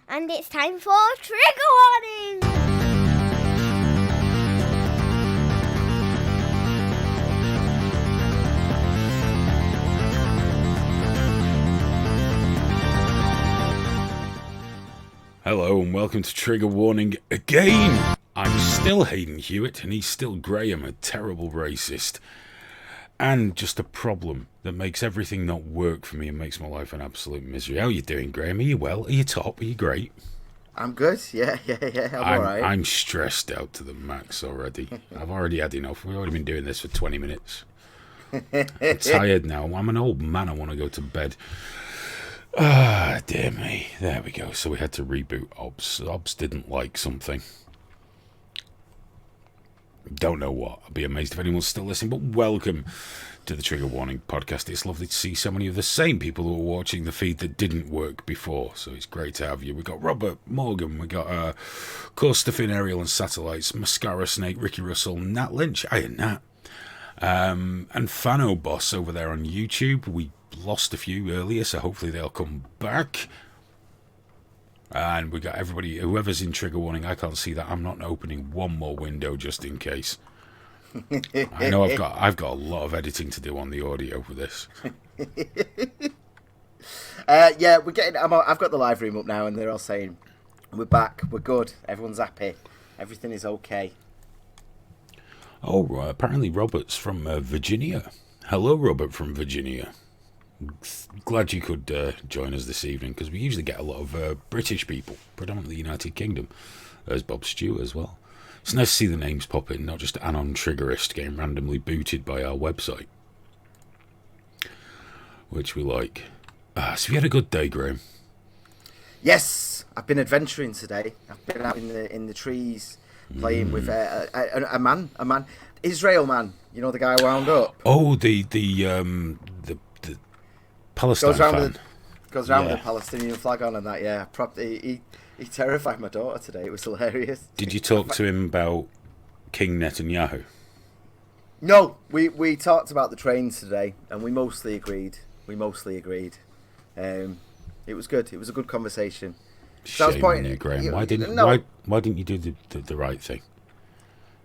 And it's time for Trigger Warning! Hello and welcome to Trigger Warning again! I'm still Hayden Hewitt and he's still Graham, a terrible racist. And just a problem that makes everything not work for me and makes my life an absolute misery. How are you doing, Graham? Are you well? Are you top? Are you great? I'm good. Yeah. I'm alright. I'm stressed out to the max already. I've already had enough. We've already been doing this for 20 minutes. I'm tired now. I'm an old man. I want to go to bed. Ah, dear me. There we go. So we had to reboot Obs. Obs didn't like something. Don't know what. I'd be amazed if anyone's still listening, but welcome to the Trigger Warning podcast. It's lovely to see so many of the same people who were watching the feed that didn't work before, so it's great to have you. We've got Robert Morgan, we got Coastafin Aerial and Satellites, Mascara Snake, Ricky Russell, Nat Lynch, hiya Nat, and Fano Boss over there on YouTube. We lost a few earlier, so hopefully they'll come back. And we got everybody, whoever's in Trigger Warning. I can't see that. I'm not opening one more window just in case. I know I've got a lot of editing to do on the audio for this. Yeah, we're getting. I've got the live room up now, and they're all saying we're back, we're good, everyone's happy, everything is okay. Oh, right. Apparently Robert's from Virginia. Hello, Robert from Virginia. Glad you could join us this evening, because we usually get a lot of British people, predominantly United Kingdom. There's Bob Stewart as well. It's nice to see the names pop in, not just Anon Triggerist getting randomly booted by our website, which we like. So you had a good day, Graham? Yes, I've been adventuring today. I've been out in the trees playing with a man, Israel man. You know, the guy I wound up. Oh, the Palestine fan. Goes around with the Palestinian flag on and that, yeah. He terrified my daughter today. It was hilarious. Did you talk to him about King Netanyahu? No, we talked about the trains today, and we mostly agreed. It was good. It was a good conversation. Shame on you, Graham. Why didn't you do the right thing?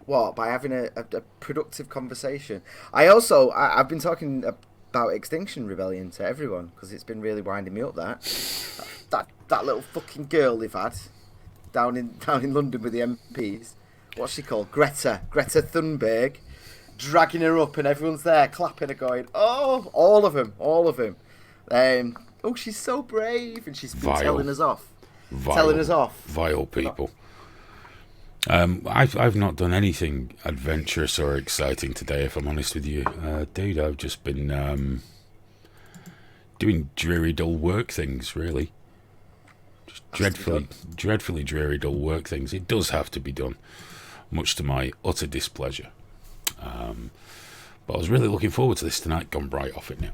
What, by having a productive conversation? I've been talking about Extinction Rebellion to everyone, because it's been really winding me up. That little fucking girl they've had down in London with the MPs. What's she called? Greta Thunberg, dragging her up, and everyone's there clapping her, going, "Oh, all of them." Oh, she's so brave, and she's been telling us off. Vile people. I've not done anything adventurous or exciting today, if I'm honest with you, dude. I've just been doing dreary, dull work things, really. Just dreadfully dreary, dull work things. It does have to be done, much to my utter displeasure. But I was really looking forward to this tonight. Gone right off it now.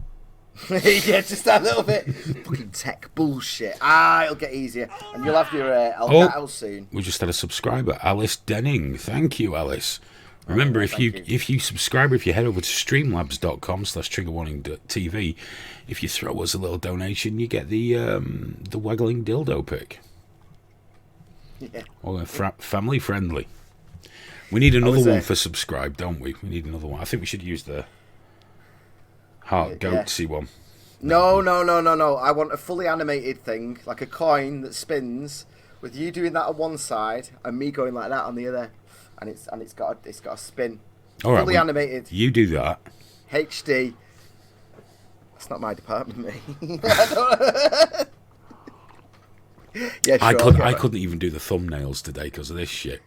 Yeah, just that little bit. Fucking tech bullshit. It'll get easier, and you'll have your Elgato soon. We just had a subscriber, Alice Denning. Thank you, Alice. Remember, if you subscribe, if you head over to streamlabs.com/triggerwarning.tv, if you throw us a little donation, you get the waggling dildo pic. Yeah. Or family friendly. We need another one for subscribe, don't we? We need another one. I think we should use the heart goatsy one. No. I want a fully animated thing, like a coin that spins, with you doing that on one side and me going like that on the other, and it's got a spin. All right, fully animated. You do that. HD. That's not my department, mate. Yeah, sure. I couldn't even do the thumbnails today because of this shit.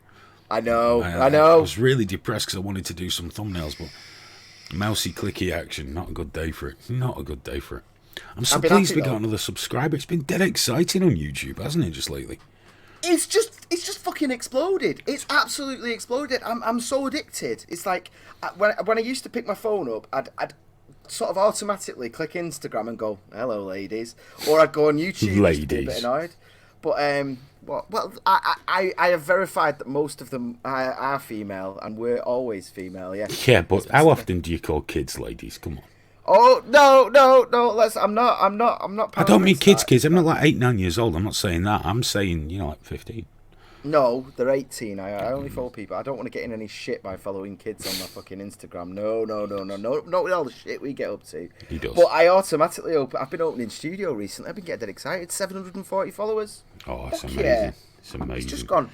I know. I was really depressed because I wanted to do some thumbnails, but mousy clicky action, not a good day for it. I'm so pleased we got another subscriber. It's been dead exciting on YouTube, hasn't it, just lately? It's just fucking exploded. It's absolutely exploded. I'm so addicted. It's like when I used to pick my phone up, I'd sort of automatically click Instagram and go, "Hello, ladies," or I'd go on YouTube. Ladies. Just be a bit annoyed. But I have verified that most of them are female, and we're always female. Yeah. Yeah, but how often do you call kids ladies? Come on. Oh no! I'm not. I don't mean kids. I'm not like 8, 9 years old. I'm not saying that. I'm saying like 15. No, they're 18. I only follow people. I don't want to get in any shit by following kids on my fucking Instagram. No. Not with all the shit we get up to. He does. But I automatically I've been opening studio recently. I've been getting dead excited. 740 followers. Oh, it's Fuck amazing. yeah. It's amazing. It's just gone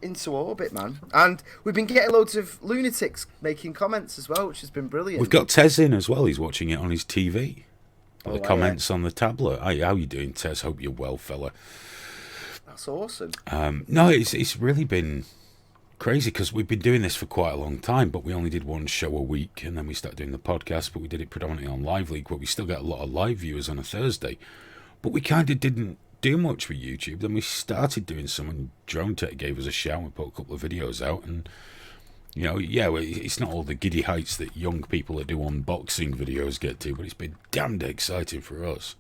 into orbit, man. And we've been getting loads of lunatics making comments as well, which has been brilliant. We've got Tez in as well. He's watching it on his TV. The comments on the tablet. Hey, how you doing, Tez? Hope you're well, fella. That's awesome. No, it's really been crazy because we've been doing this for quite a long time, but we only did one show a week, and then we started doing the podcast, but we did it predominantly on Live League, but we still get a lot of live viewers on a Thursday. But we kind of didn't do much for YouTube. Then we started doing some, and Drone Tech gave us a shout and put a couple of videos out, and it's not all the giddy heights that young people that do unboxing videos get to, but it's been damned exciting for us.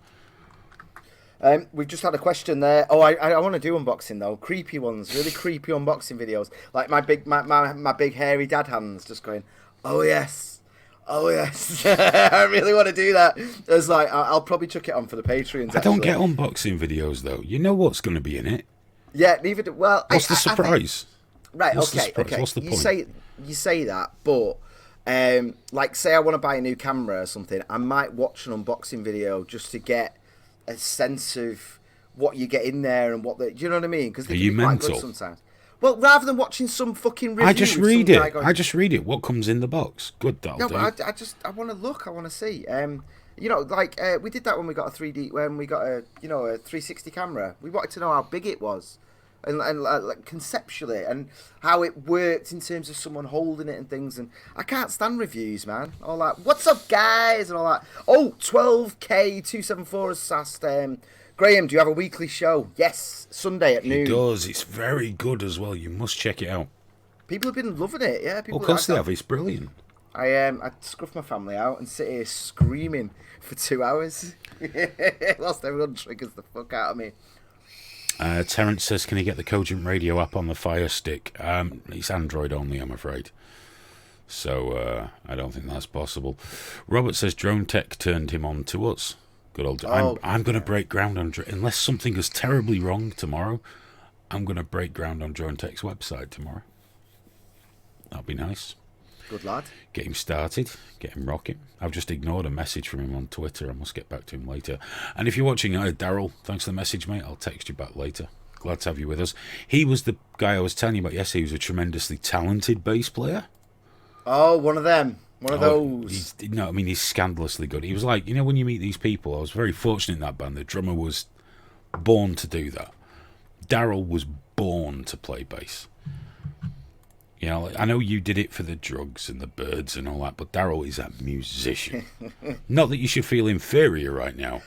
We've just had a question there. Oh, I want to do unboxing though. Creepy ones, really creepy unboxing videos. Like my big hairy dad hands just going, oh yes. I really want to do that. It's like I'll probably chuck it on for the Patreons. I don't get unboxing videos though. You know what's going to be in it. Yeah, neither do. Well, what's the surprise? Right. What's Okay. What's the point? You say that, but like say I want to buy a new camera or something, I might watch an unboxing video just to get a sense of what you get in there and do you know what I mean? Because are you mental? Sometimes. Well, rather than watching some fucking review, I just read it. What comes in the box? Good, that'll do. But I want to look. I want to see. We did that when we got a 360 camera. We wanted to know how big it was, and like conceptually, and how it worked in terms of someone holding it and things. And I can't stand reviews, man. All that, what's up, guys, and all that. Oh, 12K274 has asked, Graham, do you have a weekly show? Yes, Sunday at noon. It does. It's very good as well. You must check it out. People have been loving it. Yeah, of course they have. It's brilliant. I scruff my family out and sit here screaming for 2 hours. Whilst everyone triggers the fuck out of me. Terence says, can you get the Cogent Radio app on the Fire Stick? It's Android only, I'm afraid. So I don't think that's possible. Robert says Drone Tech turned him on to us. Good old. I'm going to break ground on unless something goes terribly wrong tomorrow. I'm going to break ground on Drone Tech's website tomorrow. That'll be nice. Good lad. Get him started. Get him rocking. I've just ignored a message from him on Twitter. I must get back to him later. And if you're watching, Daryl, thanks for the message, mate. I'll text you back later. Glad to have you with us. He was the guy I was telling you about yesterday. He was a tremendously talented bass player. Oh, one of them. One of those. He's scandalously good. He was like, when you meet these people, I was very fortunate in that band. The drummer was born to do that. Daryl was born to play bass. I know you did it for the drugs and the birds and all that, but Daryl is a musician. Not that you should feel inferior right now.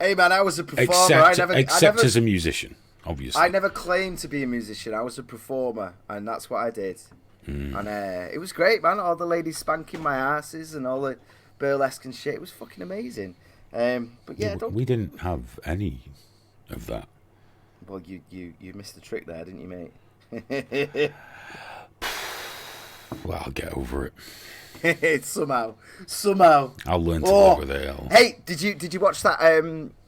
Hey, man, I was a performer. Except as a musician, obviously. I never claimed to be a musician. I was a performer, and that's what I did. And it was great, man. All the ladies spanking my asses and all the burlesque and shit. It was fucking amazing. But yeah, we didn't have any of that. Well, you missed the trick there, didn't you, mate? Well, I'll get over it. Somehow. I'll learn to live with it. Hey, did you watch that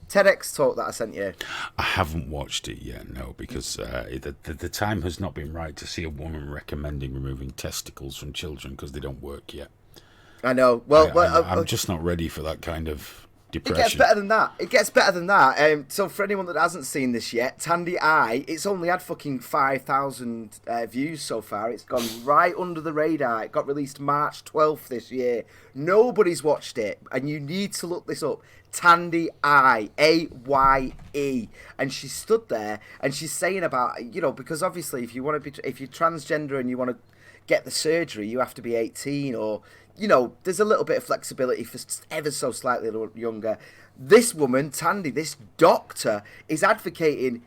TEDx talk that I sent you? I haven't watched it yet, no, because the time has not been right to see a woman recommending removing testicles from children because they don't work yet. I know. Well, I'm just not ready for that kind of depression. It gets better than that. So for anyone that hasn't seen this yet, Tandy Eye, it's only had fucking 5,000 views so far. It's gone right under the radar. It got released March 12th this year. Nobody's watched it, and you need to look this up. Tandy Eye, A-Y-E, and she stood there and she's saying about, because obviously if you're transgender and you want to get the surgery, you have to be 18, or there's a little bit of flexibility for ever so slightly younger. This woman, Tandy, this doctor, is advocating,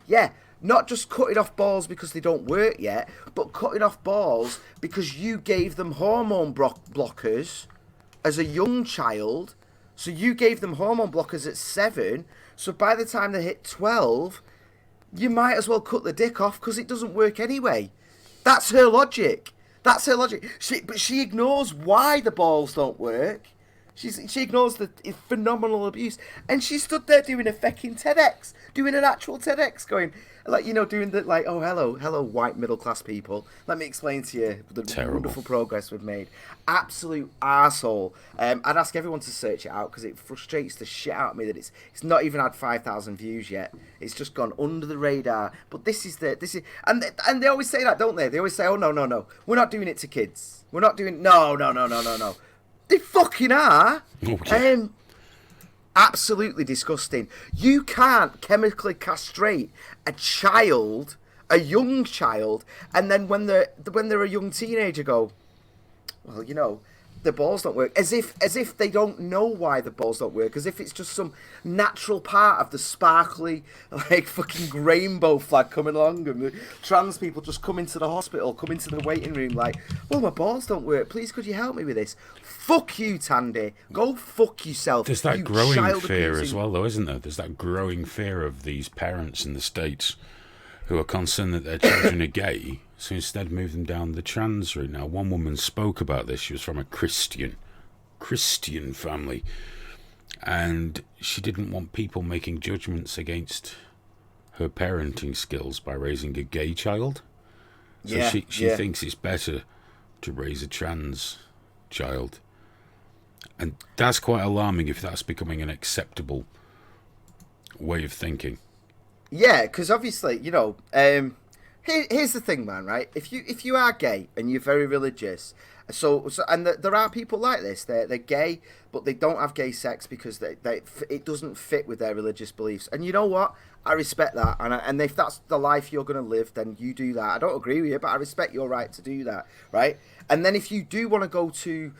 not just cutting off balls because they don't work yet, but cutting off balls because you gave them hormone blockers as a young child. So you gave them hormone blockers at 7, so by the time they hit 12, you might as well cut the dick off because it doesn't work anyway. That's her logic. But she ignores why the balls don't work. She ignores the phenomenal abuse, and she stood there doing a fucking TEDx, doing an actual TEDx, going like, you know, doing the like, oh hello white middle class people. Let me explain to you the wonderful progress we've made. Absolute arsehole. I'd ask everyone to search it out because it frustrates the shit out of me that it's not even had 5,000 views yet. It's just gone under the radar. But this is and they always say that, don't they? They always say, oh no, we're not doing it to kids. We're not doing no. They fucking are. Okay. Absolutely disgusting. You can't chemically castrate a child, a young child, and then when they're a young teenager go, well, you know, the balls don't work. As if they don't know why the balls don't work. As if it's just some natural part of the sparkly, like, fucking rainbow flag coming along, and the trans people just come into the hospital, come into the waiting room like, well, my balls don't work. Please, could you help me with this? Fuck you, Tandy. Go fuck yourself. There's that growing fear as well, though, isn't there? There's that growing fear of these parents in the States who are concerned that their children are gay, so instead move them down the trans route. Now, one woman spoke about this. She was from a Christian family, and she didn't want people making judgments against her parenting skills by raising a gay child. So she thinks it's better to raise a trans child. And that's quite alarming if that's becoming an acceptable way of thinking. Yeah, because obviously, you know, here's the thing, man, right? If you are gay and you're very religious, and there are people like this. They're gay, but they don't have gay sex because it doesn't fit with their religious beliefs. And you know what? I respect that. And if that's the life you're going to live, then you do that. I don't agree with you, but I respect your right to do that, right? And then if you do want to go to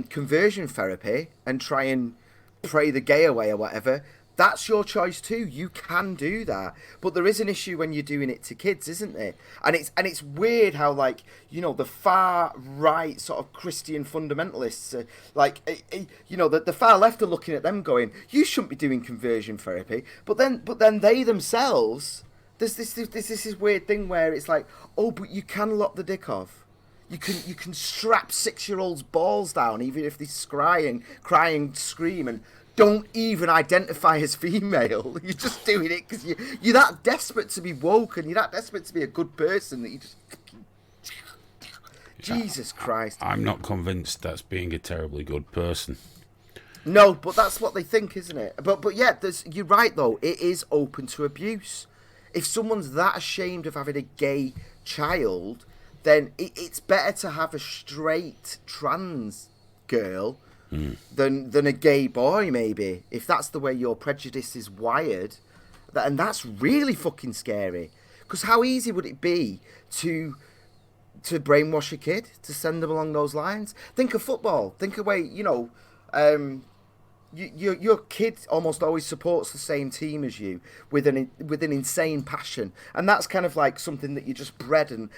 conversion therapy and try and pray the gay away or whatever, that's your choice too. You can do that, but there is an issue when you're doing it to kids, isn't there? And it's weird how, like, you know, the far right sort of Christian fundamentalists, you know, the far left are looking at them going, you shouldn't be doing conversion therapy. But then they themselves, there's this weird thing where it's like, oh, but you can lock the dick off. You can strap 6-year-olds' balls down even if they're crying, scream, and don't even identify as female. You're just doing it because you're that desperate to be woke, and you're that desperate to be a good person that you just... Jesus Christ. I'm not convinced that's being a terribly good person. No, but that's what they think, isn't it? But yeah, you're right, though. It is open to abuse. If someone's that ashamed of having a gay child, then it's better to have a straight trans girl than a gay boy, maybe, if that's the way your prejudice is wired. And that's really fucking scary. Because how easy would it be to brainwash a kid, to send them along those lines? Think of football. Think of way, you know, your kid almost always supports the same team as you with an insane passion. And that's kind of like something that you just bred, and,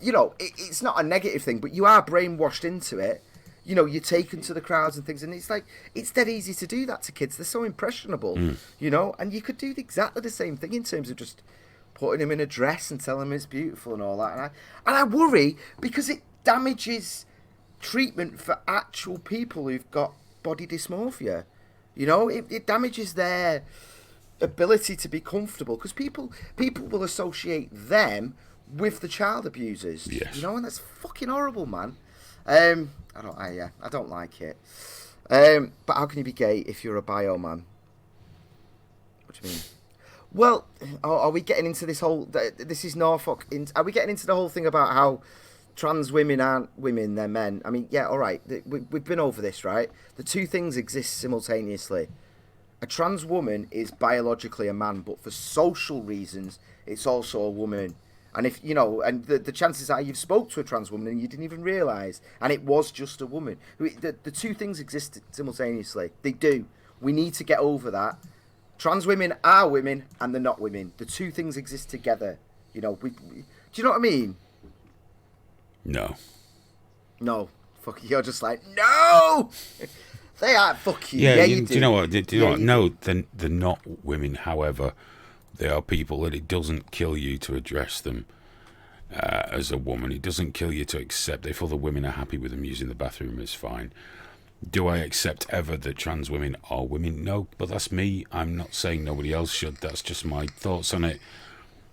you know, it's not a negative thing, but you are brainwashed into it. You know, you're taken to the crowds and things, and it's like, it's dead easy to do that to kids. They're so impressionable, you know, and you could do exactly the same thing in terms of just putting them in a dress and telling them it's beautiful and all that. And I worry because it damages treatment for actual people who've got body dysmorphia. You know, it damages their ability to be comfortable, because people will associate them with the child abusers. Yes. You know, and that's fucking horrible, man. I don't like it. But how can you be gay if you're a bio man? What do you mean? Well, are we getting into this whole... This is Norfolk. Are we getting into the whole thing about how trans women aren't women, they're men? I mean, yeah, all right. We've been over this, right? The two things exist simultaneously. A trans woman is biologically a man, but for social reasons, it's also a woman. And if, you know, and the chances are you've spoke to a trans woman and you didn't even realise, and it was just a woman. The two things exist simultaneously. They do. We need to get over that. Trans women are women and they're not women. The two things exist together. You know, do you know what I mean? No. No. Fuck, you're just like, no! They are, fuck you. Yeah, you do. Do you know what? Do you know what? No, they're not women, however. They are people that it doesn't kill you to address them as a woman. It doesn't kill you to accept. If other women are happy with them using the bathroom, it's fine. Do I accept ever that trans women are women? No, but that's me. I'm not saying nobody else should. That's just my thoughts on it.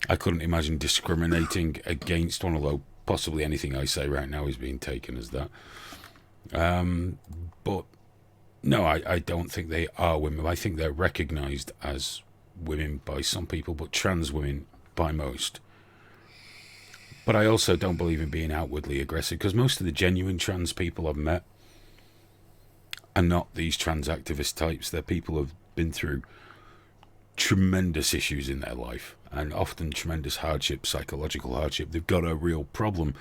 I couldn't imagine discriminating against one, although possibly anything I say right now is being taken as that. But no, I don't think they are women. I think they're recognised as women by some people, but trans women by most. But I also don't believe in being outwardly aggressive, because most of the genuine trans people I've met are not these trans activist types. They're people who've been through tremendous issues in their life, and often tremendous hardship, psychological hardship. They've got a real problem,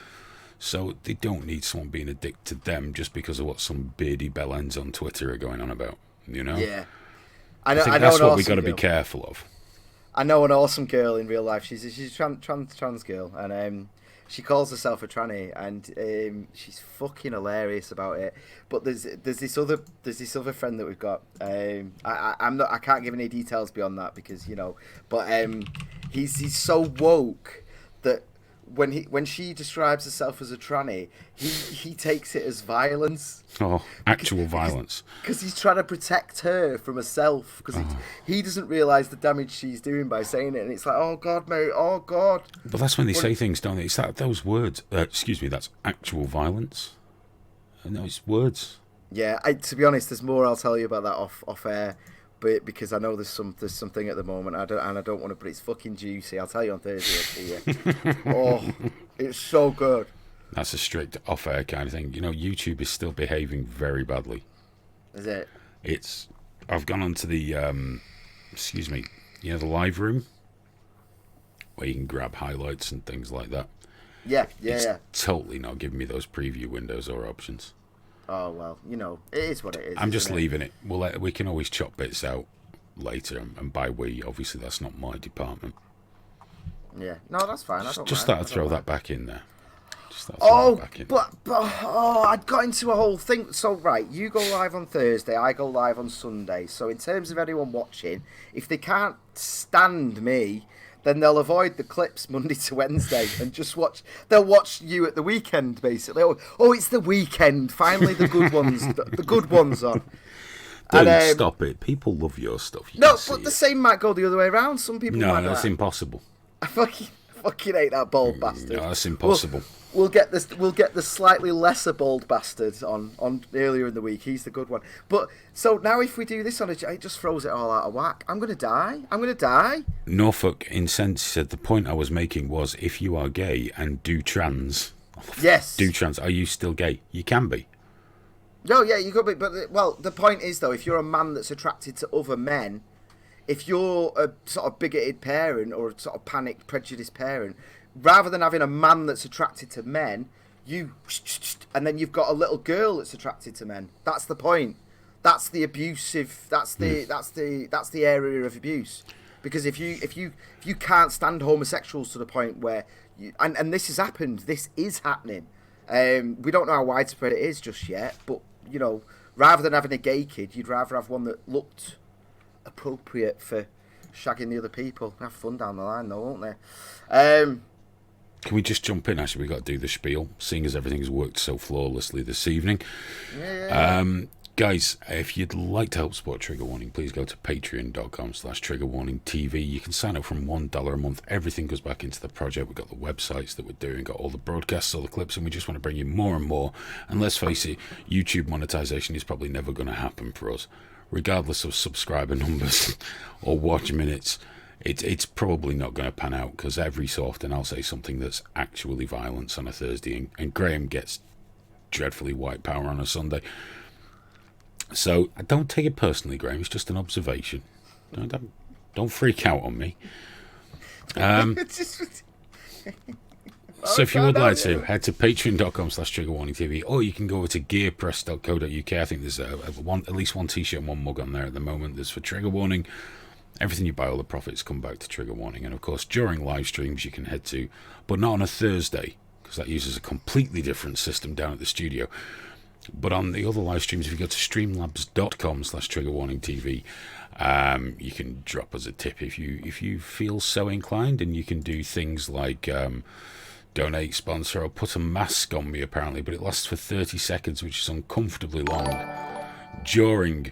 so they don't need someone being a dick to them just because of what some beardy bellends on Twitter are going on about, you know? Yeah. I think that's what we've got to be careful of. I know an awesome girl in real life. She's a trans girl, and she calls herself a tranny, and she's fucking hilarious about it. But there's this other friend that we've got. I can't give any details beyond that because but he's so woke that when she describes herself as a tranny, he takes it as violence. Oh, actual violence. Because he's trying to protect her from herself. Because he doesn't realise the damage she's doing by saying it. And it's like, oh, God, mate, oh, God. But that's when they say things, don't they? It's those words. Excuse me, that's actual violence. No, it's words. Yeah, to be honest, there's more I'll tell you about that off air. But because I know there's something at the moment, I don't want to, but it's fucking juicy. I'll tell you on Thursday. Oh, it's so good. That's a strict off-air kind of thing. YouTube is still behaving very badly. Is it? I've gone onto the, the live room where you can grab highlights and things like that. Yeah. Totally not giving me those preview windows or options. Oh, well, it is what it is. I'm just leaving it. We can always chop bits out later, and by we, obviously, that's not my department. Yeah. No, that's fine. Just thought I'd throw that back in there. But I got into a whole thing. So, right, you go live on Thursday, I go live on Sunday. So, in terms of anyone watching, if they can't stand me, then they'll avoid the clips Monday to Wednesday and just they'll watch you at the weekend, basically. Oh, it's the weekend. Finally, the good ones, the good ones on. Don't stop it. People love your stuff. But the same might go the other way around. Some people might that's impossible. I fucking hate that bald bastard. No, that's impossible. We'll get the slightly lesser bald bastard on earlier in the week. He's the good one. But so now if we do this on it just throws it all out of whack. I'm gonna die. Norfolk Incense said the point I was making was if you are gay and do trans. Yes. Do trans. Are you still gay? You can be. No, yeah, you could be. But the point is though, if you're a man that's attracted to other men, if you're a sort of bigoted parent or a sort of panicked, prejudiced parent, rather than having a man that's attracted to men, and then you've got a little girl that's attracted to men. That's the point. That's the abusive. That's the area of abuse. Because if you can't stand homosexuals to the point where and this has happened. This is happening. We don't know how widespread it is just yet. But rather than having a gay kid, you'd rather have one that looked appropriate for shagging the other people. Have fun down the line, though, won't they? Can we just jump in? Actually, we got to do the spiel, seeing as everything's worked so flawlessly this evening. Yeah. Guys, if you'd like to help support Trigger Warning, please go to patreon.com/triggerwarningtv. You can sign up from $1 a month. Everything goes back into the project. We've got the websites that we're doing, got all the broadcasts, all the clips, and we just want to bring you more and more. And let's face it, YouTube monetization is probably never going to happen for us. Regardless of subscriber numbers or watch minutes, it's probably not going to pan out, because every so often I'll say something that's actually violence on a Thursday, and Graham gets dreadfully white power on a Sunday. So don't take it personally, Graham. It's just an observation. Don't freak out on me. So if you would like to, head to patreon.com/triggerwarningtv, or you can go over to gearpress.co.uk. I think there's at least one t-shirt and one mug on there at the moment. There's for Trigger Warning. Everything you buy, all the profits come back to Trigger Warning. And of course, during live streams you can head to, but not on a Thursday, because that uses a completely different system down at the studio. But on the other live streams, if you go to streamlabs.com/triggerwarningtv, you can drop us a tip if you feel so inclined, and you can do things like donate, sponsor, or put a mask on me apparently, but it lasts for 30 seconds, which is uncomfortably long. during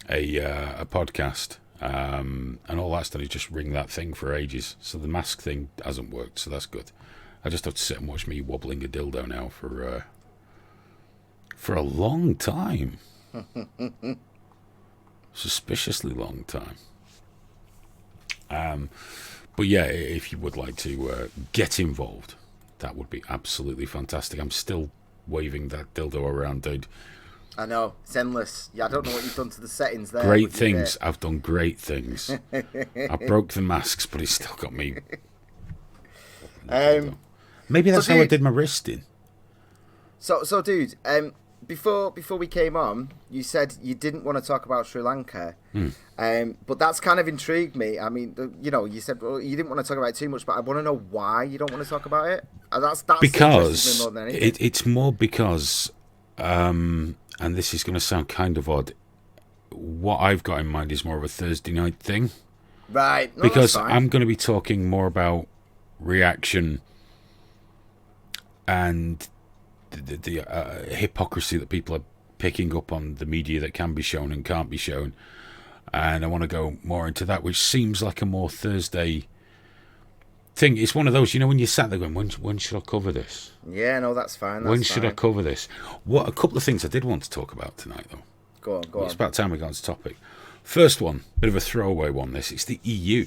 a podcast, and all that's done is just ring that thing for ages. So the mask thing hasn't worked, so that's good. I just have to sit and watch me wobbling a dildo now for a long time. Suspiciously long time. But yeah, if you would like to get involved, that would be absolutely fantastic. I'm still waving that dildo around, dude. I know, it's endless. Yeah, I don't know what you've done to the settings there. Great things. I've done great things. I broke the masks, but it's still got me. Maybe that's how I did my wristing. So, dude, before we came on, you said you didn't want to talk about Sri Lanka, but that's kind of intrigued me. I mean, you said you didn't want to talk about it too much, but I want to know why you don't want to talk about it. That's because more than anything. It's more because, and this is going to sound kind of odd. What I've got in mind is more of a Thursday night thing, right? No, because I'm going to be talking more about reaction and the hypocrisy that people are picking up on the media that can be shown and can't be shown, and I want to go more into that, which seems like a more Thursday thing. It's one of those, when you sat there going, when should I cover this? Yeah, no, that's fine. When should I cover this? A couple of things I did want to talk about tonight, though. Go on. It's about time we got on to topic. First one, bit of a throwaway one. It's the EU.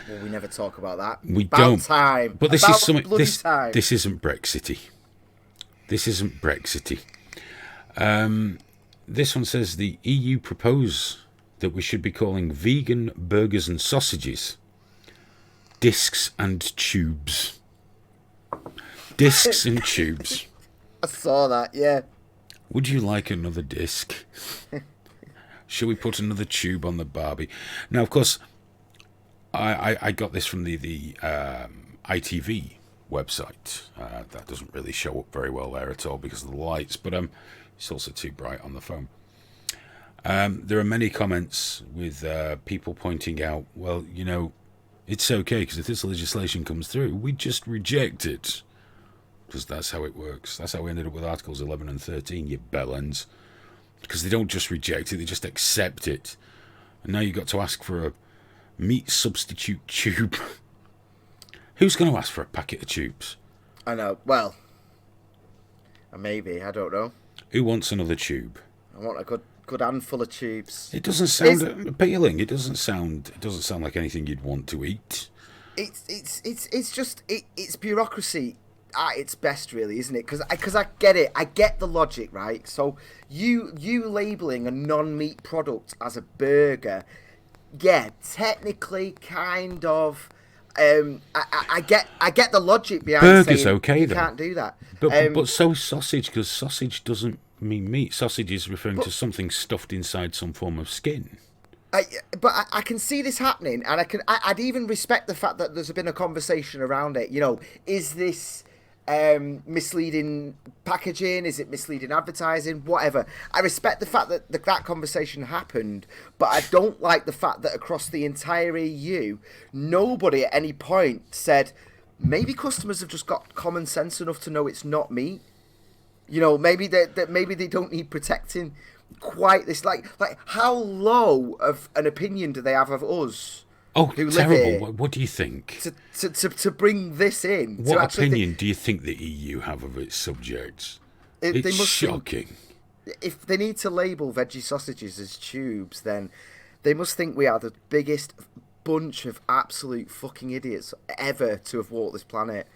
Well, we never talk about that. We about don't. Time. But this about is something. Time. This isn't Brexity. This isn't Brexity. This one says the EU propose that we should be calling vegan burgers and sausages discs and tubes. Discs and tubes. I saw that. Yeah. Would you like another disc? Should we put another tube on the Barbie? Now, of course, I got this from the ITV website. That doesn't really show up very well there at all because of the lights, but it's also too bright on the phone. There are many comments with people pointing out, well, it's okay because if this legislation comes through, we just reject it. Because that's how it works. That's how we ended up with Articles 11 and 13, you bellends. Because they don't just reject it, they just accept it. And now you've got to ask for a meat substitute tube. Who's going to ask for a packet of tubes? I know. Well, maybe. I don't know. Who wants another tube? I want a good handful of tubes. It doesn't sound appealing. It doesn't sound like anything you'd want to eat. It's just bureaucracy at its best, really, isn't it? Because I get it. I get the logic, right? So you labelling a non-meat product as a burger, yeah, technically, kind of. I get the logic behind burger's saying okay, you though. Can't do that. But so sausage, because sausage doesn't mean meat. Sausage is referring to something stuffed inside some form of skin. I can see this happening, and I'd even respect the fact that there's been a conversation around it. Is this misleading packaging? Is it misleading advertising? Whatever. I respect the fact that that conversation happened, but I don't like the fact that across the entire EU, nobody at any point said, maybe customers have just got common sense enough to know it's not meat. Maybe they don't need protecting quite this. Like how low of an opinion do they have of us? Oh, terrible! What do you think? To bring this in. What opinion do you think the EU have of its subjects? It's shocking. If they need to label veggie sausages as tubes, then they must think we are the biggest bunch of absolute fucking idiots ever to have walked this planet.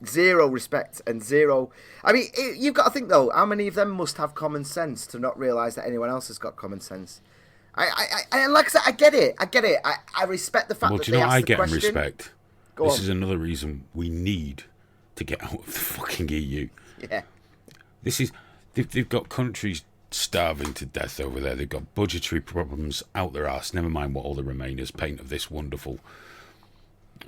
Zero respect and zero. I mean, you've got to think though, how many of them must have common sense to not realise that anyone else has got common sense? I like I said, I get it. I respect the fact that they asked the question. I get and respect. This is another reason we need to get out of the fucking EU. Yeah. They've got countries starving to death over there. They've got budgetary problems out their arse. Never mind what all the Remainers paint of this wonderful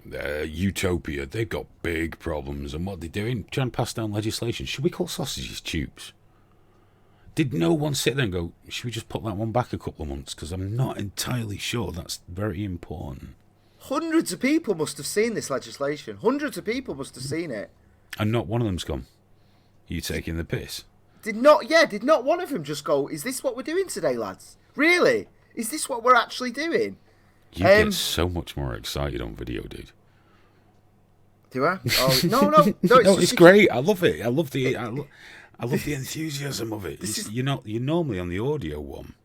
utopia. They've got big problems. And what they're doing, trying to pass down legislation. Should we call sausages tubes? Did no one sit there and go, should we just put that one back a couple of months? Because I'm not entirely sure that's very important. Hundreds of people must have seen this legislation. Hundreds of people must have seen it. And not one of them's gone, are you taking the piss? Did not one of them just go, is this what we're doing today, lads? Really? Is this what we're actually doing? You get so much more excited on video, dude. Do I? Oh, no. It's great. I love it. I love the enthusiasm of it. You're normally on the audio one.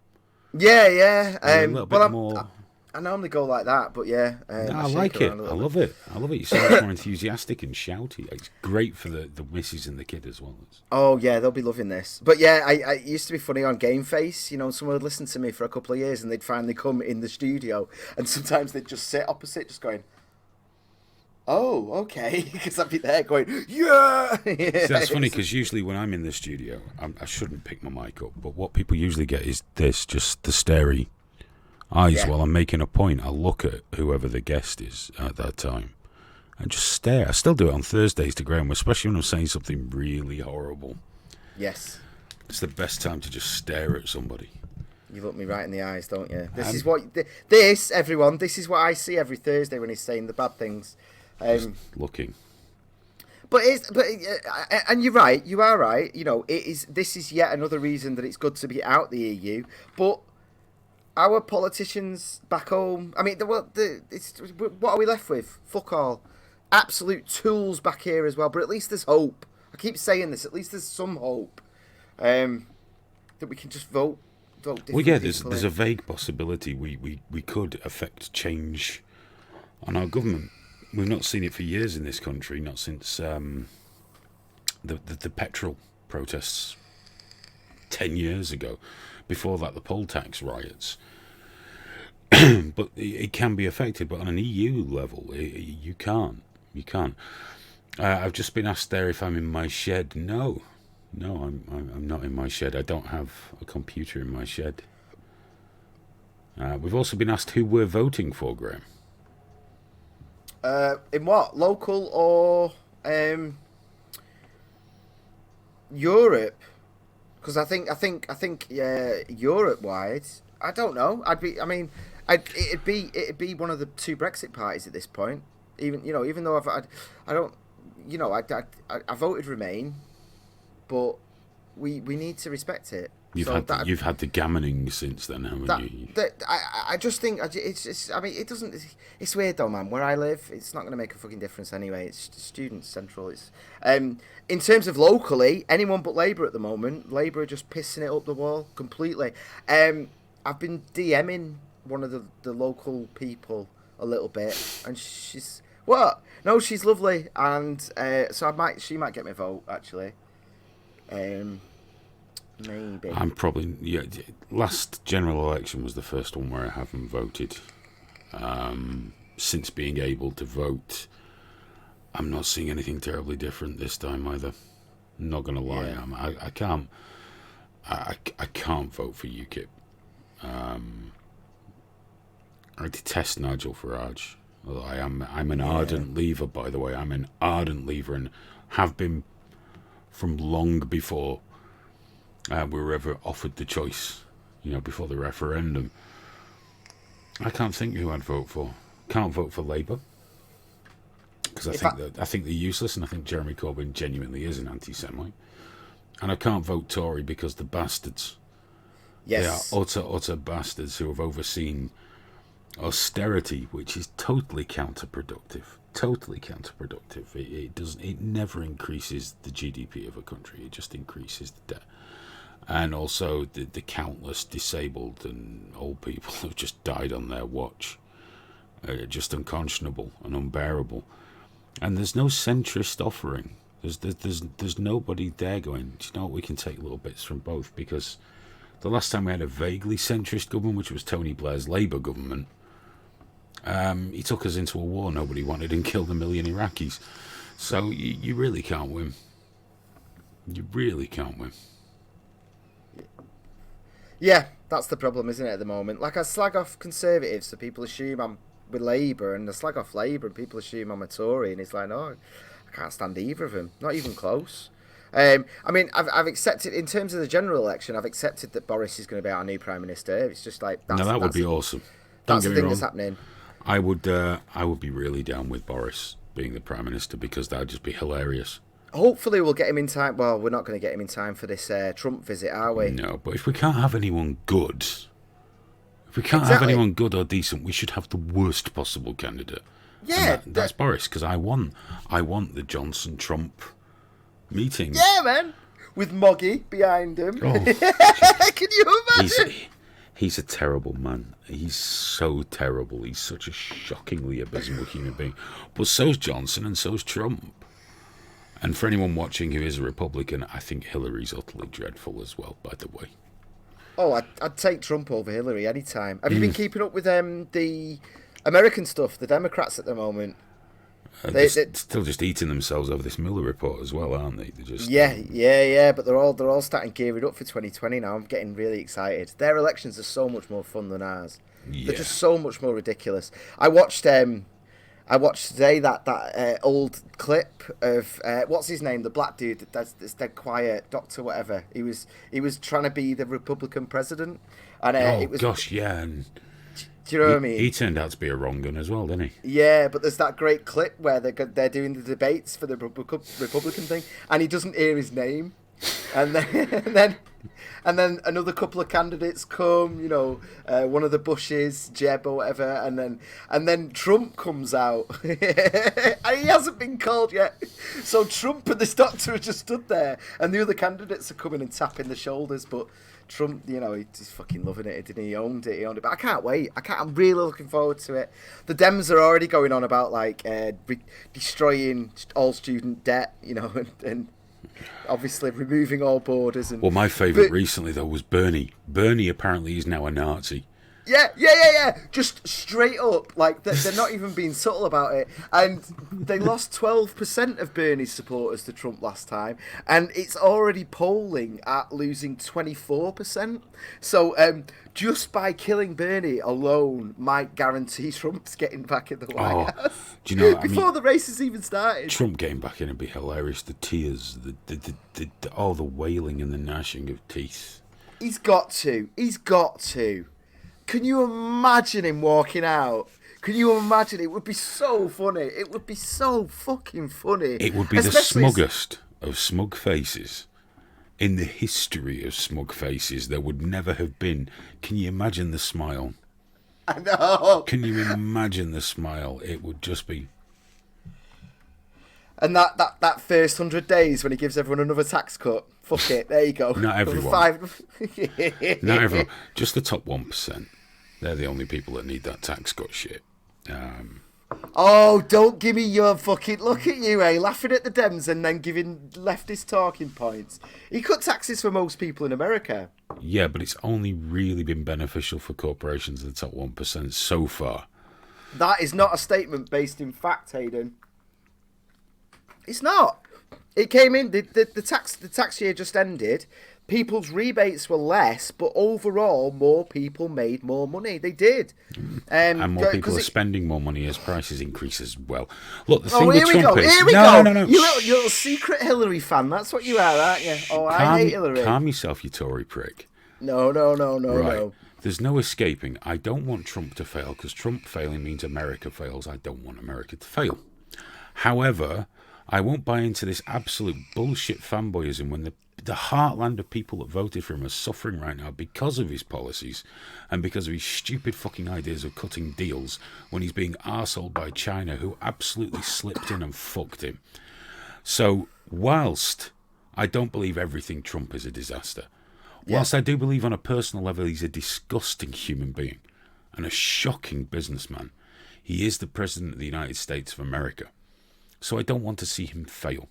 Yeah. A little bit more. I normally go like that, but yeah. I like it. I love it. You're so much more enthusiastic and shouty. It's great for the missus and the kid as well. Oh, yeah, they'll be loving this. But yeah, I it used to be funny on Game Face. You know, someone would listen to me for a couple of years and they'd finally come in the studio. And sometimes they'd just sit opposite, just going, oh, okay. Because I'd be there going, yeah. See, that's funny because usually when I'm in the studio, I shouldn't pick my mic up. But what people usually get is this, just the starey eyes while I'm making a point. I'll look at whoever the guest is at that time and just stare. I still do it on Thursdays to Graham, especially when I'm saying something really horrible. Yes. It's the best time to just stare at somebody. You look me right in the eyes, don't you? This is what I see every Thursday when he's saying the bad things. Looking. And you're right. You are right. You know, this is yet another reason that it's good to be out the EU. But our politicians back home, I mean, what are we left with? Fuck all. Absolute tools back here as well. But at least there's hope. I keep saying this. At least there's some hope that we can just vote. Well, yeah, there's a vague possibility we could affect change on our government. We've not seen it for years in this country, not since the petrol protests 10 years ago. Before that, the poll tax riots. But it can be affected, but on an EU level, you can't. You can't. I've just been asked there if I'm in my shed. No, I'm not in my shed. I don't have a computer in my shed. We've also been asked who we're voting for, Graham. In what? Local or Europe? Because I think Europe wide. I don't know. It'd be one of the two Brexit parties at this point. Even though I voted Remain, but we need to respect it. You've had the gammoning since then, haven't you? I just think it's just. I mean, it doesn't. It's weird though, man. Where I live, it's not going to make a fucking difference anyway. It's students central. It's in terms of locally, anyone but Labour at the moment. Labour are just pissing it up the wall completely. I've been DMing one of the local people a little bit, and she's what? No, she's lovely, and so she might get my vote actually. Maybe. I'm probably last general election was the first one where I haven't voted. Since being able to vote, I'm not seeing anything terribly different this time either. I'm not gonna lie, I can't. I can't vote for UKIP. I detest Nigel Farage. I'm an ardent Leaver, by the way. I'm an ardent Leaver and have been from long before we were ever offered the choice, before the referendum. I can't think who I'd vote for. Can't vote for Labour because I think they're useless, and I think Jeremy Corbyn genuinely is an anti-Semite. And I can't vote Tory because the bastards, they are utter bastards who have overseen austerity, which is totally counterproductive. It never increases the GDP of a country. It just increases the debt. And also the countless disabled and old people who've just died on their watch. Just unconscionable and unbearable. And there's no centrist offering. There's nobody there going, do you know what, we can take little bits from both. Because the last time we had a vaguely centrist government, which was Tony Blair's Labour government, he took us into a war nobody wanted and killed 1 million Iraqis. So you really can't win. You really can't win. Yeah, that's the problem, isn't it, at the moment? Like, I slag off Conservatives, so people assume I'm with Labour, and I slag off Labour, and people assume I'm a Tory, and it's like, no, I can't stand either of them. Not even close. I've accepted, in terms of the general election, I've accepted that Boris is going to be our new Prime Minister. It's just like... that would be awesome. That's the thing that's happening. I would be really down with Boris being the Prime Minister, because that would just be hilarious. hopefully we'll get him in time. Well, we're not going to get him in time for this Trump visit, are we? No, but if we can't have anyone good, if we can't have anyone good or decent, we should have the worst possible candidate. Yeah, that's Boris, because I want the Johnson-Trump meeting. Yeah, man. With Moggy behind him. Oh, can you imagine? He's a terrible man. He's so terrible. He's such a shockingly abysmal human being. But so's Johnson and so's Trump. And for anyone watching who is a Republican, I think Hillary's utterly dreadful as well, by the way. Oh, I'd take Trump over Hillary anytime. Have you been keeping up with the American stuff, the Democrats at the moment? They're still just eating themselves over this Mueller report as well, aren't they? They're just yeah. But they're all starting gearing up for 2020 now. I'm getting really excited. Their elections are so much more fun than ours. Yeah. They're just so much more ridiculous. I watched today that old clip of what's his name, the black dude that's dead quiet, Doctor whatever. He was trying to be the Republican president, and And do you know what I mean? He turned out to be a wrong gun as well, didn't he? Yeah, but there's that great clip where they're doing the debates for the Republican thing, and he doesn't hear his name, and then another couple of candidates come, one of the Bushes, Jeb or whatever, and then Trump comes out, and he hasn't been called yet. So Trump and this doctor are just stood there, and the other candidates are coming and tapping the shoulders, but Trump, he's fucking loving it, didn't he? He owned it. But I can't wait. I'm really looking forward to it. The Dems are already going on about destroying all student debt, and obviously removing all borders. And well, my favourite recently though was Bernie. Bernie apparently is now a Nazi. Yeah. Just straight up, they're not even being subtle about it. And they lost 12% of Bernie's supporters to Trump last time, and it's already polling at losing 24%. So just by killing Bernie alone might guarantee Trump's getting back in the White House. Do you know before the race has even started? Trump getting back in would be hilarious. The tears, all the wailing and the gnashing of teeth. He's got to. Can you imagine him walking out? Can you imagine? It would be so funny. It would be so fucking funny. It would be the smuggest of smug faces. In the history of smug faces, there would never have been. Can you imagine the smile? I know. Can you imagine the smile? It would just be... And that first 100 days when he gives everyone another tax cut. Fuck it. There you go. Not everyone. Not everyone. Just the top 1%. They're the only people that need that tax cut shit. Oh, don't give me your fucking... Look at you, laughing at the Dems and then giving leftist talking points. He cut taxes for most people in America. Yeah, but it's only really been beneficial for corporations in the top 1% so far. That is not a statement based in fact, Hayden. It's not. It came in, the tax year just ended. People's rebates were less, but overall, more people made more money. They did. And more people are spending more money as prices increase as well. Look, the thing with Trump is... Here we go. No. You're a secret Hillary fan. That's what you are, aren't you? Oh, I hate Hillary. Calm yourself, you Tory prick. No. Right. There's no escaping. I don't want Trump to fail, because Trump failing means America fails. I don't want America to fail. However, I won't buy into this absolute bullshit fanboyism when the heartland of people that voted for him are suffering right now because of his policies and because of his stupid fucking ideas of cutting deals when he's being arseholed by China, who absolutely slipped in and fucked him. So, whilst I don't believe everything Trump is a disaster, whilst I do believe on a personal level he's a disgusting human being and a shocking businessman, he is the President of the United States of America. So I don't want to see him fail.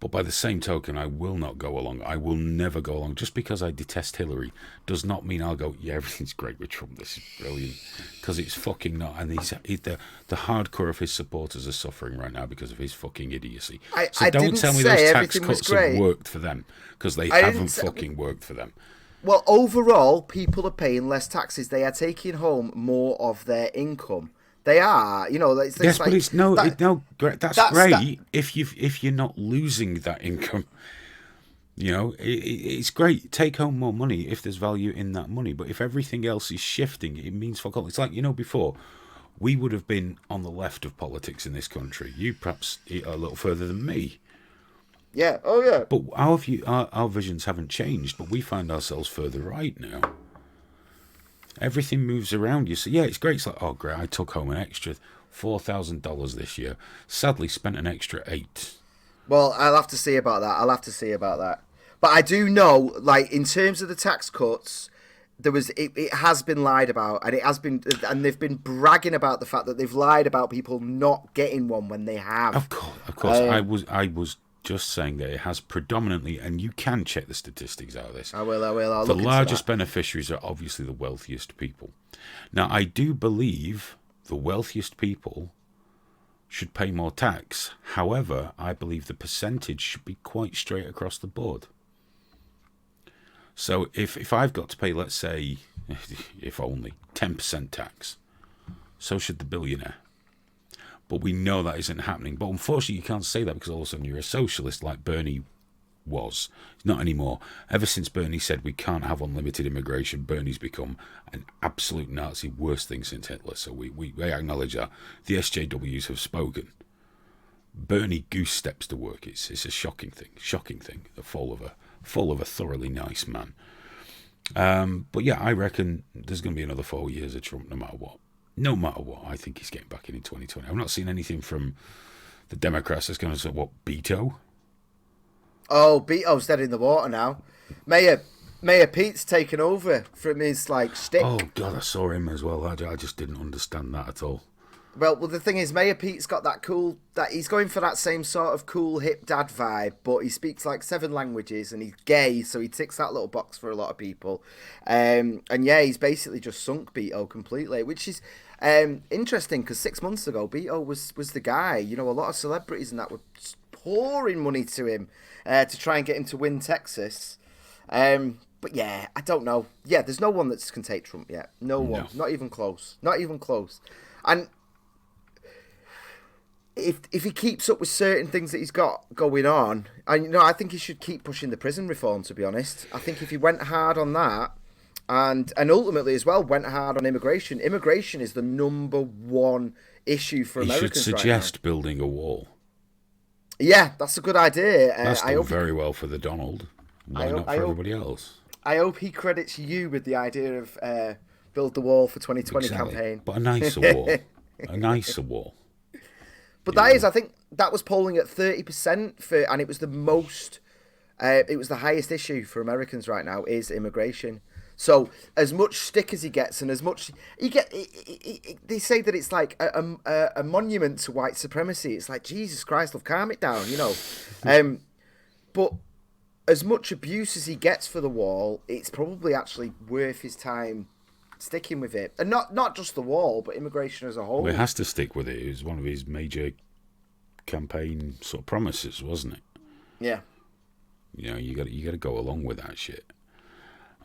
But by the same token, I will not go along. I will never go along. Just because I detest Hillary does not mean I'll go, yeah, everything's great with Trump. This is brilliant. Because it's fucking not. And the hardcore of his supporters are suffering right now because of his fucking idiocy. So don't tell me those tax cuts have worked for them. Because they haven't fucking worked for them. Well, overall, people are paying less taxes. They are taking home more of their income. They are, yes, but it's that's great if you're not losing that income. It's great. Take home more money if there's value in that money. But if everything else is shifting, it means fuck all. It's like, before, we would have been on the left of politics in this country. You perhaps a little further than me. Yeah. Oh yeah. But our visions haven't changed, but we find ourselves further right now. Everything moves around you. So yeah, it's great. It's like, oh great, I took home an extra $4,000 this year. Sadly, spent an extra $8,000. Well, I'll have to see about that. But I do know, like, in terms of the tax cuts, it has been lied about, and they've been bragging about the fact that they've lied about people not getting one when they have. Of course. I was just saying that it has predominantly, and you can check the statistics out of this. I will. I'll the look largest into that. beneficiaries are obviously the wealthiest people. Now, I do believe the wealthiest people should pay more tax. However, I believe the percentage should be quite straight across the board. So if I've got to pay, let's say, if only 10% tax, so should the billionaire. But we know that isn't happening. But unfortunately, you can't say that because all of a sudden you're a socialist like Bernie was. Not anymore. Ever since Bernie said we can't have unlimited immigration, Bernie's become an absolute Nazi, worst thing since Hitler. So we acknowledge that. The SJWs have spoken. Bernie goose steps to work. It's a shocking thing. The fall of a thoroughly nice man. But yeah, I reckon there's going to be another 4 years of Trump no matter what. No matter what, I think he's getting back in 2020. I've not seen anything from the Democrats that's going to say, what, Beto? Oh, Beto's dead in the water now. Mayor Pete's taken over from his, like, stick. Oh, God, I saw him as well. I just didn't understand that at all. Well, the thing is, Mayor Pete's got that he's going for that same sort of cool hip dad vibe, but he speaks like 7 languages and he's gay, so he ticks that little box for a lot of people. And yeah, he's basically just sunk Beto completely, which is interesting because 6 months ago, Beto was the guy. You know, a lot of celebrities and that were pouring money to him to try and get him to win Texas. But yeah, I don't know. Yeah, there's no one that can take Trump yet. No one. Not even close. And if he keeps up with certain things that he's got going on, and I think he should keep pushing the prison reform, to be honest. I think if he went hard on that, and ultimately as well went hard on immigration is the number one issue for Americans right now. He should suggest building a wall. Yeah, that's a good idea. That's done very well for the Donald. Why not for everybody else? I hope he credits you with the idea of build the wall for 2020 campaign. But a nicer wall. A nicer wall. But that is, I think, that was polling at 30% and it was the most, it was the highest issue for Americans right now is immigration. So as much stick as he gets, and as much they say that it's like a monument to white supremacy. It's like, Jesus Christ, love, calm it down, But as much abuse as he gets for the wall, it's probably actually worth his time sticking with it, and not just the wall, but immigration as a whole. Well, he has to stick with it. It was one of his major campaign sort of promises, wasn't it? Yeah. You got to go along with that shit.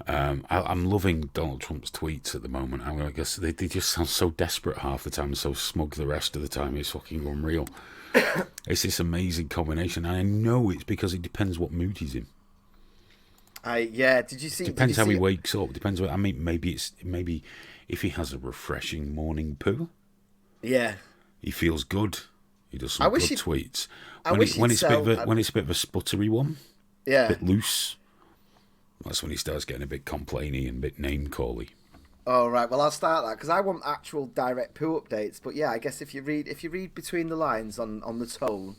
I'm loving Donald Trump's tweets at the moment. I guess they just sound so desperate half the time and so smug the rest of the time. It's fucking unreal. It's this amazing combination, and I know it's because it depends what mood he's in. Did you see? Depends how he wakes up. Depends what. I mean, maybe if he has a refreshing morning poo. Yeah. He feels good. He does some good tweets. When it's a bit of a sputtery one. Yeah. A bit loose. That's when he starts getting a bit complainy and a bit name-cally. Oh, right. Well, I'll start that because I want actual direct poo updates. But yeah, I guess if you read between the lines on the tone,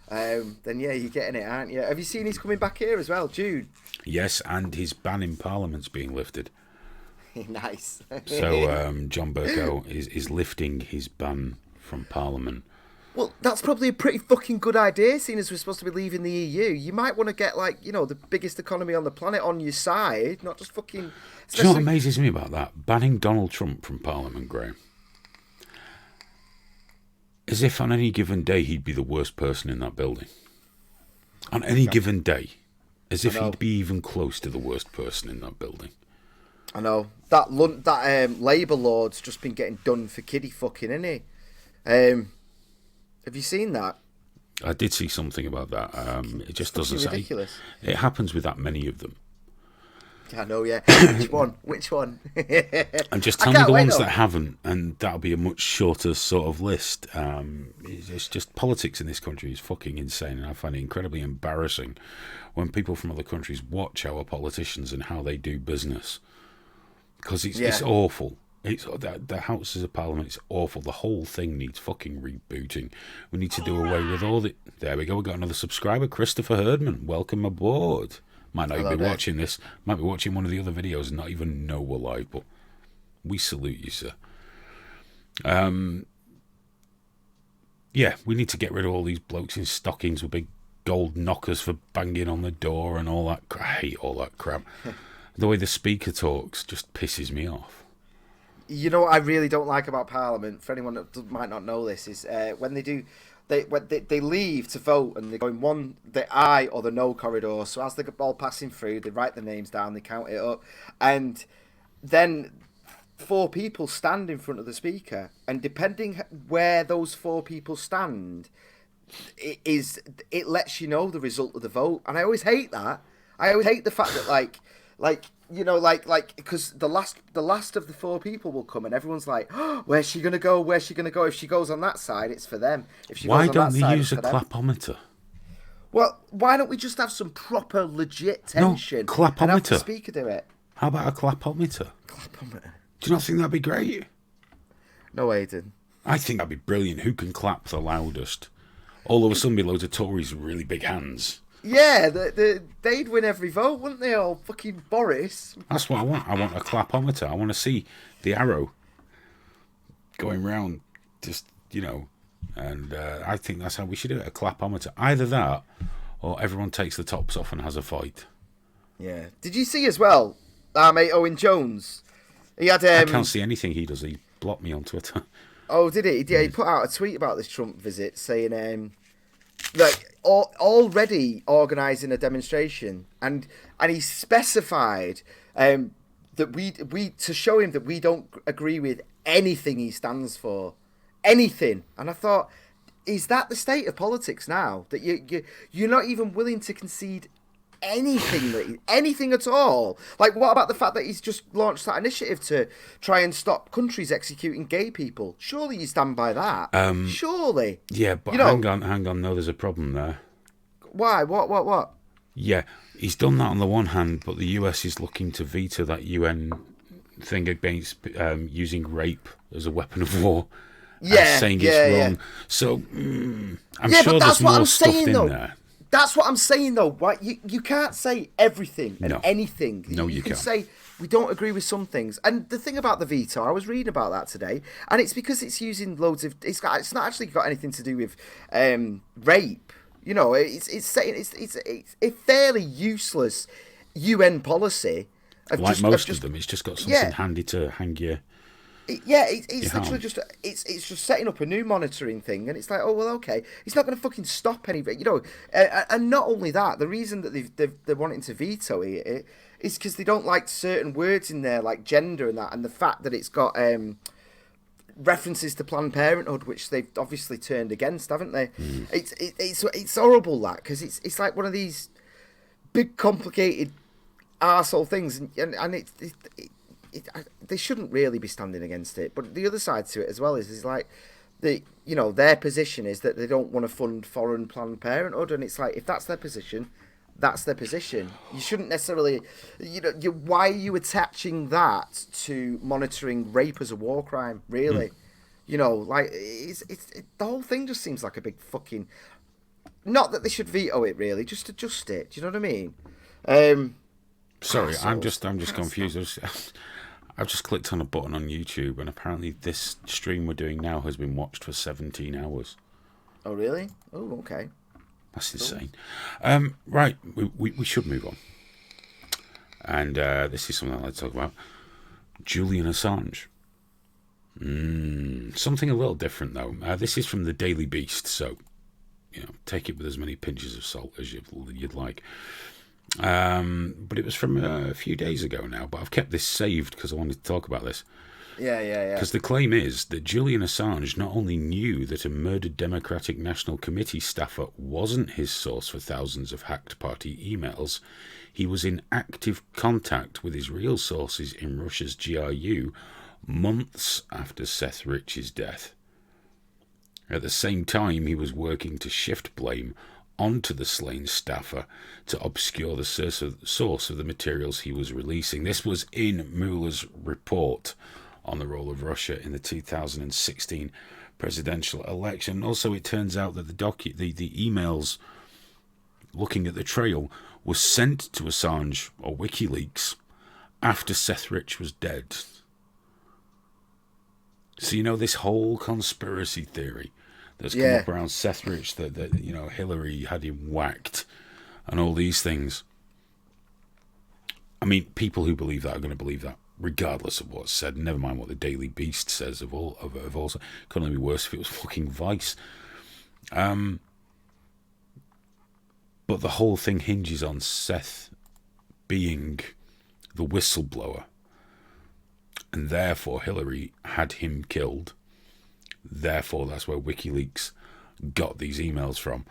then yeah, you're getting it, aren't you? Have you seen he's coming back here as well, June? Yes, and his ban in Parliament's being lifted. Nice. So John Bercow is lifting his ban from Parliament. Well, that's probably a pretty fucking good idea, seeing as we're supposed to be leaving the EU. You might want to get, the biggest economy on the planet on your side, not just fucking... Do you know what amazes me about that? Banning Donald Trump from Parliament, Graham. As if on any given day he'd be the worst person in that building. On any given day. As if he'd be even close to the worst person in that building. I know. That Labour Lord's just been getting done for kiddie fucking, isn't he? Have you seen that? I did see something about that. It just doesn't say. Ridiculous. It happens with that many of them. I know, yeah. Which one? And just tell me the ones that haven't, and that'll be a much shorter sort of list. It's just politics in this country is fucking insane, and I find it incredibly embarrassing when people from other countries watch our politicians and how they do business. Because it's awful. It's the Houses of Parliament. It's awful. The whole thing needs fucking rebooting. We need to do away with all the. There we go. We got another subscriber, Christopher Herdman. Welcome aboard. Might not even be watching this. Might be watching one of the other videos and not even know we're live. But we salute you, sir. Yeah, we need to get rid of all these blokes in stockings with big gold knockers for banging on the door and all that. I hate all that crap. The way the Speaker talks just pisses me off. You know what I really don't like about Parliament, for anyone that might not know this, is when they leave to vote and they go in the aye or the no corridor. So as they're all passing through, they write the names down, they count it up, and then 4 people stand in front of the Speaker, and depending where those 4 people stand, it lets you know the result of the vote. And I always hate that. I always hate the fact that because the last of the 4 people will come and everyone's like, oh, where's she gonna go? Where's she gonna go? If she goes on that side, it's for them. If she why goes on don't that they side, use a clapometer? Well, why don't we just have some proper legit tension? No, clapometer. And have the Speaker do it. How about a clapometer? Clapometer. Do you not think that'd be great? No, Aiden. I think that'd be brilliant. Who can clap the loudest? All of a sudden, be loads of Tories with really big hands. Yeah, they'd win every vote, wouldn't they? All fucking Boris. That's what I want. I want a clapometer. I want to see the arrow going round, just, and I think that's how we should do it, a clapometer. Either that, or everyone takes the tops off and has a fight. Yeah. Did you see as well, our mate Owen Jones? He had. I can't see anything he does. He blocked me on Twitter. Oh, did he? Yeah, he put out a tweet about this Trump visit saying, already organising a demonstration, and he specified that we to show him that we don't agree with anything he stands for, anything. And I thought, is that the state of politics now? That you're not even willing to concede anything at all? Like, what about the fact that he's just launched that initiative to try and stop countries executing gay people? Surely you stand by that. Surely. Yeah, but hang on. No, there's a problem there. Why? What? Yeah, he's done that on the one hand, but the US is looking to veto that UN thing against using rape as a weapon of war. Yeah, saying it's wrong. So I'm sure there's more stuff in there. That's what I'm saying, though. Right? You can't say everything and anything. No, you can can't. say we don't agree with some things. And the thing about the veto, I was reading about that today, and it's because it's using loads of. It's not actually got anything to do with rape. It's a fairly useless UN policy. Like most of them, it's just got something handy to hang you. It's literally just it's just setting up a new monitoring thing, and it's like, oh well, okay, it's not going to fucking stop anything, and not only that, the reason that they're wanting to veto it is because they don't like certain words in there, like gender and that, and the fact that it's got references to Planned Parenthood, which they've obviously turned against, haven't they? It's horrible, that, because it's like one of these big complicated arsehole things, and they shouldn't really be standing against it. But the other side to it as well is like their position is that they don't want to fund foreign Planned Parenthood, and it's like, if that's their position, that's their position. You shouldn't necessarily, why are you attaching that to monitoring rape as a war crime? Really, the whole thing just seems like a big fucking. Not that they should veto it, really, just adjust it. Do you know what I mean? Sorry, I'm just confused. I've just clicked on a button on YouTube, and apparently this stream we're doing now has been watched for 17 hours. Oh, really? Oh, okay. That's insane. Right, we should move on. And this is something I'd like to talk about. Julian Assange. Something a little different, though. This is from the Daily Beast, so take it with as many pinches of salt as you'd like. But it was from a few days ago now, but I've kept this saved because I wanted to talk about this. Yeah. Because the claim is that Julian Assange not only knew that a murdered Democratic National Committee staffer wasn't his source for thousands of hacked party emails, he was in active contact with his real sources in Russia's GRU months after Seth Rich's death. At the same time, he was working to shift blame onto the slain staffer to obscure the source of the materials he was releasing. This was in Mueller's report on the role of Russia in the 2016 presidential election. Also, it turns out that the emails looking at the trail was sent to Assange or WikiLeaks after Seth Rich was dead. So this whole conspiracy theory that's come up around Seth Rich that Hillary had him whacked and all these things. I mean, people who believe that are going to believe that regardless of what's said. Never mind what the Daily Beast says of all. Couldn't be worse if it was fucking Vice. But the whole thing hinges on Seth being the whistleblower, and therefore Hillary had him killed. Therefore, that's where WikiLeaks got these emails from.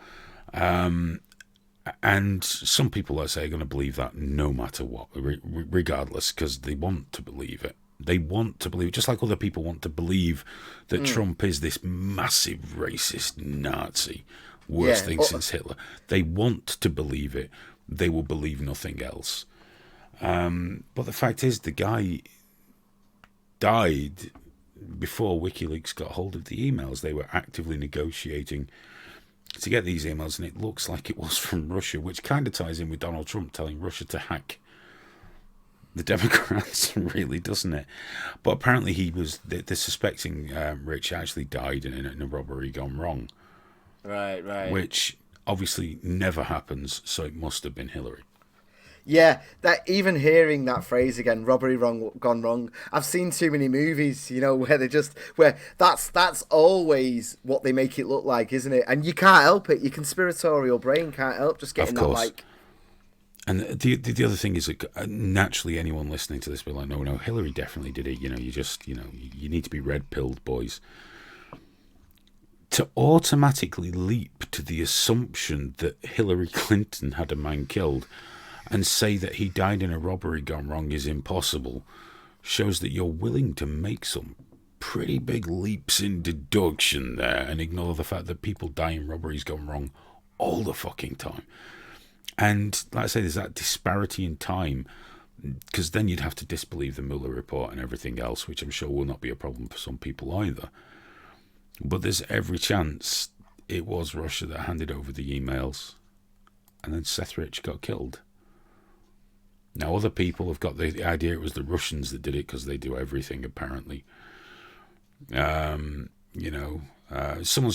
And some people, let's say, are going to believe that no matter what, regardless, because they want to believe it. They want to believe it, just like other people want to believe that Trump is this massive racist Nazi. Worst thing since Hitler. They want to believe it. They will believe nothing else. But the fact is, the guy died before WikiLeaks got hold of the emails. They were actively negotiating to get these emails, and it looks like it was from Russia, which kind of ties in with Donald Trump telling Russia to hack the Democrats, really, doesn't it? But apparently they're suspecting Rich actually died in a robbery gone wrong. Right. Which obviously never happens, so it must have been Hillary. Yeah, that even hearing that phrase again, robbery gone wrong. I've seen too many movies, where that's always what they make it look like, isn't it? And you can't help it. Your conspiratorial brain can't help just getting that like. And the other thing is that naturally anyone listening to this will be like, no, Hillary definitely did it. You need to be red-pilled, boys. To automatically leap to the assumption that Hillary Clinton had a man killed and say that he died in a robbery gone wrong is impossible shows that you're willing to make some pretty big leaps in deduction there and ignore the fact that people die in robberies gone wrong all the fucking time. And like I say, there's that disparity in time, because then you'd have to disbelieve the Mueller report and everything else, which I'm sure will not be a problem for some people either. But there's every chance it was Russia that handed over the emails, and then Seth Rich got killed. Now, other people have got the idea it was the Russians that did it because they do everything, apparently. Someone's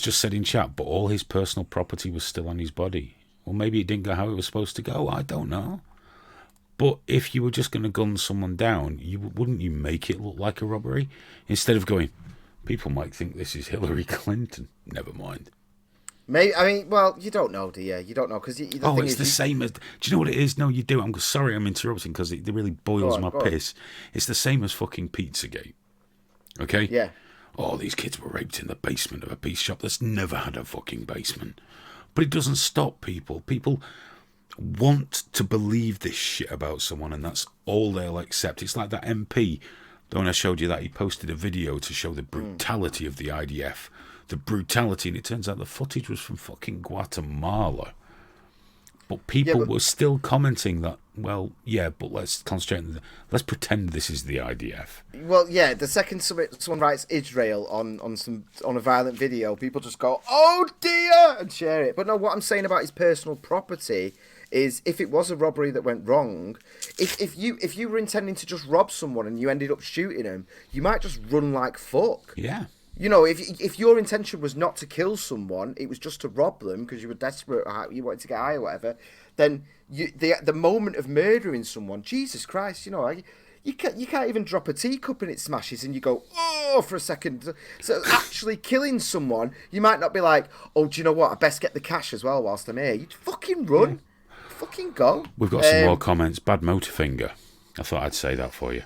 just said in chat, but all his personal property was still on his body. Well, maybe it didn't go how it was supposed to go. I don't know. But if you were just going to gun someone down, wouldn't you make it look like a robbery? Instead of going, people might think this is Hillary Clinton. Never mind. Maybe, I mean, well, you don't know, do you? You don't know, because it's the same as. Do you know what it is? No, you do. I'm sorry, I'm interrupting because it really boils my piss. It's the same as fucking Pizzagate. Okay. Yeah. Oh, these kids were raped in the basement of a pizza shop that's never had a fucking basement. But it doesn't stop people. People want to believe this shit about someone, and that's all they'll accept. It's like that MP. The one I showed you that he posted a video to show the brutality of the IDF. The brutality, and it turns out the footage was from fucking Guatemala. But people were still commenting that, well, yeah, but let's concentrate on let's pretend this is the IDF. Well, yeah, the second someone writes Israel on a violent video, people just go, oh dear, and share it. But no, what I'm saying about his personal property is, if it was a robbery that went wrong, if you were intending to just rob someone and you ended up shooting him, you might just run like fuck. Yeah. If your intention was not to kill someone, it was just to rob them because you were desperate, you wanted to get high or whatever, then the moment of murdering someone, Jesus Christ, you can't even drop a teacup and it smashes and you go, oh, for a second. So actually killing someone, you might not be like, oh, do you know what? I best get the cash as well whilst I'm here. You'd fucking run. Yeah. Fucking go. We've got some more comments. Bad motor finger. I thought I'd say that for you.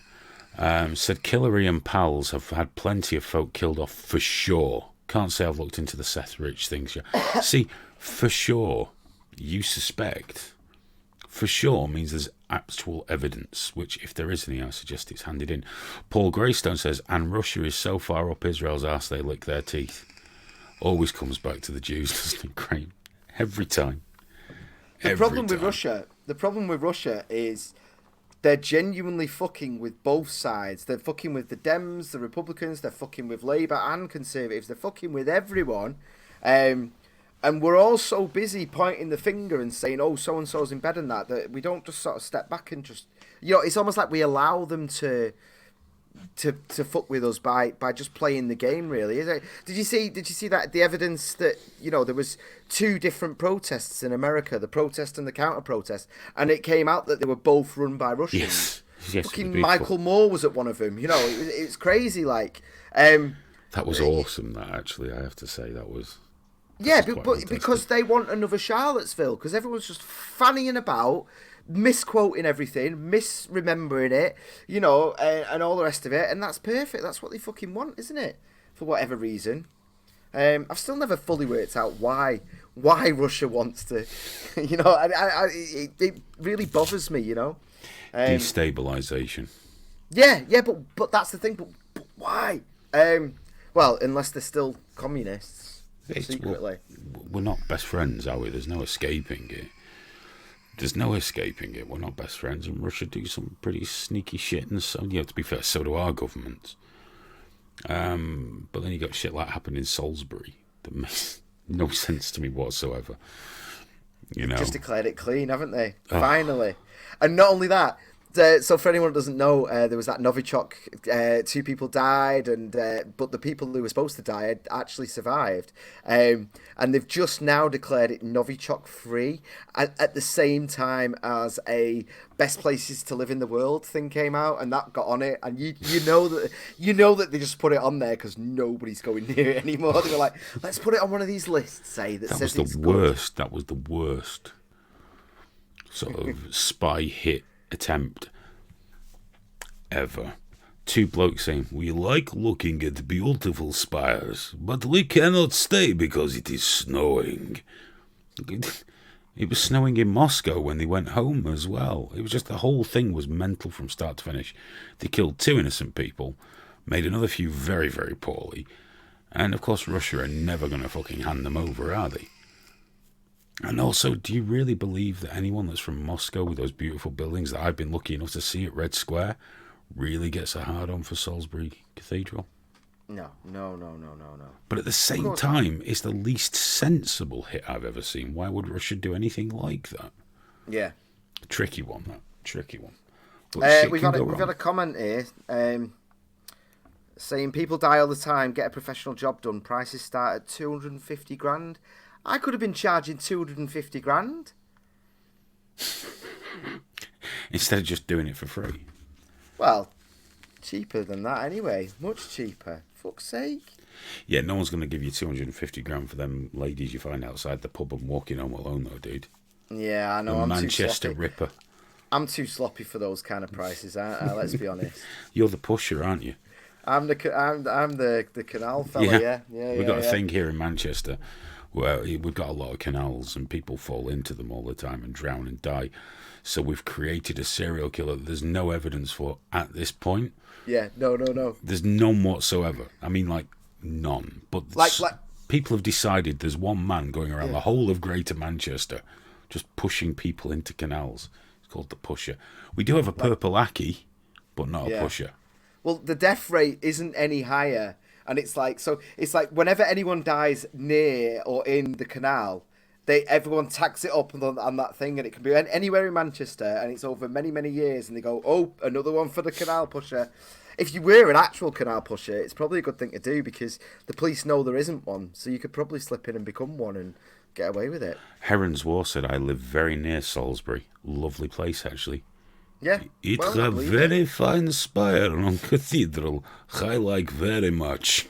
Said Killary and pals have had plenty of folk killed off for sure. Can't say I've looked into the Seth Rich things yet. See, for sure, you suspect. For sure means there's actual evidence, which, if there is any, I suggest it's handed in. Paul Greystone says, and Russia is so far up Israel's arse they lick their teeth. Always comes back to the Jews, doesn't it, Graham? Every time. The problem with Russia is they're genuinely fucking with both sides. They're fucking with the Dems, the Republicans, they're fucking with Labour and Conservatives. They're fucking with everyone. And we're all so busy pointing the finger and saying, oh, so-and-so's in bed and that we don't just sort of step back and just... it's almost like we allow them to fuck with us by just playing the game, really. Did you see that the evidence that, there was 2 different protests in America, the protest and the counter-protest, and it came out that they were both run by Russians? Yes, fucking Michael Moore was at one of them. It's crazy, like... that was awesome, that, actually, I have to say. That was... Yeah, but because they want another Charlottesville, because everyone's just fannying about, misquoting everything, misremembering it, and all the rest of it, and that's perfect. That's what they fucking want, isn't it? For whatever reason. I've still never fully worked out why Russia wants to, it really bothers me, Destabilisation. Yeah, but that's the thing. But why? Well, unless they're still communists. Secretly. We're not best friends, are we? There's no escaping it. We're not best friends, and Russia do some pretty sneaky shit, and so, to be fair, so do our governments. But then you got shit like happened in Salisbury that makes no sense to me whatsoever. Just declared it clean, haven't they? Finally. And not only that, so for anyone who doesn't know, there was that Novichok, 2 people died, but the people who were supposed to die had actually survived. And they've just now declared it Novichok free at the same time as a best places to live in the world thing came out, and that got on it. And you know that they just put it on there because nobody's going near it anymore. They were like, let's put it on one of these lists, that says it's worst. That was the worst sort of spy hit attempt ever. 2 blokes saying, we like looking at beautiful spires, but we cannot stay because it is snowing. It was snowing in Moscow when they went home as well. It was just, the whole thing was mental from start to finish. They killed 2 innocent people, made another few very, very poorly, and of course Russia are never going to fucking hand them over, are they? And also, do you really believe that anyone that's from Moscow with those beautiful buildings that I've been lucky enough to see at Red Square really gets a hard-on for Salisbury Cathedral? No. But at the same time, it's the least sensible hit I've ever seen. Why would Russia do anything like that? Yeah. Tricky one. We've had a comment here saying people die all the time, get a professional job done, prices start at 250 grand. I could have been charging 250 grand. Instead of just doing it for free. Well, cheaper than that anyway. Much cheaper. Fuck's sake. Yeah, no one's going to give you 250 grand for them ladies you find outside the pub and walking home alone, though, dude. Yeah, I know. I'm Manchester Ripper. I'm too sloppy for those kind of prices, aren't I? Let's be honest. You're the pusher, aren't you? I'm the canal fella, yeah. We've got a thing here in Manchester where we've got a lot of canals and people fall into them all the time and drown and die. So we've created a serial killer that there's no evidence for at this point. Yeah, no. There's none whatsoever. I mean, like, none. But like people have decided there's one man going around the whole of Greater Manchester just pushing people into canals. It's called the Pusher. We do have a purple Aki, but not a pusher. Well, the death rate isn't any higher. And it's like whenever anyone dies near or in the canal, everyone tags it up on that thing, and it can be anywhere in Manchester, and it's over many, many years, and they go, oh, another one for the canal pusher. If you were an actual canal pusher, it's probably a good thing to do because the police know there isn't one, so you could probably slip in and become one and get away with it. Heron's War said, I live very near Salisbury. Lovely place, actually. Yeah. It's a very fine spire on cathedral. I like very much.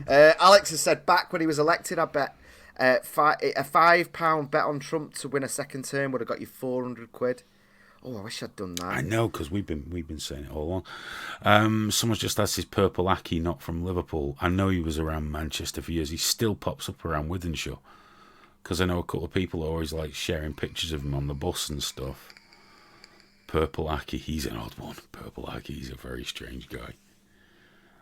Alex has said, back when he was elected, I bet a £5 bet on Trump to win a second term would have got you 400 quid. Oh, I wish I'd done that. I know, because we've been saying it all along. Someone's just asked, is Purple Aki not from Liverpool? I know he was around Manchester for years. He still pops up around Wythenshawe, because I know a couple of people are always like sharing pictures of him on the bus and stuff. Purple Aki, he's an odd one. Purple Aki, he's a very strange guy.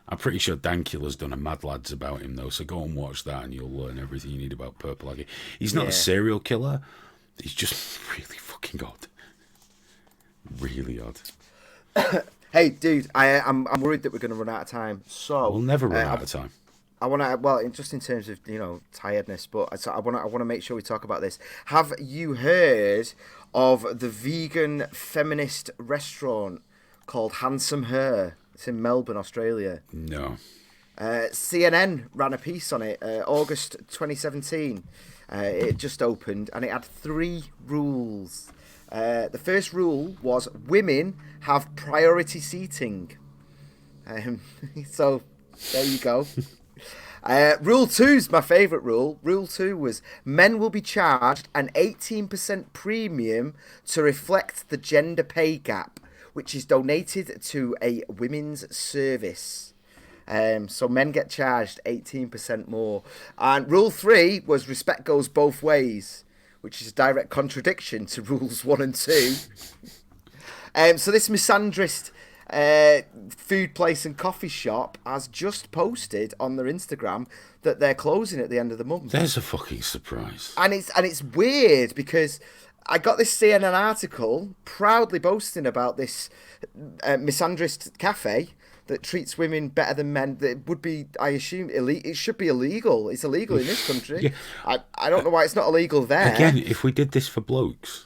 I'm pretty sure Dankula's done a Mad Lads about him, though, so go and watch that and you'll learn everything you need about Purple Aki. He's not a serial killer. He's just really fucking odd. Really odd. Hey, dude, I'm worried that we're going to run out of time. So we'll never run out of time. I want to, well, just in terms of, tiredness, but I want to make sure we talk about this. Have you heard of the vegan feminist restaurant called Handsome Her? It's in Melbourne, Australia. No. CNN ran a piece on it, August 2017. It just opened, and it had 3 rules. The first rule was women have priority seating. So, there you go. Rule 2 is my favourite rule. Rule 2 was men will be charged an 18% premium to reflect the gender pay gap, which is donated to a women's service. So men get charged 18% more. And rule 3 was respect goes both ways, which is a direct contradiction to rules 1 and 2. So this misandrist food place and coffee shop has just posted on their Instagram that they're closing at the end of the month. There's a fucking surprise. And it's weird because I got this CNN article proudly boasting about this misandrist cafe that treats women better than men. That would be, I assume, it should be illegal. It's illegal in this country. Yeah. I don't know why it's not illegal there. Again, if we did this for blokes.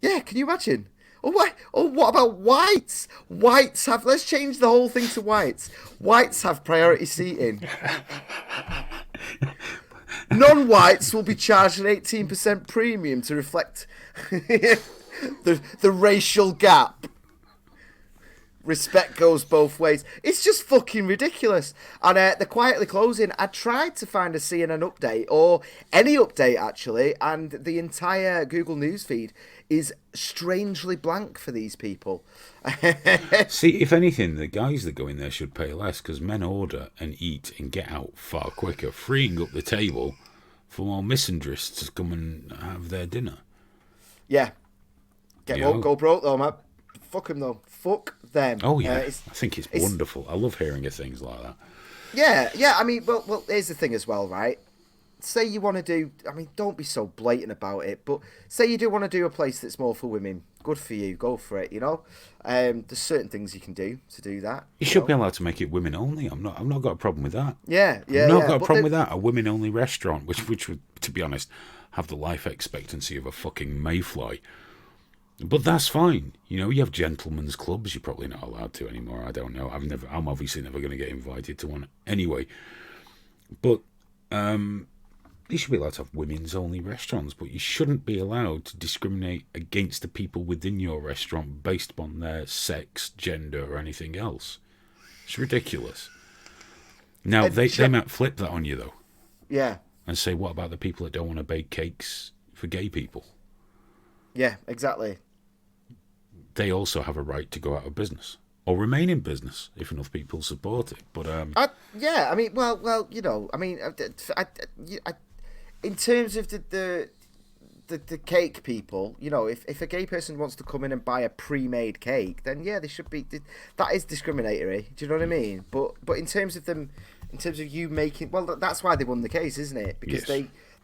Yeah, can you imagine? What about whites? Whites have... Let's change the whole thing to whites. Whites have priority seating. Non-whites will be charged an 18% premium to reflect the racial gap. Respect goes both ways. It's just fucking ridiculous. And they're quietly closing. I tried to find a CNN update, or any update actually, and the entire Google News feed is strangely blank for these people. See, if anything, the guys that go in there should pay less, because men order and eat and get out far quicker, freeing up the table for more misandrists to come and have their dinner. Yeah. Go broke though, man. Fuck them though. Fuck them. Oh yeah, I think it's wonderful. I love hearing of things like that. Yeah. I mean, well, here's the thing as well, right? Say you want to do... I mean, don't be so blatant about it, but say you do want to do a place that's more for women. Good for you. Go for it, There's certain things you can do to do that. You should be allowed to make it women only. I've not got a problem with that. Yeah. I've not got a problem with that. A women only restaurant, which would, to be honest, have the life expectancy of a fucking mayfly. But that's fine. You have gentlemen's clubs. You're probably not allowed to anymore. I don't know. I'm obviously never going to get invited to one anyway. But you should be allowed to have women's only restaurants, but you shouldn't be allowed to discriminate against the people within your restaurant based on their sex, gender, or anything else. It's ridiculous. Now, they might flip that on you, though. Yeah. And say, what about the people that don't want to bake cakes for gay people? Yeah, exactly. They also have a right to go out of business. Or remain in business if enough people support it. But yeah, I mean, in terms of the cake people, if a gay person wants to come in and buy a pre-made cake, then yeah, they should be. That is discriminatory. Do you know what I mean? But in terms of you making, well, that's why they won the case, isn't it? Because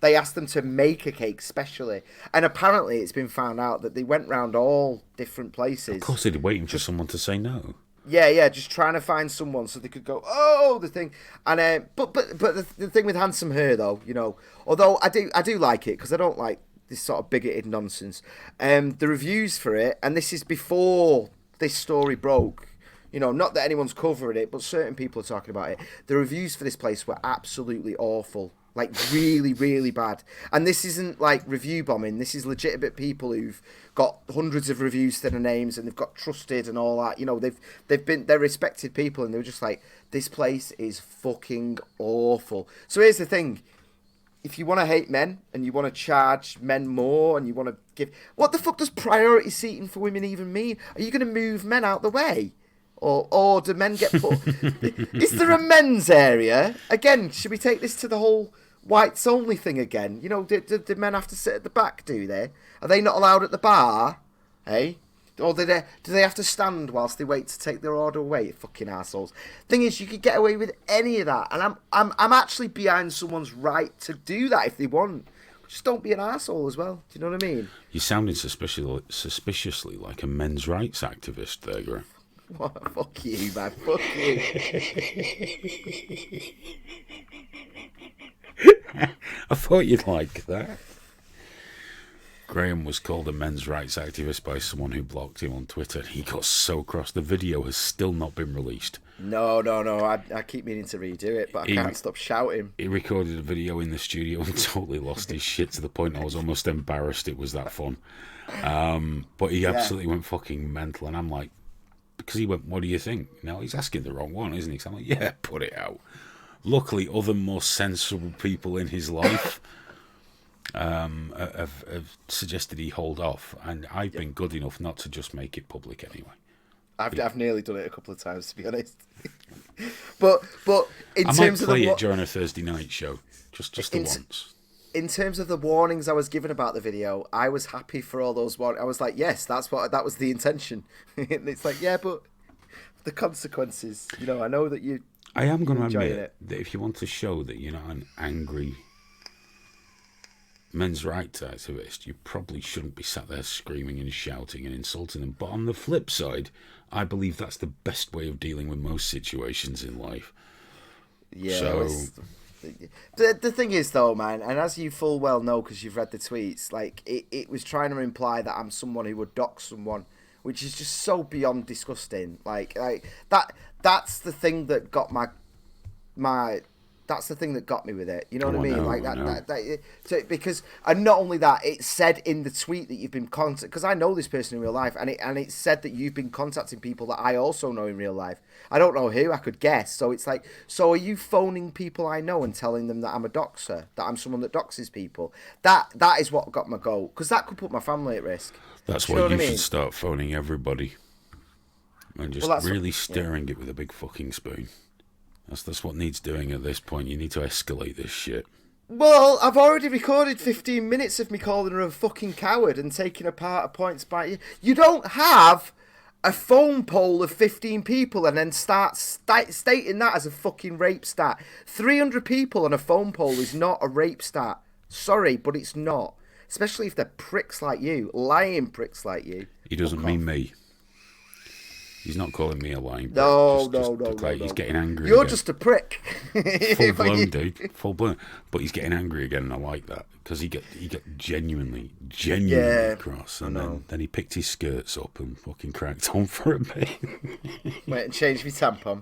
they asked them to make a cake specially, and apparently it's been found out that they went round all different places. Of course, they're waiting for someone to say no. Yeah, just trying to find someone so they could go, the thing. And but the thing with Handsome Her though, although I do like it because I don't like this sort of bigoted nonsense. The reviews for it, and this is before this story broke. Not that anyone's covering it, but certain people are talking about it. The reviews for this place were absolutely awful. Like, really, really bad. And this isn't, like, review bombing. This is legitimate people who've got hundreds of reviews to their names and they've got trusted and all that. They're respected people, and they were just like, this place is fucking awful. So here's the thing. if you want to hate men and you want to charge men more and you want to give... What the fuck does priority seating for women even mean? Are you going to move men out the way? Or do men get put... Is there a men's area? Again, should we take this to the whole whites only thing again? You know, do men have to sit at the back, do they? Are they not allowed at the bar? Hey? Or do they have to stand whilst they wait to take their order away? Fucking assholes. Thing is, you could get away with any of that, and I'm actually behind someone's right to do that if they want. Just don't be an asshole as well. Do you know what I mean? You're sounding suspiciously like a men's rights activist there, Graham. What? Fuck you, man. Fuck you. I thought you'd like that. Graham was called a men's rights activist by someone who blocked him on Twitter. He got so cross. The video has still not been released. No. I keep meaning to redo it, but I can't stop shouting. He recorded a video in the studio and totally lost his shit to the point I was almost embarrassed it was that fun. But he absolutely went fucking mental. And I'm like, because he went, what do you think? Now, he's asking the wrong one, isn't he? So I'm like, yeah, put it out. Luckily, other more sensible people in his life... have suggested he hold off, and I've been good enough not to just make it public anyway. I've nearly done it a couple of times, to be honest. but in I terms might play of it during a Thursday night show, just the once. In terms of the warnings I was given about the video, I was happy for all those warnings. I was like, yes, that was the intention. And it's like, yeah, but the consequences. You know, I know that you. I am going to admit that if you want to show that you're not an angry men's rights activist, you probably shouldn't be sat there screaming and shouting and insulting them. But on the flip side, I believe that's the best way of dealing with most situations in life. Yeah. So the thing is, though, man, and as you full well know because you've read the tweets, like it was trying to imply that I'm someone who would dox someone, which is just so beyond disgusting. Like that's the thing that got my. That's the thing that got me with it. You know what I mean? Like that so because, and not only that, it said in the tweet that you've been contacting, because I know this person in real life, and it said that you've been contacting people that I also know in real life. I don't know who, I could guess. So it's like, so are you phoning people I know and telling them that I'm a doxer, that I'm someone that doxes people? That is what got my goal, because that could put my family at risk. That's why you should start phoning everybody and just really stirring it with a big fucking spoon. That's what needs doing at this point. You need to escalate this shit. Well, I've already recorded 15 minutes of me calling her a fucking coward and taking apart a points by you. You don't have a phone poll of 15 people and then start stating that as a fucking rape stat. 300 people on a phone poll is not a rape stat. Sorry, but it's not. Especially if they're pricks like you, lying pricks like you. He doesn't mean me. He's not calling me a lying prick. No. He's getting angry. You're again. just a prick. Full blown, dude. Full blown. But he's getting angry again, and I like that because he got genuinely cross, and then he picked his skirts up and fucking cracked on for a bit. Wait, and changed my tampon.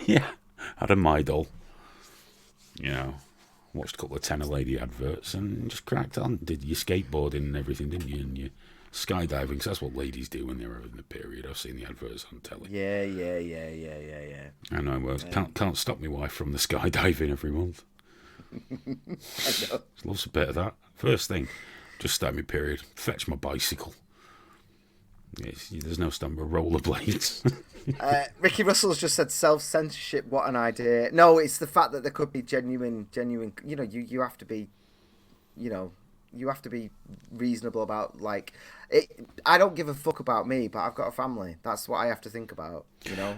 Yeah, had a Midol. You know, watched a couple of Tenor Lady adverts and just cracked on. Did your skateboarding and everything, didn't you? And you. Skydiving, because that's what ladies do when they're in the period. I've seen the adverts on telly. Yeah. I know. Well, can't stop my wife from the skydiving every month. I know. Loves a bit of that. First thing, just start my period. Fetch my bicycle. Yes, there's no stand with rollerblades. Ricky Russell's just said self-censorship. What an idea! No, it's the fact that there could be genuine. You know, you have to be, you know. You have to be reasonable about, like, it. I don't give a fuck about me, but I've got a family. That's what I have to think about, you know?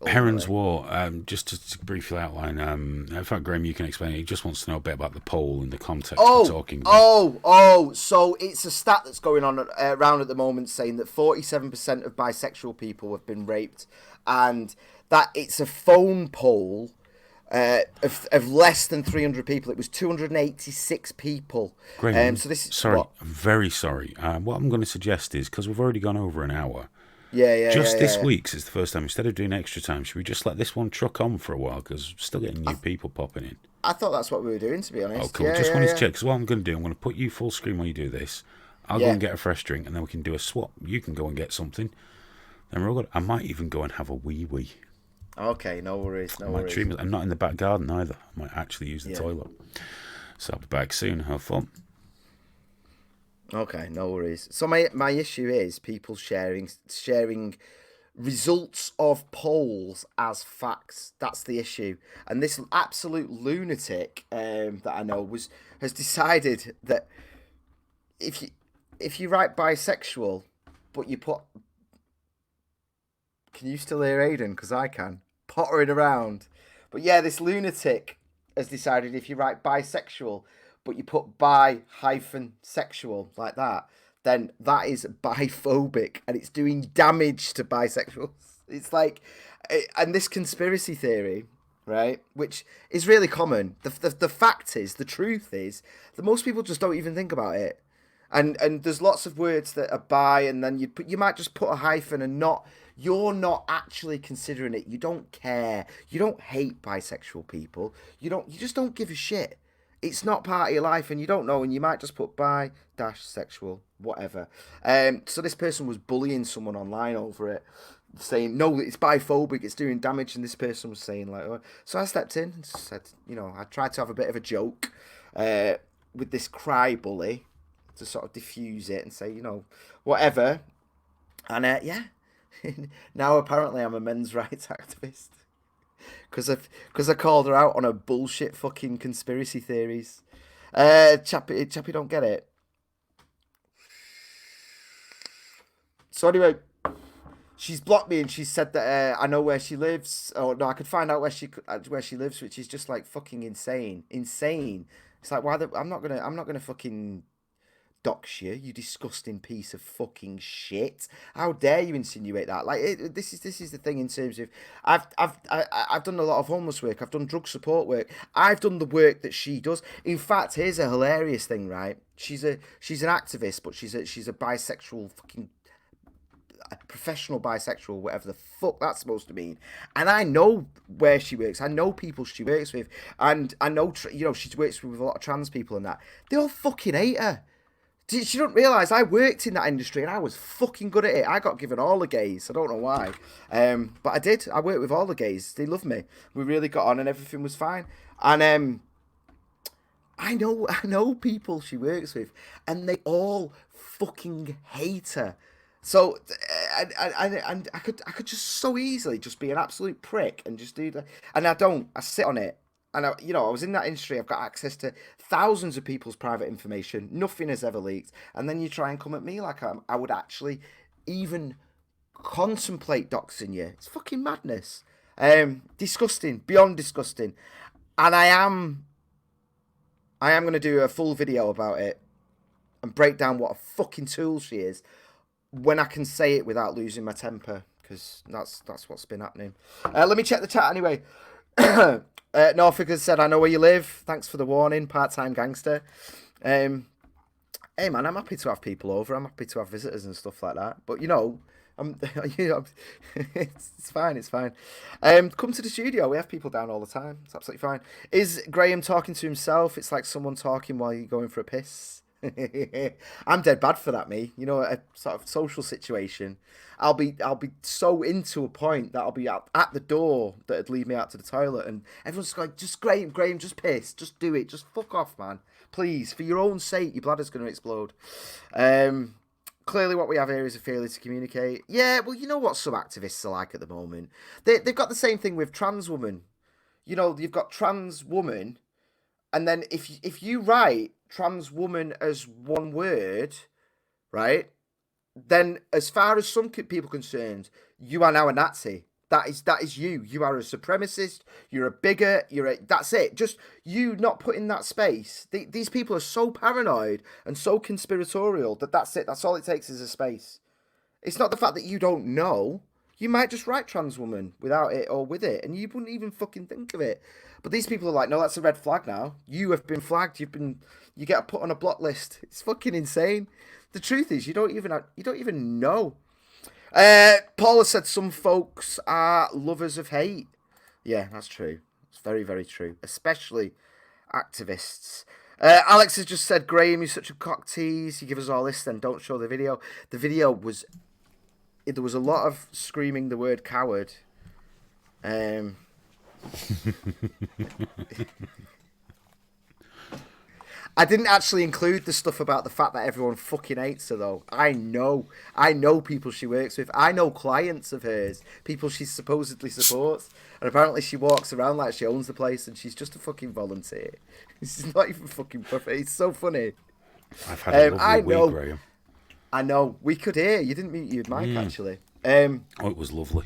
Heron's War, just to briefly outline, in fact, Graham, you can explain it. He just wants to know a bit about the poll and the context we're talking about. So it's a stat that's going on around at the moment saying that 47% of bisexual people have been raped, and that it's a phone poll of less than 300 people. It was 286 people. Graham, so this sorry, I'm very sorry. What I'm going to suggest is, because we've already gone over an hour, this week's is the first time, instead of doing extra time, should we just let this one truck on for a while, because we're still getting new people popping in. I thought that's what we were doing, to be honest. Oh, cool. Just wanted to check, because what I'm going to do, I'm going to put you full screen while you do this. I'll go and get a fresh drink, and then we can do a swap. You can go and get something. Then we're all good. I might even go and have a wee-wee. Okay, no worries. I'm not in the back garden either. I might actually use the toilet. So I'll be back soon. Have fun. Okay, no worries. So my issue is people sharing results of polls as facts. That's the issue. And this absolute lunatic that I know has decided that if you write bisexual, but you put, can you still hear Aiden? Because I can, pottering around. But yeah, this lunatic has decided if you write bisexual, but you put bi-sexual like that, then that is biphobic and it's doing damage to bisexuals. It's like, and this conspiracy theory, right, which is really common. The fact is, the truth is, that most people just don't even think about it. And there's lots of words that are bi, and then you might just put a hyphen and you're not actually considering it. You don't care. You don't hate bisexual people. You just don't give a shit. It's not part of your life, and you don't know, and you might just put bi-sexual, whatever. So this person was bullying someone online over it, saying, no, it's biphobic, it's doing damage, and this person was saying, like, oh. So I stepped in and said, I tried to have a bit of a joke with this cry bully to sort of diffuse it and say, whatever. And, yeah, now apparently I'm a men's rights activist. Because I called her out on her bullshit fucking conspiracy theories. Chappy don't get it. So anyway, she's blocked me and she said that I know where she lives. Oh no, I could find out where she lives, which is just like fucking insane. It's like I'm not gonna fucking dox you, you disgusting piece of fucking shit. How dare you insinuate that? Like, this is the thing in terms of I've done a lot of homeless work, I've done drug support work, I've done the work that she does. In fact, here's a hilarious thing, right? She's an activist, but she's a bisexual fucking professional bisexual, whatever the fuck that's supposed to mean. And I know where she works. I know people she works with, and I know she works with a lot of trans people and that. They all fucking hate her. She don't realise I worked in that industry and I was fucking good at it. I got given all the gays. I don't know why. But I did. I worked with all the gays. They loved me. We really got on and everything was fine. And I know people she works with and they all fucking hate her. So and I could just so easily just be an absolute prick and just do that. And I don't. I sit on it. And I was in that industry. I've got access to thousands of people's private information. Nothing has ever leaked. And then you try and come at me like I would actually even contemplate doxing you. It's fucking madness. Disgusting, beyond disgusting. And I am going to do a full video about it and break down what a fucking tool she is when I can say it without losing my temper, because that's what's been happening. Let me check the chat anyway. Norfolk has said, I know where you live. Thanks for the warning, part-time gangster. Hey, man, I'm happy to have people over. I'm happy to have visitors and stuff like that. But, it's fine. It's fine. Come to the studio. We have people down all the time. It's absolutely fine. Is Graham talking to himself? It's like someone talking while you're going for a piss. I'm dead bad for that, me. A sort of social situation. I'll be so into a point that I'll be at the door that'd lead me out to the toilet, and everyone's going, just Graham, just piss, just do it, just fuck off, man, please, for your own sake, your bladder's going to explode. Clearly what we have here is a failure to communicate. Yeah, well, you know what some activists are like at the moment. They've got the same thing with trans women. You've got trans woman, and then if you write trans woman as one word, right, then as far as some people are concerned, you are now a Nazi. That is you. You are a supremacist. You're a bigot. That's it. Just you not put in that space. These people are so paranoid and so conspiratorial that's it. That's all it takes is a space. It's not the fact that you don't know. You might just write trans woman without it or with it, and you wouldn't even fucking think of it. But these people are like, no, that's a red flag now. You have been flagged. You get put on a block list. It's fucking insane. The truth is, you don't even know. Paula said some folks are lovers of hate. Yeah, that's true. It's very, very true. Especially activists. Alex has just said, Graham, you're such a cock tease. You give us all this, then don't show the video. The video was... There was a lot of screaming the word coward. I didn't actually include the stuff about the fact that everyone fucking hates her, though. I know people she works with. I know clients of hers, people she supposedly supports, and apparently she walks around like she owns the place, and she's just a fucking volunteer. She's not even fucking perfect. It's so funny. I've had a lovely week, Graham. I know. We could hear. You didn't mute you with Mike, actually. Oh, it was lovely.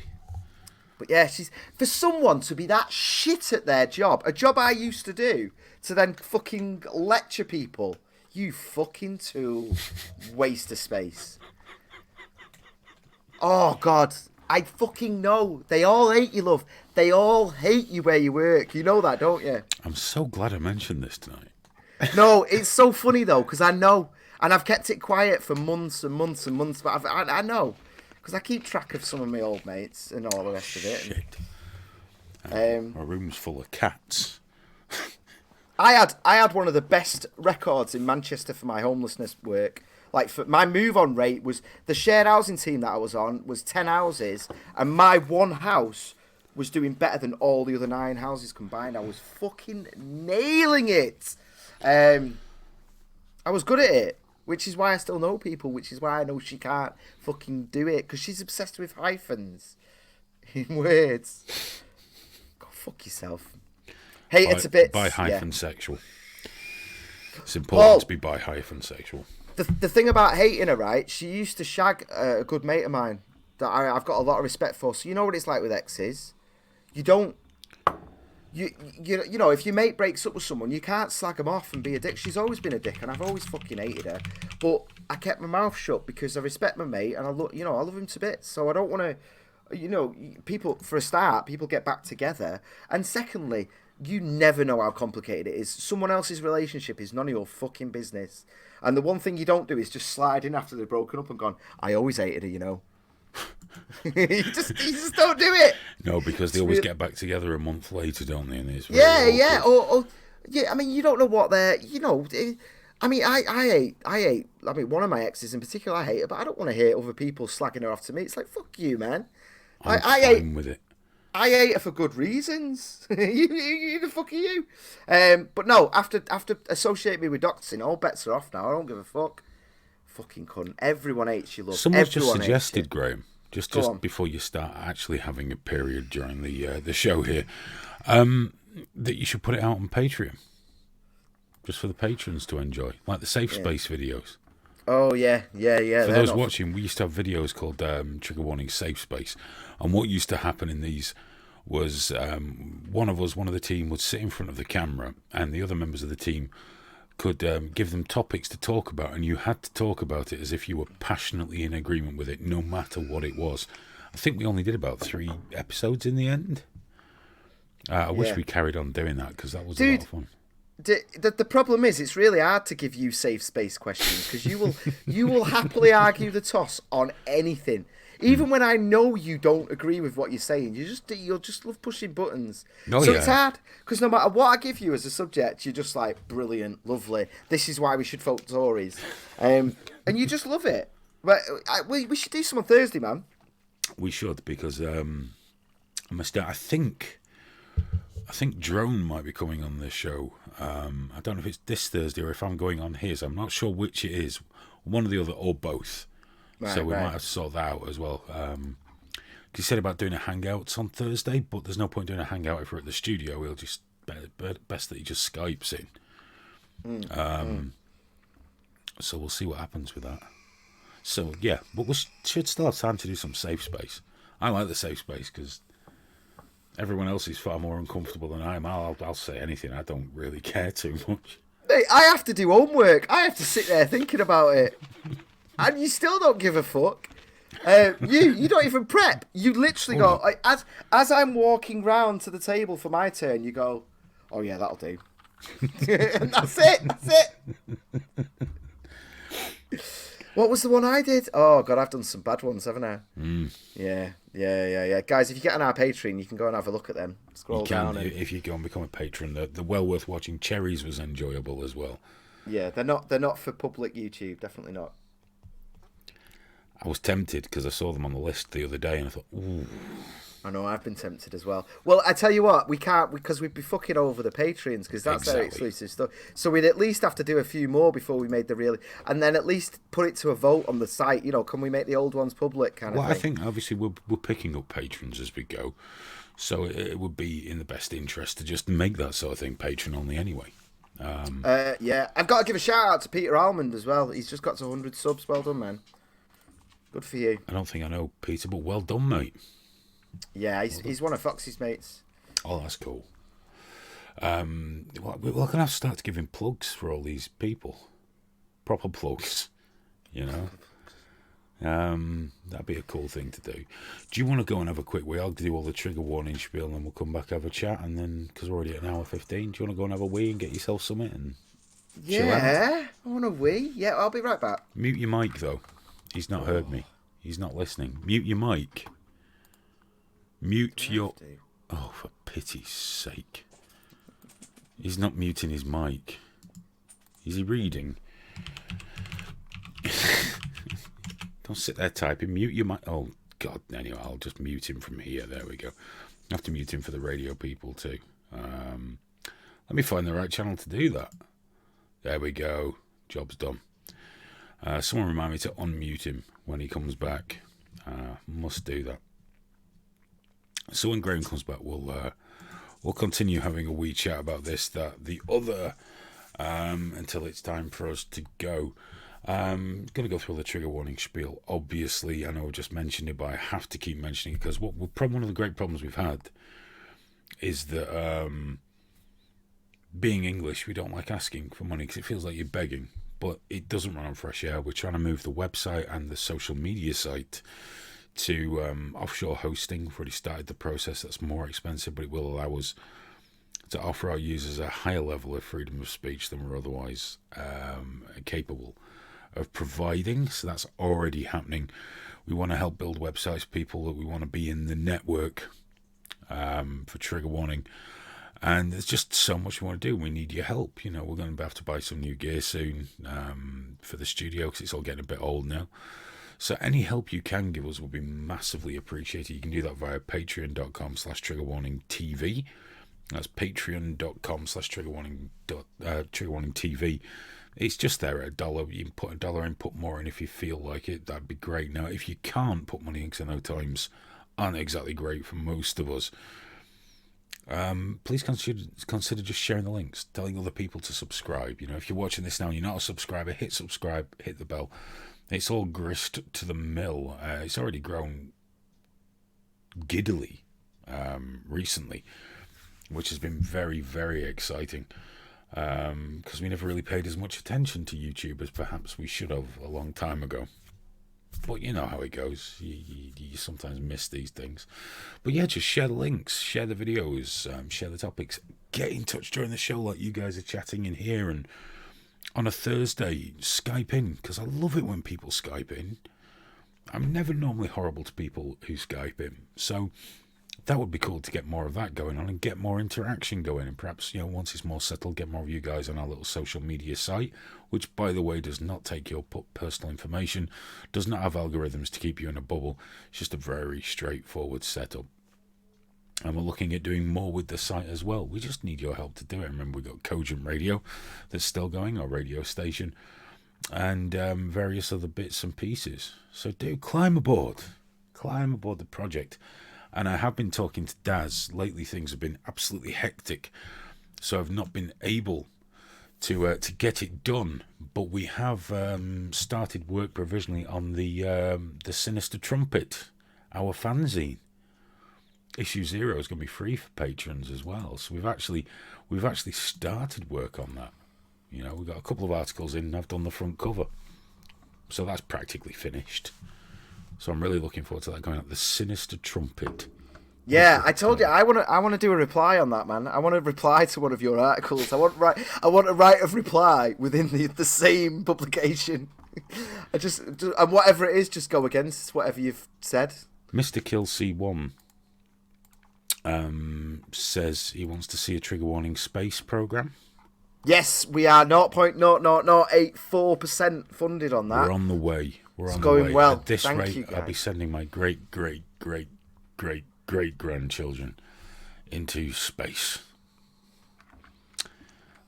But yeah, she's for someone to be that shit at their job, a job I used to do, to then fucking lecture people. You fucking tool. Waste of space. Oh, God. I fucking know. They all hate you, love. They all hate you where you work. You know that, don't you? I'm so glad I mentioned this tonight. No, it's so funny, though, because I know. And I've kept it quiet for months and months and months, but I know. Because I keep track of some of my old mates and all the rest of it. Shit. My room's full of cats. I had one of the best records in Manchester for my homelessness work. Like, for my move-on rate was, the shared housing team that I was on was 10 houses, and my one house was doing better than all the other 9 houses combined. I was fucking nailing it. I was good at it. Which is why I still know people, which is why I know she can't fucking do it, because she's obsessed with hyphens in words. Go fuck yourself. Hate it a bit. Bi-hyphen-sexual. It's important to be bi-hyphen-sexual. The thing about hating her, right, she used to shag a good mate of mine that I've got a lot of respect for. So you know what it's like with exes. You don't... You know, if your mate breaks up with someone, you can't slag them off and be a dick. She's always been a dick, and I've always fucking hated her. But I kept my mouth shut because I respect my mate, and I love him to bits. So I don't want to, people, for a start, people get back together. And secondly, you never know how complicated it is. Someone else's relationship is none of your fucking business. And the one thing you don't do is just slide in after they've broken up and gone, I always hated her, you know. you just don't do it. No, because they always get back together a month later, don't they? And it's yeah. Or yeah. I mean, you don't know what they're. I mean, I hate. I mean, one of my exes in particular, I hate her, but I don't want to hear other people slagging her off to me. It's like, fuck you, man. I'm fine with it. I hate her for good reasons. you the fuck are you? But no, after associating me with Doxing, all bets are off now. I don't give a fuck. Fucking cunt. Everyone hates you, love. Someone's just suggested, Graham. Just before you start actually having a period during the show here, that you should put it out on Patreon, just for the patrons to enjoy, like the Safe Space videos. Oh yeah. For those watching, we used to have videos called Trigger Warning Safe Space, and what used to happen in these was one of the team would sit in front of the camera, and the other members of the team could give them topics to talk about, and you had to talk about it as if you were passionately in agreement with it, no matter what it was. I think we only did about 3 episodes in the end. I wish we carried on doing that, because that was a lot of fun. The problem is, it's really hard to give you safe space questions, because you will happily argue the toss on anything. Even when I know you don't agree with what you're saying, you'll just love pushing buttons. It's hard, because no matter what I give you as a subject, you're just like, brilliant, lovely. This is why we should vote Tories. And you just love it. But we should do some on Thursday, man. We should, because I think Drone might be coming on this show. I don't know if it's this Thursday or if I'm going on his. I'm not sure which it is. One or the other, or both. Right, so we might have to sort that out as well. He said about doing a hangouts on Thursday, but there's no point doing a hangout if we're at the studio. We'll just best that he just Skypes in. So we'll see what happens with that. So yeah, but we should still have time to do some safe space. I like the safe space because everyone else is far more uncomfortable than I am. I'll say anything. I don't really care too much. Hey, I have to do homework. I have to sit there thinking about it. And you still don't give a fuck. You don't even prep. You literally go, as I'm walking round to the table for my turn, you go, oh yeah, that'll do. And that's it. What was the one I did? Oh God, I've done some bad ones, haven't I? Yeah. Guys, if you get on our Patreon, you can go and have a look at them. Scroll down. If you go and become a patron. The well worth watching Cherries was enjoyable as well. Yeah, they're not for public YouTube. Definitely not. I was tempted because I saw them on the list the other day and I thought, ooh. I know, I've been tempted as well. Well, I tell you what, we can't, because we'd be fucking over the Patreons, because that's their exclusive stuff. So we'd at least have to do a few more before we made the really, and then at least put it to a vote on the site. You know, can we make the old ones public kind of thing? Well, I think obviously we're picking up patrons as we go, so it would be in the best interest to just make that sort of thing patron only anyway. Yeah, I've got to give a shout out to Peter Almond as well. He's just got to 100 subs. Well done, man. Good for you. I don't think I know Peter, but well done, mate. Yeah, he's one of Foxy's mates. Oh, that's cool. We're going to have to start giving plugs for all these people. Proper plugs, you know. That'd be a cool thing to do. Do you want to go and have a quick wee? I'll do all the trigger warning spiel and then we'll come back, have a chat, and then, because we're already at an hour 15, do you want to go and have a wee and get yourself something and chill out? Yeah, I want a wee. Yeah, I'll be right back. Mute your mic, though. He's not heard me. He's not listening. Mute your mic. Mute your... Oh, for pity's sake. He's not muting his mic. Is he reading? Don't sit there typing. Mute your mic. Oh, God. Anyway, I'll just mute him from here. There we go. I have to mute him for the radio people, too. Let me find the right channel to do that. There we go. Job's done. Someone remind me to unmute him when he comes back. Must do that. So when Graham comes back, we'll continue having a wee chat about this, that, the other, until it's time for us to go. I'm going to go through the trigger warning spiel. Obviously, I know I've just mentioned it, but I have to keep mentioning it because one of the great problems we've had is that being English, we don't like asking for money because it feels like you're begging, but it doesn't run on fresh air. We're trying to move the website and the social media site to offshore hosting. We've already started the process. That's more expensive, but it will allow us to offer our users a higher level of freedom of speech than we're otherwise capable of providing. So that's already happening. We want to help build websites, people that we want to be in the network for trigger warning. And there's just so much we want to do. We need your help. You know, we're going to have to buy some new gear soon for the studio because it's all getting a bit old now. So any help you can give us will be massively appreciated. You can do that via patreon.com/triggerwarningtv. That's patreon.com/triggerwarningtv. It's just there at $1. You can put $1 in, put more in if you feel like it. That'd be great. Now, if you can't put money in, because I know times aren't exactly great for most of us, please consider just sharing the links, telling other people to subscribe. You know, if you're watching this now and you're not a subscriber, hit subscribe, hit the bell. It's all grist to the mill. It's already grown giddily recently, which has been very, very exciting because we never really paid as much attention to YouTube as perhaps we should have a long time ago. But you know how it goes. You sometimes miss these things. But yeah, just share the links, share the videos, share the topics. Get in touch during the show like you guys are chatting in here. And on a Thursday, Skype in, because I love it when people Skype in. I'm never normally horrible to people who Skype in. So that would be cool to get more of that going on and get more interaction going. And perhaps, you know, once it's more settled, get more of you guys on our little social media site, which, by the way, does not take your personal information, does not have algorithms to keep you in a bubble. It's just a very straightforward setup. And we're looking at doing more with the site as well. We just need your help to do it. Remember, we've got Cogent Radio that's still going, our radio station, and various other bits and pieces. So do climb aboard the project. And I have been talking to Daz. Lately things have been absolutely hectic, so I've not been able to get it done. But we have started work provisionally on the Sinister Trumpet, our fanzine. Issue 0 is going to be free for patrons as well. So we've actually started work on that. You know, we've got a couple of articles in and I've done the front cover. So that's practically finished. So I'm really looking forward to that going up. The Sinister Trumpet. Yeah, I told you I want to do a reply on that, man. I want to reply to one of your articles. I want to write a reply within the same publication. And whatever it is, just go against whatever you've said. Mr. Kill C1 says he wants to see a trigger warning space program. Yes, we are 0.00084% funded on that. We're on the way. It's going well. At this Thank rate, you, guys. I'll be sending my great great-grandchildren into space.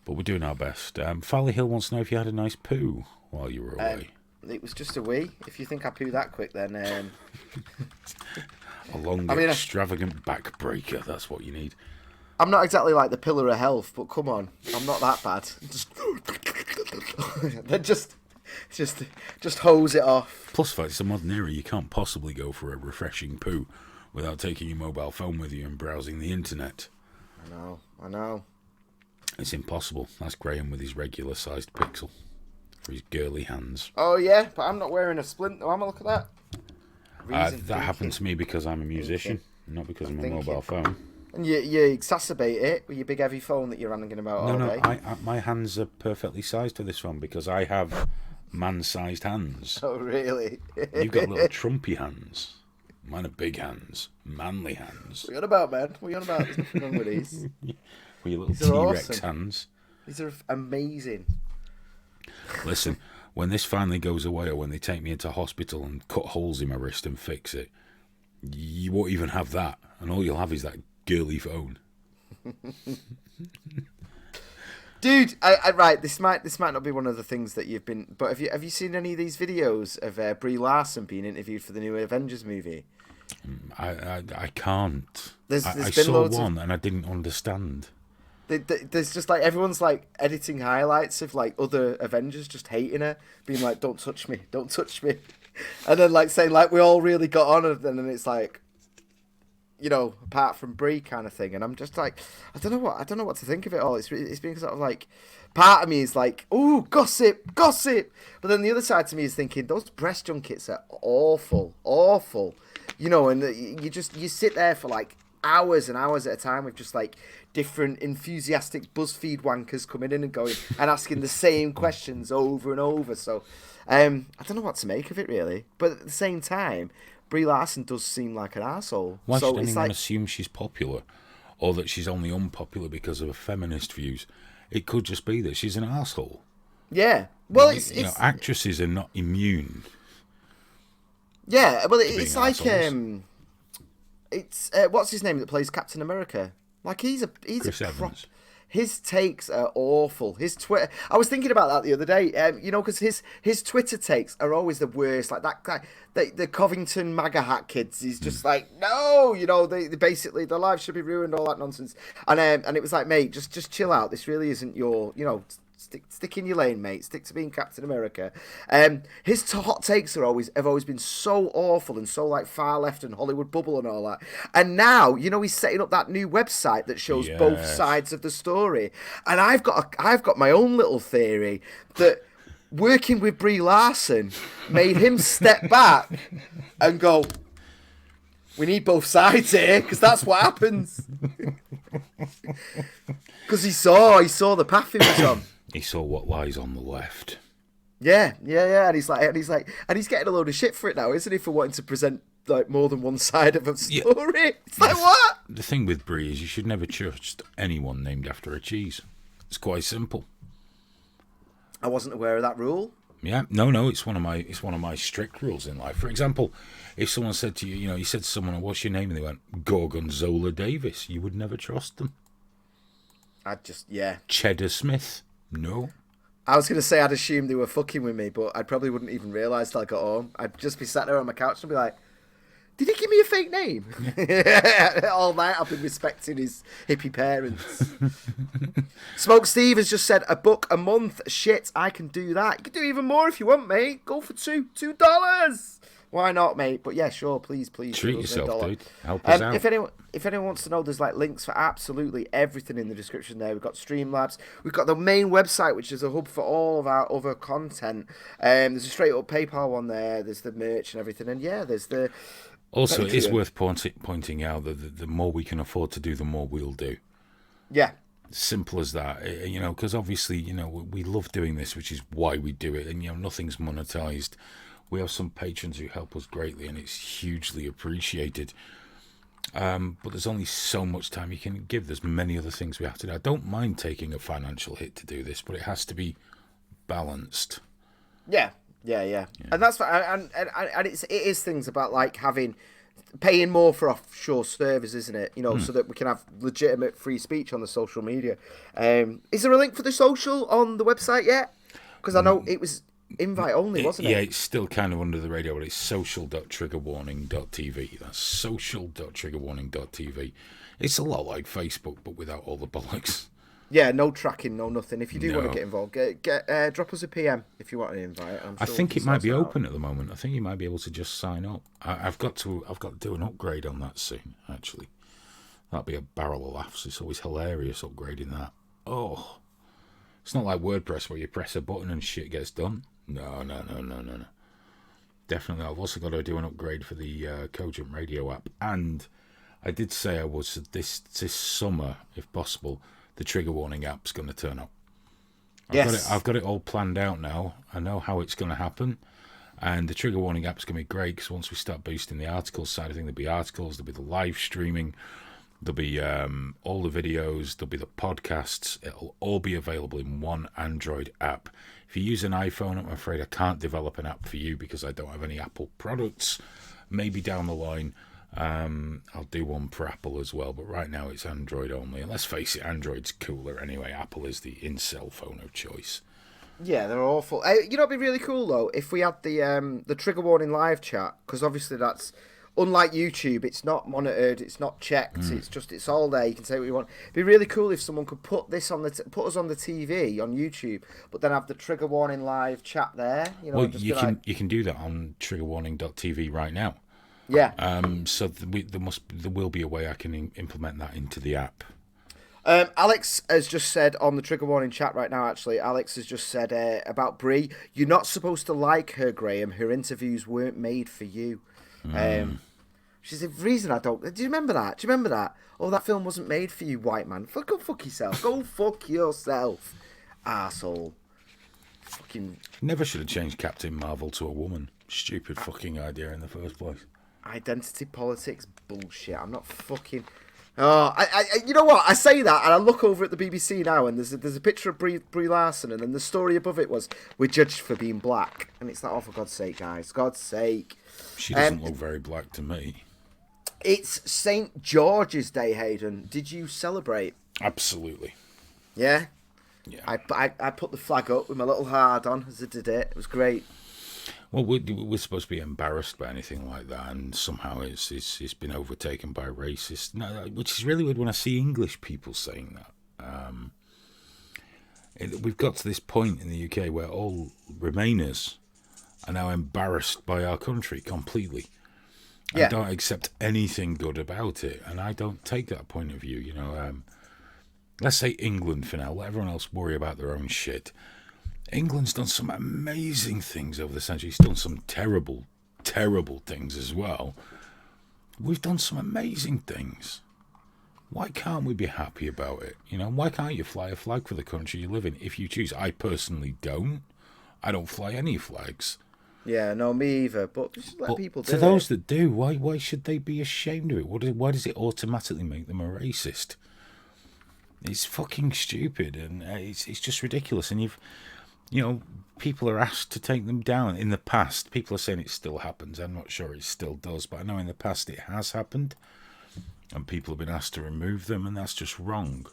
But we're doing our best. Farley Hill wants to know if you had a nice poo while you were away. It was just a wee. If you think I poo that quick, then... A long, extravagant backbreaker, that's what you need. I'm not exactly like the pillar of health, but come on. I'm not that bad. Then just hose it off. Plus, fact, it's a modern era. You can't possibly go for a refreshing poo without taking your mobile phone with you and browsing the internet. I know. It's impossible. That's Graham with his regular-sized pixel for his girly hands. Oh, yeah, but I'm not wearing a splint, though. Look at that. That happened to me because I'm a musician, not because I'm a mobile phone. And you exacerbate it with your big heavy phone that you're running about all day. My hands are perfectly sized for this phone because I have man-sized hands. Oh, really? You've got little Trumpy hands. Mine are big hands, manly hands. What are you on about, man? What are you on about? There's nothing wrong with these. With your little T-Rex awesome. hands. These are amazing. Listen, when this finally goes away, or when they take me into hospital and cut holes in my wrist and fix it, you won't even have that, and all you'll have is that girly phone. Dude, right. This might not be one of the things that you've been. But have you seen any of these videos of Brie Larson being interviewed for the new Avengers movie? I can't. I saw one and I didn't understand. There's just like everyone's like editing highlights of like other Avengers just hating her, being like, "Don't touch me, don't touch me," and then like saying like we all really got on, and then it's like, you know, apart from Brie kind of thing, and I'm just like, I don't know what to think of it all. It's being sort of like, part of me is like, ooh, gossip, but then the other side to me is thinking those press junkets are awful, you know, and you sit there for like hours and hours at a time with just like different enthusiastic BuzzFeed wankers coming in and going and asking the same questions over and over. So I don't know what to make of it really, but at the same time, Brie Larson does seem like an arsehole. Why so should anyone like, assume she's popular, or that she's only unpopular because of her feminist views? It could just be that she's an arsehole. Yeah, well, actresses are not immune. Yeah, well, it's like it's what's his name that plays Captain America? Like he's Chris Evans. His takes are awful. His Twitter. I was thinking about that the other day. You know, because his Twitter takes are always the worst. Like that guy, the Covington MAGA hat kids. He's just like, no, you know, they basically their lives should be ruined. All that nonsense. And it was like, mate, just chill out. This really isn't your, you know. Stick in your lane, mate. Stick to being Captain America. His hot takes have always been so awful and so like far left and Hollywood bubble and all that. And now, you know, he's setting up that new website that shows both sides of the story. And I've got my own little theory that working with Brie Larson made him step back and go, we need both sides here, because that's what happens. Because he saw the path he was on. He saw what lies on the left. Yeah, and he's getting a load of shit for it now, isn't he? For wanting to present like more than one side of a story. Yeah. It's like what? The thing with Brie is you should never trust anyone named after a cheese. It's quite simple. I wasn't aware of that rule. Yeah, no, it's one of my strict rules in life. For example, if someone said to you, you said to someone, "What's your name?" and they went Gorgonzola Davis, you would never trust them. Cheddar Smith. No. I was going to say I'd assume they were fucking with me, but I probably wouldn't even realise till I got home. I'd just be sat there on my couch and be like, did he give me a fake name? All night I've been respecting his hippie parents. Smoke Steve has just said, a book a month. Shit, I can do that. You can do even more if you want, mate. Go for $2. Why not, mate? But yeah, sure, please. Treat yourself, dude. Help us out. If anyone wants to know, there's like links for absolutely everything in the description there. We've got Streamlabs. We've got the main website, which is a hub for all of our other content. There's a straight up PayPal one there. There's the merch and everything. And yeah, there's the... Also, it is worth pointing out that the more we can afford to do, the more we'll do. Yeah. Simple as that, because obviously, we love doing this, which is why we do it. And, nothing's monetized. We have some patrons who help us greatly, and it's hugely appreciated. But there's only so much time you can give. There's many other things we have to do. I don't mind taking a financial hit to do this, but it has to be balanced. Yeah. And that's and it is things about like having paying more for offshore servers, isn't it? So that we can have legitimate free speech on the social media. Is there a link for the social on the website yet? Because I know it was invite only, wasn't it? Yeah, it's still kind of under the radar, but it's social.triggerwarning.tv. That's social.triggerwarning.tv. It's a lot like Facebook, but without all the bollocks. Yeah, no tracking, no nothing. If you do want to get involved, drop us a PM if you want an invite. I think it might be open at the moment. I think you might be able to just sign up. I've got to do an upgrade on that soon. Actually, that'd be a barrel of laughs. It's always hilarious upgrading that. Oh, it's not like WordPress where you press a button and shit gets done. No. Definitely, I've also got to do an upgrade for the Cogent Radio app, and I did say I would. So this summer, if possible, the trigger warning app's going to turn up. I've got it all planned out now. I know how it's going to happen. And the trigger warning app's going to be great because once we start boosting the articles side of things, there'll be articles, there'll be the live streaming, there'll be all the videos, there'll be the podcasts. It'll all be available in one Android app. If you use an iPhone, I'm afraid I can't develop an app for you because I don't have any Apple products. Maybe down the line, I'll do one for Apple as well, but right now it's Android only. And let's face it, Android's cooler anyway. Apple is the incel phone of choice. Yeah, they're awful. It'd be really cool though if we had the trigger warning live chat, because obviously that's unlike YouTube. It's not monitored, it's not checked. It's all there. You can say what you want. It'd be really cool if someone could put this on put us on the TV on YouTube, but then have the trigger warning live chat there. Well, you can do that on triggerwarning.tv right now. Yeah. So there will be a way I can implement that into the app. Alex has just said on the trigger warning chat right now. Actually, Alex has just said about Brie. You're not supposed to like her, Graham. Her interviews weren't made for you. She's the reason I don't. Do you remember that? Oh, that film wasn't made for you, white man. Go fuck yourself. Go fuck yourself, arsehole. Fucking. Never should have changed Captain Marvel to a woman. Stupid fucking idea in the first place. Identity politics bullshit. I'm not fucking. Oh, I you know what? I say that and I look over at the BBC now and there's a picture of Brie Larson and then the story above it was we're judged for being black, and it's like, oh, for God's sake, guys, God's sake. She doesn't look very black to me. It's St. George's Day, Hayden. Did you celebrate? Absolutely. Yeah. Yeah. I put the flag up with my little hard on as I did it. It was great. Well, we're supposed to be embarrassed by anything like that, and somehow it's been overtaken by racists. No, which is really weird when I see English people saying that. We've got to this point in the UK where all Remainers are now embarrassed by our country completely. Yeah. I don't accept anything good about it, and I don't take that point of view. Let's say England for now. Let everyone else worry about their own shit. England's done some amazing things over the century. It's done some terrible, terrible things as well. We've done some amazing things. Why can't we be happy about it? Why can't you fly a flag for the country you live in if you choose? I personally don't. I don't fly any flags. Yeah, no, me either. But just let people do it. To those that do, why should they be ashamed of it? Why does it automatically make them a racist? It's fucking stupid, and it's just ridiculous. And people are asked to take them down. In the past, people are saying it still happens. I'm not sure it still does, but I know in the past it has happened, and people have been asked to remove them, and that's just wrong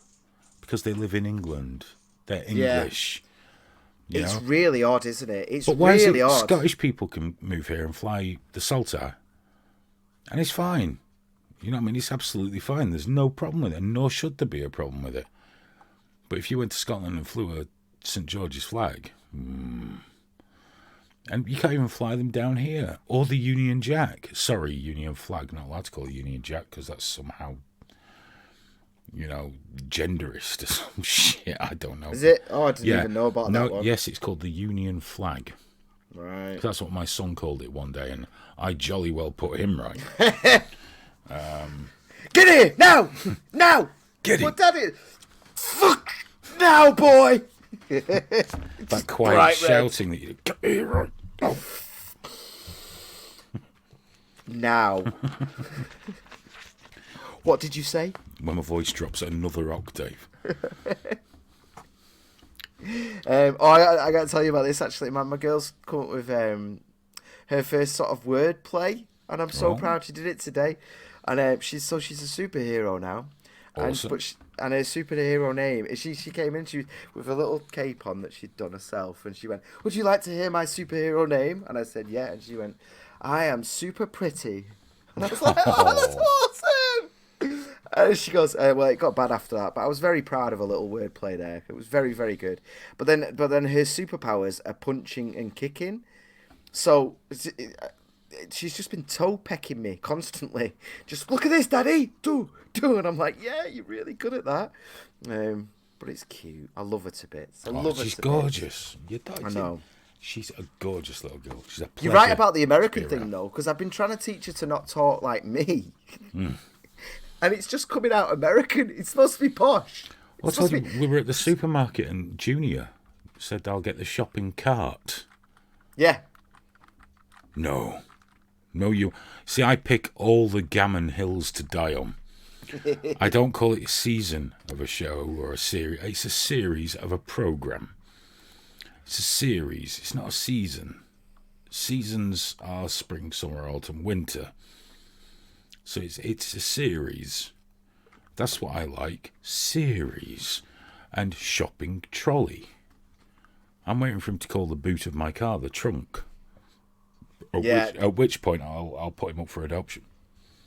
because they live in England. They're English. Yeah. It's really odd, isn't it? It's but why really is it odd. Scottish people can move here and fly the Saltire, and it's fine. You know what I mean? It's absolutely fine. There's no problem with it, nor should there be a problem with it. But if you went to Scotland and flew a St. George's flag, and you can't even fly them down here, or the Union Jack. Sorry, Union flag, not allowed to call it Union Jack because that's somehow, genderist or some shit. I don't know. Is it? Oh, I didn't even know about that one. Yes, it's called the Union flag. Right. That's what my son called it one day, and I jolly well put him right. Get here now! Now! Get him! What that is? Fuck now, boy! That quiet Right, shouting that you get here right. Oh. Now. What did you say? When my voice drops another octave. I got to tell you about this actually. My girl's come up with her first sort of word play and I'm so Oh. proud she did it today. And she's a superhero now. Awesome. And her superhero name is she came in with a little cape on that she'd done herself, and she went, "Would you like to hear my superhero name?" And I said, "Yeah." And she went, "I am super pretty." And I was like, "Oh, that's awesome!" And she goes, "Well, it got bad after that, but I was very proud of a little wordplay there. It was very, very good." But then her superpowers are punching and kicking, so she's just been toe pecking me constantly. Just look at this, Daddy. Do. And I'm like, yeah, you're really good at that. But it's cute. I love her to bits. She's gorgeous. I know. She's a gorgeous little girl. She's a pleasure. You're right about the American thing, though, because I've been trying to teach her to not talk like me. And it's just coming out American. It's supposed to be posh. We were at the supermarket and Junior said, "I'll get the shopping cart." Yeah. No, you... See, I pick all the gammon hills to die on. I don't call it a season of a show or a series. It's a series of a program. It's a series. It's not a season. Seasons are spring, summer, autumn, winter. So it's a series. That's what I like. Series. And shopping trolley. I'm waiting for him to call the boot of my car the trunk. At which point I'll put him up for adoption.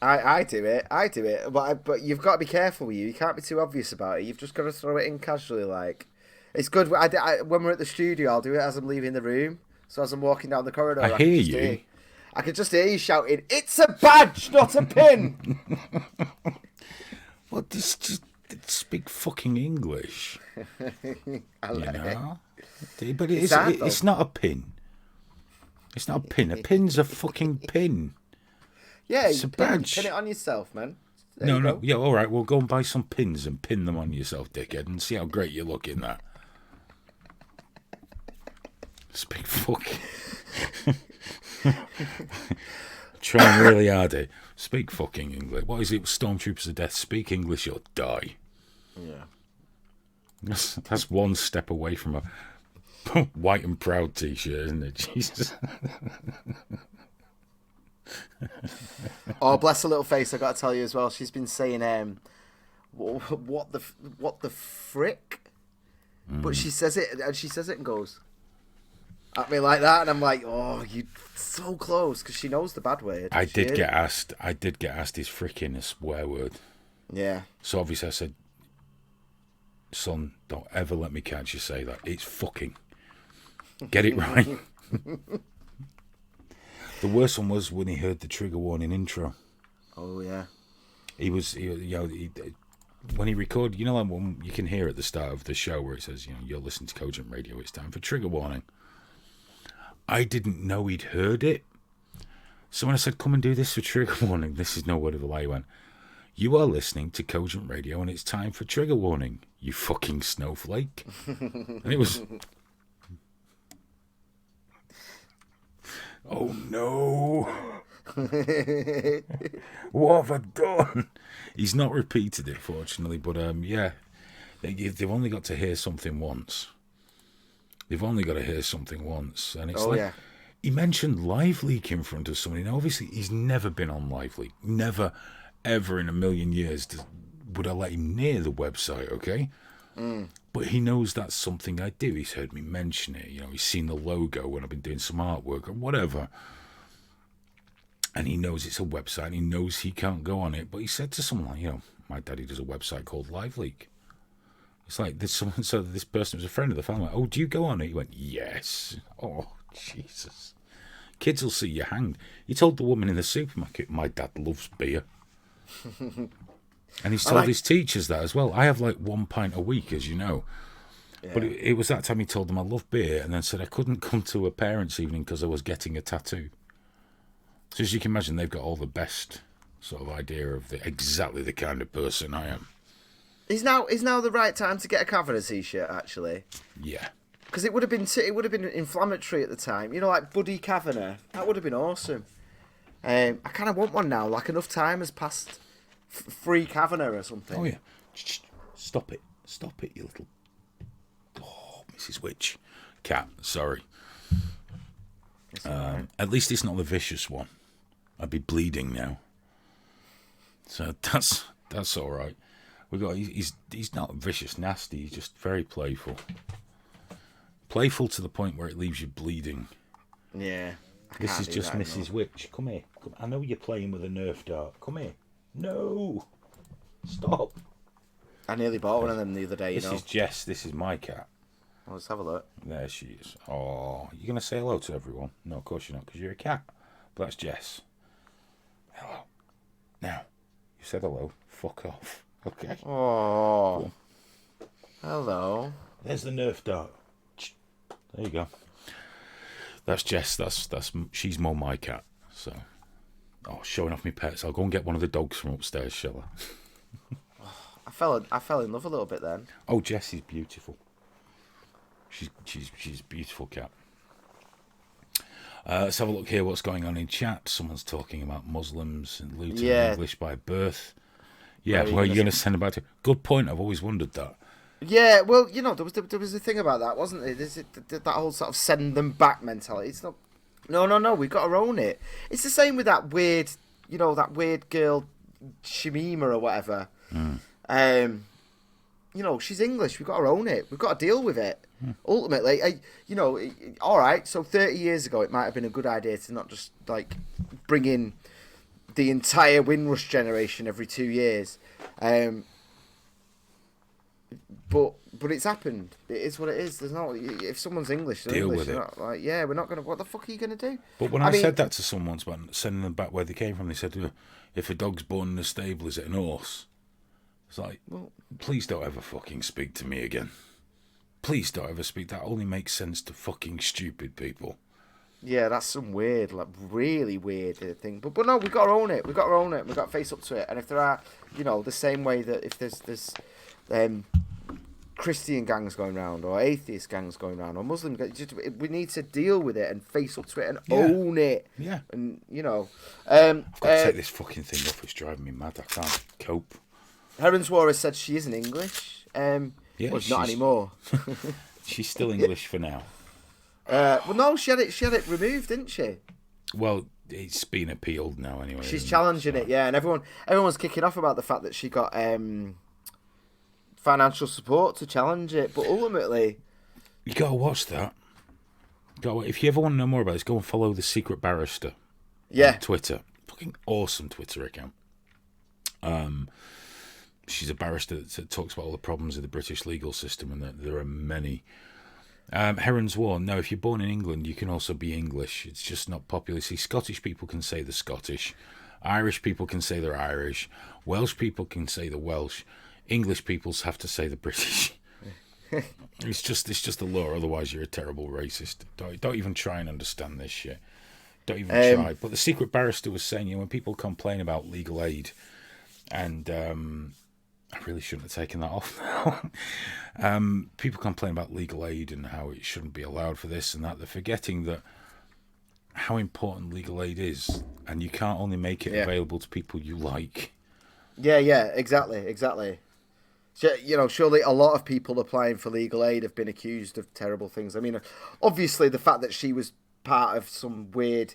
I do it, but you've got to be careful with you. You can't be too obvious about it. You've just got to throw it in casually. Like, it's good. When we're at the studio, I'll do it as I'm leaving the room. So as I'm walking down the corridor, I can just hear you shouting, "It's a badge, not a pin." Well, just speak fucking English. But it's not a pin. It's not a pin. A pin's a fucking pin. Yeah, it's a badge. Pin it on yourself, man. No. Yeah, all right. We'll go and buy some pins and pin them on yourself, dickhead, and see how great you look in that. Speak fucking. Trying really hard here. Speak fucking English. What is it? Stormtroopers of Death. Speak English or die. Yeah. That's one step away from a white and proud t-shirt, isn't it? Jesus. Oh, bless her little face! I got to tell you as well. She's been saying, what the frick?" But she says it, and goes at me like that, and I'm like, "Oh, you so close," because she knows the bad word. I did get asked. Is fricking a swear word? Yeah. So obviously I said, "Son, don't ever let me catch you say that. It's fucking. Get it right." The worst one was when he heard the trigger warning intro. Oh yeah. When he recorded, like when you can hear at the start of the show where it says, "You're listening to Cogent Radio. It's time for trigger warning." I didn't know he'd heard it. So when I said, "Come and do this for trigger warning," this is no word of a lie, he went, "You are listening to Cogent Radio and it's time for trigger warning, you fucking snowflake." And it was... Oh no. What have I done? He's not repeated it, fortunately, but yeah, they've only got to hear something once. And it's he mentioned Live Leak in front of somebody. Now, obviously, he's never been on Live Leak. Never, ever in a million years would I let him near the website, okay? But he knows that's something I do. He's heard me mention it. He's seen the logo when I've been doing some artwork or whatever. And he knows it's a website. And he knows he can't go on it. But he said to someone like, "My daddy does a website called Live Leak." It's like this person was a friend of the family. "Oh, do you go on it?" He went, "Yes." Oh, Jesus. Kids will see you hanged. He told the woman in the supermarket, "My dad loves beer." And he's told his teachers that as well. I have like 1 pint a week, as you know. Yeah. But it was that time he told them I love beer, and then said I couldn't come to a parents' evening because I was getting a tattoo. So as you can imagine, they've got all the best sort of idea of exactly the kind of person I am. Is now the right time to get a Kavanagh t-shirt? Actually, yeah, because it would have been inflammatory at the time. Like Buddy Kavanagh. That would have been awesome. I kind of want one now. Like enough time has passed. Free Kavanagh or something. Oh yeah, stop it, you little. Oh, Mrs. Witch, cat. Sorry. At least it's not the vicious one. I'd be bleeding now. So that's all right. He's not vicious, nasty. He's just very playful. Playful to the point where it leaves you bleeding. Yeah. This is just Mrs. Witch. Come here. I know you're playing with a Nerf dart. Come here. No. Stop. I nearly bought one of them the other day, This is Jess. This is my cat. Let's have a look. There she is. Oh, you're going to say hello to everyone? No, of course you're not, because you're a cat. But that's Jess. Hello. Now, you said hello. Fuck off. Okay. Oh. Hello. There's the Nerf dart. There you go. That's Jess. She's more my cat. So, showing off my pets. I'll go and get one of the dogs from upstairs, shall I? I fell in love a little bit then. Oh, Jess is beautiful. She's a beautiful cat. Let's have a look here. What's going on in chat? Someone's talking about Muslims and looting English by birth. Yeah, where are you going to send them back to? Good point. I've always wondered that. Yeah, well, there was a thing about that, wasn't there? There's that whole sort of send them back mentality. It's not. No. We've got to own it. It's the same with that weird, that weird girl, Shamima or whatever. She's English. We've got to own it. We've got to deal with it. Ultimately, all right. So 30 years ago, it might have been a good idea to not just bring in the entire Windrush generation every 2 years. But it's happened. It is what it is. There's no. If someone's English, they're deal English. with it. Not we're not gonna. What the fuck are you gonna do? But when I said that to someone once about sending them back where they came from, they said, "If a dog's born in a stable, is it an horse?" It's like, well, please don't ever fucking speak to me again. Please don't ever speak. That only makes sense to fucking stupid people. Yeah, that's some weird, really weird thing. But no, we've got to own it. We've got to own it. We've got to face up to it. And if there are, the same way that if there's Christian gangs going around or atheist gangs going around or Muslim gangs, we need to deal with it and face up to it and own it. Yeah. And, I've got to take this fucking thing off. It's driving me mad. I can't cope. Heron Suarez said she isn't English. Not anymore. She's still English for now. Well, no, she had it removed, didn't she? Well, it's been appealed now anyway. She's challenging it, yeah, and everyone's kicking off about the fact that she got financial support to challenge it, but ultimately, you gotta watch that. If you ever want to know more about this, go and follow the Secret Barrister. Yeah, on Twitter, fucking awesome Twitter account. She's a barrister that talks about all the problems of the British legal system, and that there are many. Heron's War. No, if you're born in England, you can also be English. It's just not popular. See, Scottish people can say they're Scottish. Irish people can say they're Irish. Welsh people can say they're Welsh. English people have to say they're British. It's just the law. Otherwise, you're a terrible racist. Don't even try and understand this shit. Don't even try. But the Secret Barrister was saying, when people complain about legal aid, and I really shouldn't have taken that off now. People complain about legal aid and how it shouldn't be allowed for this and that. They're forgetting that how important legal aid is, and you can't only make it available to people you like. Yeah, exactly. So, surely a lot of people applying for legal aid have been accused of terrible things. I mean, obviously the fact that she was part of some weird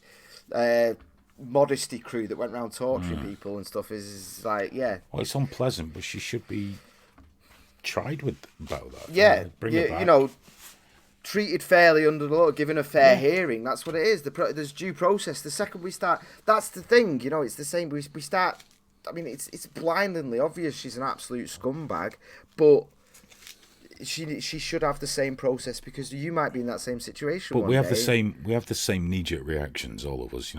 modesty crew that went around torturing people and stuff is like, yeah. Well, it's unpleasant, but she should be tried with about that. Yeah, bring her back. Treated fairly under the law, given a fair hearing. That's what it is. There's due process. The second we start, that's the thing. It's the same. We start. I mean, it's blindingly obvious she's an absolute scumbag, but she should have the same process because you might be in that same situation. But we have the same knee-jerk reactions, all of us.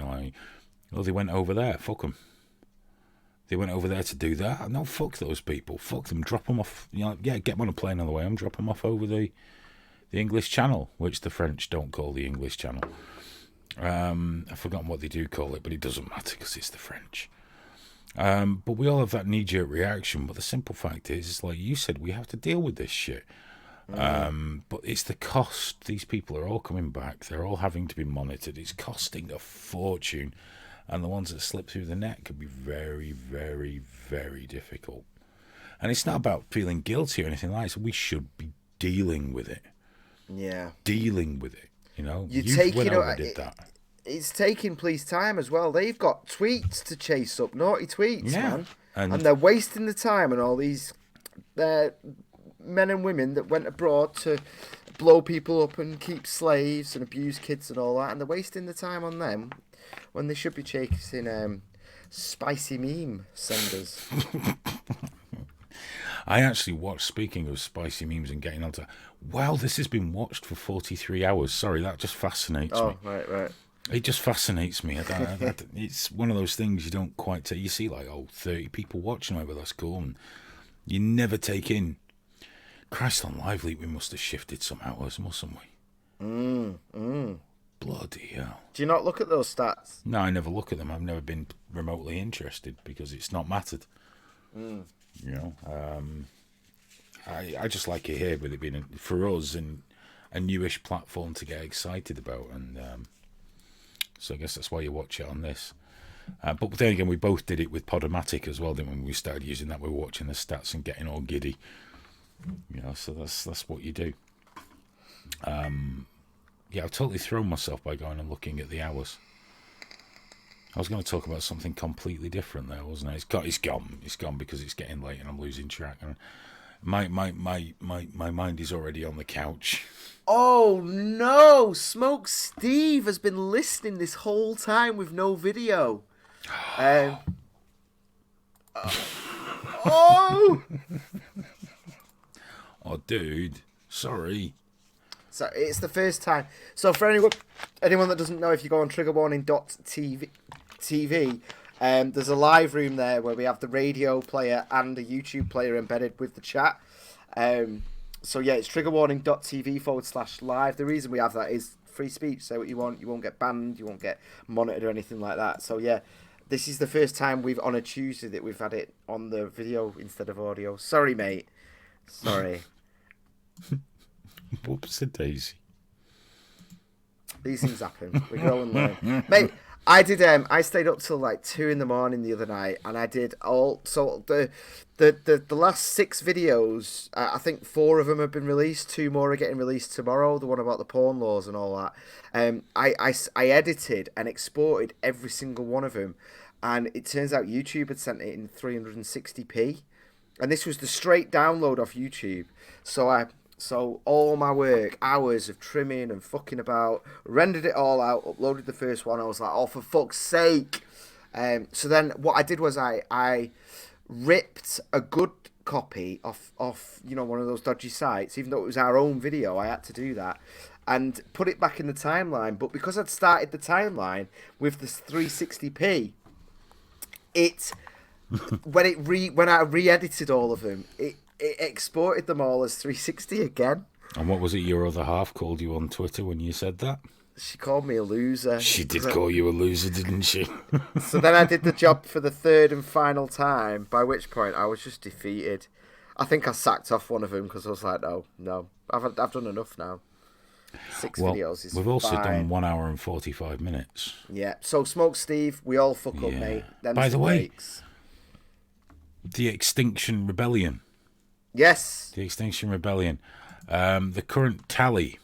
They went over there. Fuck them. They went over there to do that. No, fuck those people. Fuck them. Drop them off. Get them on a plane on the way home. Drop them off over the English Channel, which the French don't call the English Channel. I've forgotten what they do call it, but it doesn't matter because it's the French. But we all have that knee-jerk reaction. But the simple fact is, like you said, we have to deal with this shit. But it's the cost. These people are all coming back. They're all having to be monitored. It's costing a fortune. And the ones that slip through the net could be very, very, very difficult. And it's not about feeling guilty or anything like that. We should be dealing with it. Yeah. Dealing with it. You take went over and did that. it's taking police time as well. They've got tweets to chase up, naughty tweets, man. And they're wasting the time on all these men and women that went abroad to blow people up and keep slaves and abuse kids and all that. And they're wasting the time on them when they should be chasing spicy meme senders. I actually watched, speaking of spicy memes and getting onto, wow, this has been watched for 43 hours. Sorry, that just fascinates me. Oh, right. It just fascinates me. It's one of those things you don't quite take. You see, like, 30 people watching over, that's cool. And you never take in, Christ on Live Leak, we must have shifted some hours, mustn't we? Bloody hell. Do you not look at those stats? No, I never look at them. I've never been remotely interested because it's not mattered. You know, I just like it here with it being, for us, and a newish platform to get excited about. And so I guess that's why you watch it on this. But then again, we both did it with Podomatic as well, didn't we? When we started using that, we were watching the stats and getting all giddy. You know, so that's what you do. Yeah, I've totally thrown myself by going and looking at the hours. I was going to talk about something completely different there, wasn't I? It's gone because it's getting late and I'm losing track. And my mind is already on the couch. Oh no! Smoke Steve has been listening this whole time with no video. Oh, dude, sorry. So it's the first time. So for anyone that doesn't know, if you go on triggerwarning.tv, there's a live room there where we have the radio player and a YouTube player embedded with the chat. So yeah, it's triggerwarning.tv/live. The reason we have that is free speech. Say what you want. You won't get banned. You won't get monitored or anything like that. So yeah, this is the first time on a Tuesday that we've had it on the video instead of audio. Sorry, mate. Sorry. Whoops-a-daisy. These things happen. We grow and learn. Mate, I stayed up till like 2 a.m. the other night, and I did the last 6 videos. I think 4 of them have been released. 2 more are getting released tomorrow. The one about the porn laws and all that. I edited and exported every single one of them, and it turns out YouTube had sent it in 360p, and this was the straight download off YouTube. So all my work, hours of trimming and fucking about, rendered it all out, uploaded the first one. I was like, oh, for fuck's sake. So then what I did was I ripped a good copy off one of those dodgy sites. Even though it was our own video, I had to do that. And put it back in the timeline. But because I'd started the timeline with this 360p, when I re-edited all of them, it exported them all as 360 again. And what was it your other half called you on Twitter when you said that? She called me a loser. She did call you a loser, didn't she? So then I did the job for the 3rd and final time, by which point I was just defeated. I think I sacked off one of them because I was like, no, I've done enough now. 6 videos is we've also fine. done 1 hour and 45 minutes. Yeah, so Smoke Steve, we all fuck up, mate. By the way, the Extinction Rebellion. Yes. The Extinction Rebellion. The current tally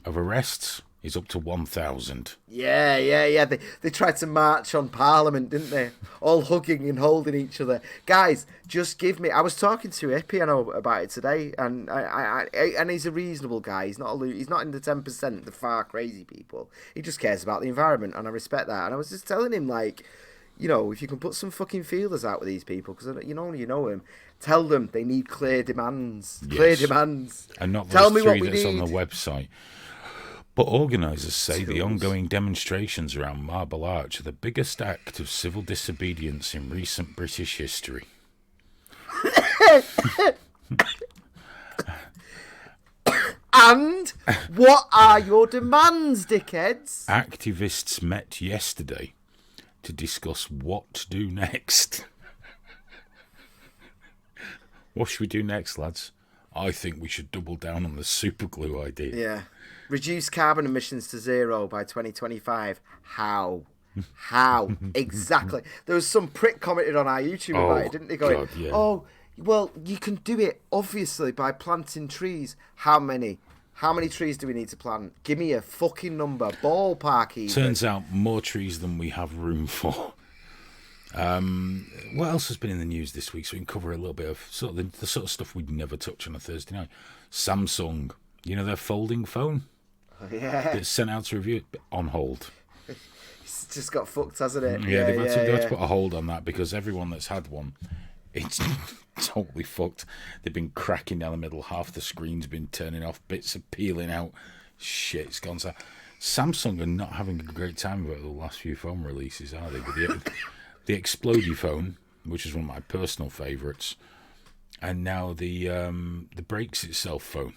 of arrests is up to 1,000. Yeah. They tried to march on Parliament, didn't they? All hugging and holding each other. Guys, just give me... I was talking to Ep59 about it today, and and he's a reasonable guy. He's not in the 10%, the far crazy people. He just cares about the environment, and I respect that. And I was just telling him, like, you know, if you can put some fucking feelers out with these people, because you know him, tell them they need clear demands. Yes. Clear demands. And not tell those me what three we that's need. on the website. But organisers say the ongoing demonstrations around Marble Arch are the biggest act of civil disobedience in recent British history. And what are your demands, dickheads? Activists met yesterday to discuss what to do next. What should we do next, lads? I think we should double down on the superglue idea. Yeah. Reduce carbon emissions to 0 by 2025. How? How? Exactly. There was some prick commented on our YouTube about it, didn't they? Going, God, yeah. oh, well, you can do it, obviously, by planting trees. How many? How many trees do we need to plant? Give me a fucking number. Ballpark even. Turns out more trees than we have room for. What else has been in the news this week? So we can cover a little bit of sort of the sort of stuff we'd never touch on a Thursday night. Samsung, their folding phone Yeah. that's sent out to review it, on hold. It's just got fucked, hasn't it? Yeah, they've had to put a hold on that because everyone that's had one, it's totally fucked. They've been cracking down the middle. Half the screen's been turning off. Bits are peeling out. Shit, it's gone. So Samsung are not having a great time with the last few phone releases, are they? With the Explodey phone, which is one of my personal favourites, and now the Breaks Itself phone,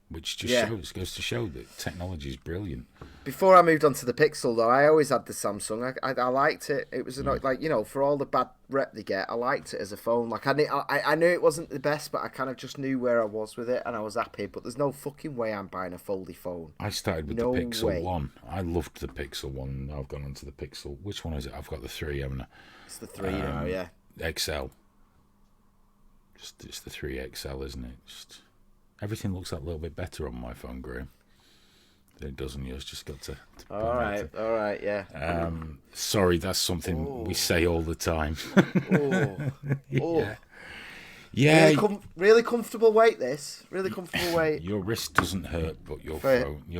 which just goes to show that technology is brilliant. Before I moved on to the Pixel, though, I always had the Samsung. I liked it. It was like for all the bad rep they get, I liked it as a phone. Like I knew it wasn't the best, but I kind of just knew where I was with it, and I was happy. But there's no fucking way I'm buying a foldy phone. I started with the Pixel 1. I loved the Pixel 1. Now I've gone on to the Pixel. Which one is it? I've got the 3, haven't I? It's the 3 now, yeah. XL. It's the 3 XL, isn't it? Everything looks that little bit better on my phone, Graham. It doesn't. Yours just got to all right, yeah. Sorry, that's something we say all the time. Yeah. Really comfortable weight. This really comfortable weight. Your wrist doesn't hurt, but your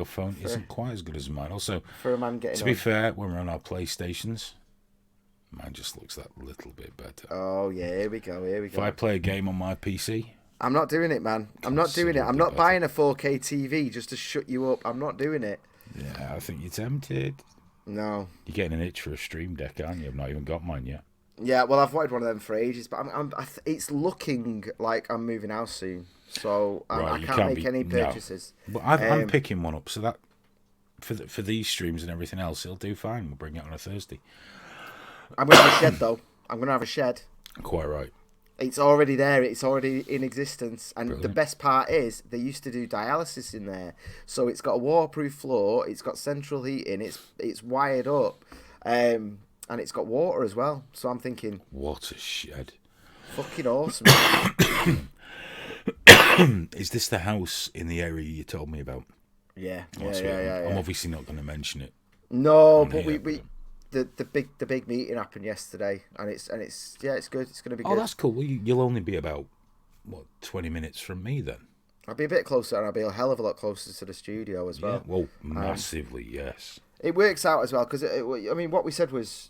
phone isn't quite as good as mine. Also, for a man getting to be fair, when we're on our PlayStations, mine just looks that little bit better. Oh yeah, here we go. If I play a game on my PC. I'm not doing it, man. I'm not doing it. I'm not buying a 4K TV just to shut you up. I'm not doing it. Yeah, I think you're tempted. No. You're getting an itch for a Stream Deck, aren't you? I've not even got mine yet. Yeah, well, I've wanted one of them for ages, but it's looking like I'm moving house soon, so I can't make any purchases. No. But I'm picking one up, so that for these streams and everything else, it'll do fine. We'll bring it on a Thursday. I'm going to have a shed, though. I'm going to have a shed. Quite right. It's already there. It's already in existence. And Brilliant. The best part is they used to do dialysis in there. So it's got a waterproof floor. It's got central heating. It's wired up. And it's got water as well. So I'm thinking... What a shed. Fucking awesome. Is this the house in the area you told me about? Yeah. I'm obviously not going to mention it. No, but we the big meeting happened yesterday, and it's good. It's going to be good. Oh, that's cool. Well, you'll only be about 20 minutes from me then. I'll be a bit closer, and I'll be a hell of a lot closer to the studio as well. Yeah, well, massively, yes. It works out as well because what we said was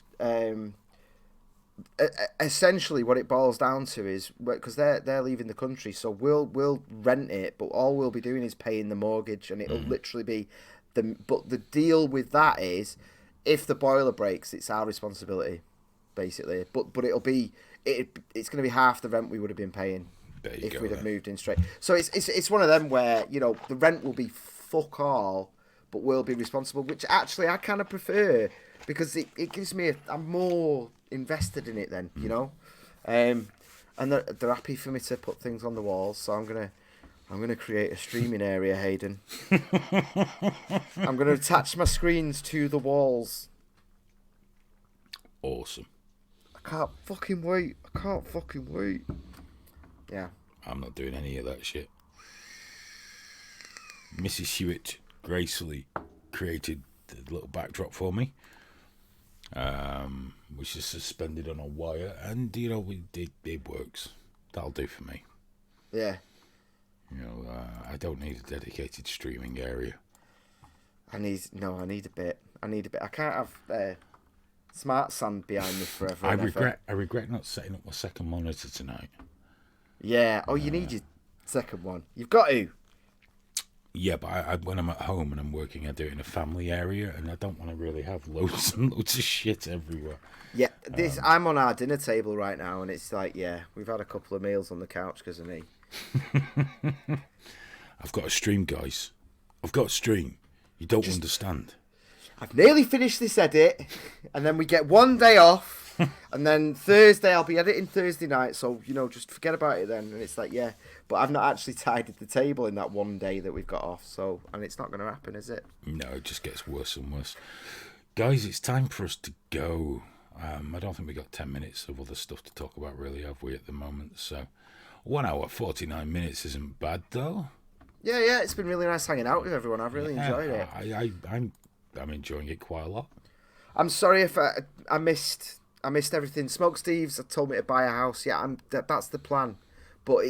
essentially what it boils down to is because they're leaving the country, so we'll rent it, but all we'll be doing is paying the mortgage, and it'll literally be But the deal with that is, if the boiler breaks, it's our responsibility, basically. But it's going to be half the rent we would have been paying if we'd have moved in straight. So it's one of them where the rent will be fuck all, but we'll be responsible, which actually I kind of prefer because it gives me I'm more invested in it then, and they're happy for me to put things on the walls, so I'm gonna create a streaming area, Hayden. I'm gonna attach my screens to the walls. Awesome. I can't fucking wait. Yeah. I'm not doing any of that shit. Mrs. Hewitt gracefully created the little backdrop for me, which is suspended on a wire, and it works. That'll do for me. Yeah. I don't need a dedicated streaming area. I need a bit. I can't have smart sand behind me forever. I regret not setting up my second monitor tonight. Yeah. Oh, you need your second one. You've got to. Yeah, but when I'm at home and I'm working, I do it in a family area, and I don't want to really have loads and loads of shit everywhere. Yeah, I'm on our dinner table right now, and it's like, we've had a couple of meals on the couch because of me. I've got a stream, guys. I've got a stream. You don't understand. I've nearly finished this edit, and then we get one day off, and then Thursday I'll be editing Thursday night, so just forget about it then. And it's like, but I've not actually tidied the table in that one day that we've got off, and it's not going to happen, is it? No, it just gets worse and worse. Guys, it's time for us to go. I don't think we got 10 minutes of other stuff to talk about, really, have we, at the moment? So 1 hour 49 minutes isn't bad, though. Yeah. It's been really nice hanging out with everyone. I've really enjoyed it. I'm enjoying it quite a lot. I'm sorry if I missed everything. Smoke Steve's told me to buy a house. Yeah, that's the plan. But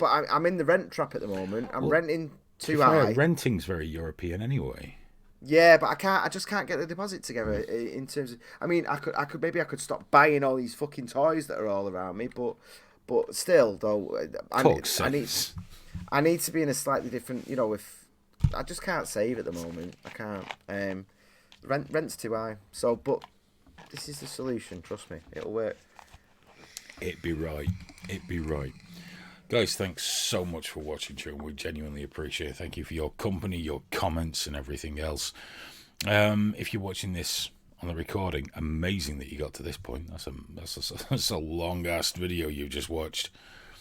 I'm in the rent trap at the moment. I'm renting too high. Renting's very European anyway. Yeah, but I just can't get the deposit together in terms of. I mean, I could stop buying all these fucking toys that are all around me, but still though, I need to be in a slightly different. If I just can't save at the moment, I can't. Rent's too high. So, but this is the solution. Trust me, it'll work. It'd be right. Guys, thanks so much for watching, children. We genuinely appreciate it. Thank you for your company, your comments, and everything else. If you're watching this on the recording, amazing that you got to this point. That's a long-ass video you've just watched.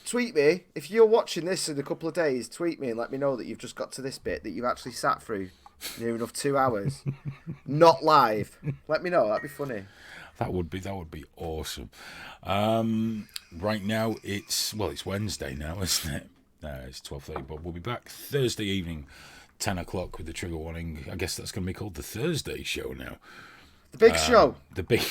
Tweet me. If you're watching this in a couple of days, tweet me and let me know that you've just got to this bit, that you've actually sat through near enough 2 hours. Not live. Let me know. That'd be funny. That would be awesome. Right now it's Wednesday now, isn't it? It's 12:30, but we'll be back Thursday evening, 10 o'clock with the trigger warning. I guess that's going to be called the Thursday show now. The big show. The big.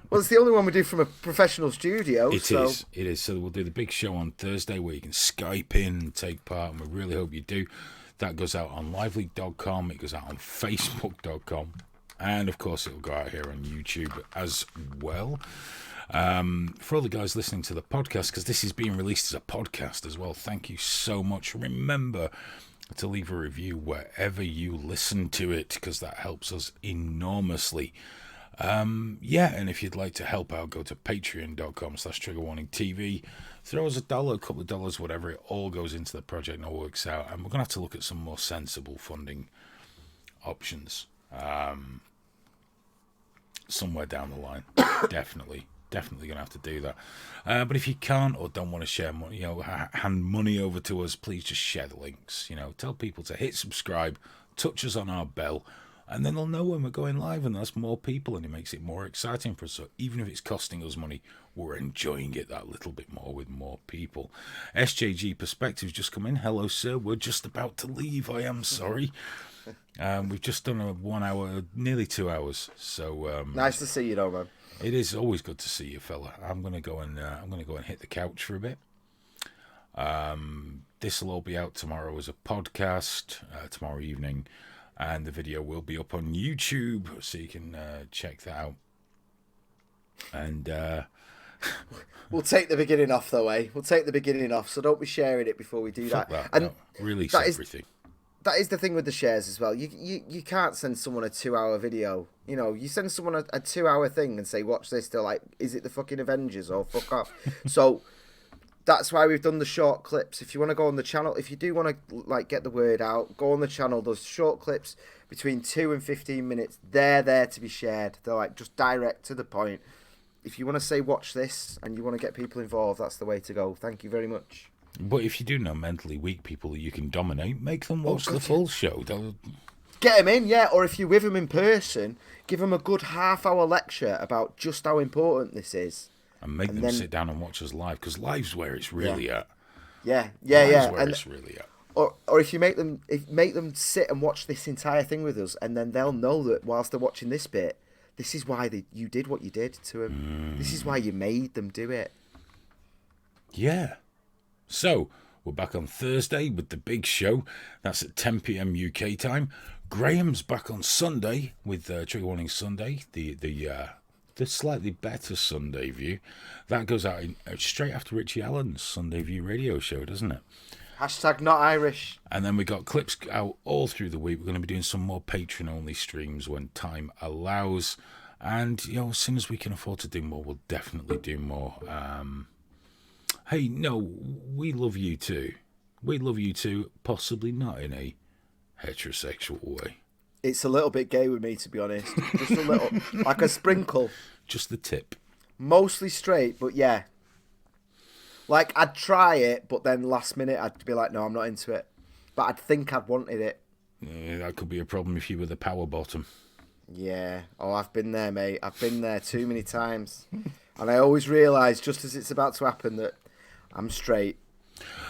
Well, it's the only one we do from a professional studio. It is. So we'll do the big show on Thursday where you can Skype in and take part, and we really hope you do. That goes out on lively.com. It goes out on facebook.com. And, of course, it'll go out here on YouTube as well. For all the guys listening to the podcast, because this is being released as a podcast as well, thank you so much. Remember to leave a review wherever you listen to it, because that helps us enormously. And if you'd like to help out, go to patreon.com/triggerwarningtv. Throw us $1, a couple of dollars, whatever. It all goes into the project and all works out. And we're going to have to look at some more sensible funding options. Somewhere down the line. Definitely gonna have to do that. But if you can't or don't want to share money, hand money over to us, please just share the links. Tell people to hit subscribe, touch us on our bell, and then they'll know when we're going live, and that's more people, and it makes it more exciting for us. So even if it's costing us money, we're enjoying it that little bit more with more people. SJG Perspectives just come in. Hello, sir. We're just about to leave. I am sorry. We've just done a 1 hour, nearly 2 hours. So nice to see you, though, man. It is always good to see you, fella. I'm gonna go and hit the couch for a bit. This will all be out tomorrow as a podcast tomorrow evening, and the video will be up on YouTube, so you can check that out. And we'll take the beginning off, though, eh? We'll take the beginning off, so don't be sharing it before we do that. And no, release everything. That is the thing with the shares as well. You can't send someone a 2 hour video. You send someone a 2 hour thing and say, watch this. They're like, is it the fucking Avengers or fuck off? So that's why we've done the short clips. If you want to go on the channel, if you do want to get the word out, go on the channel. Those short clips between 2 and 15 minutes, they're there to be shared. They're just direct to the point. If you want to say watch this and you want to get people involved, that's the way to go. Thank you very much. But if you do know mentally weak people that you can dominate, make them watch the full show. Get them in, yeah. Or if you're with them in person, give them a good half-hour lecture about just how important this is. And make them sit down and watch us live, because live's where it's really at. Yeah. Where it's really at. Or if you make them sit and watch this entire thing with us, and then they'll know that whilst they're watching this bit, this is why you did what you did to them. This is why you made them do it. Yeah. So, we're back on Thursday with the big show. That's at 10 p.m. UK time. Graham's back on Sunday with Trigger Warning Sunday, the slightly better Sunday View. That goes out straight after Richie Allen's Sunday View radio show, doesn't it? # not Irish. And then we got clips out all through the week. We're going to be doing some more Patreon-only streams when time allows. And, as soon as we can afford to do more, we'll definitely do more. Hey, no, we love you too. We love you too, possibly not in a heterosexual way. It's a little bit gay with me, to be honest. Just a little, like a sprinkle. Just the tip. Mostly straight, but yeah. I'd try it, but then last minute I'd be like, no, I'm not into it. But I'd think I'd wanted it. Yeah, that could be a problem if you were the power bottom. Yeah. Oh, I've been there, mate. I've been there too many times. And I always realise, just as it's about to happen, that I'm straight.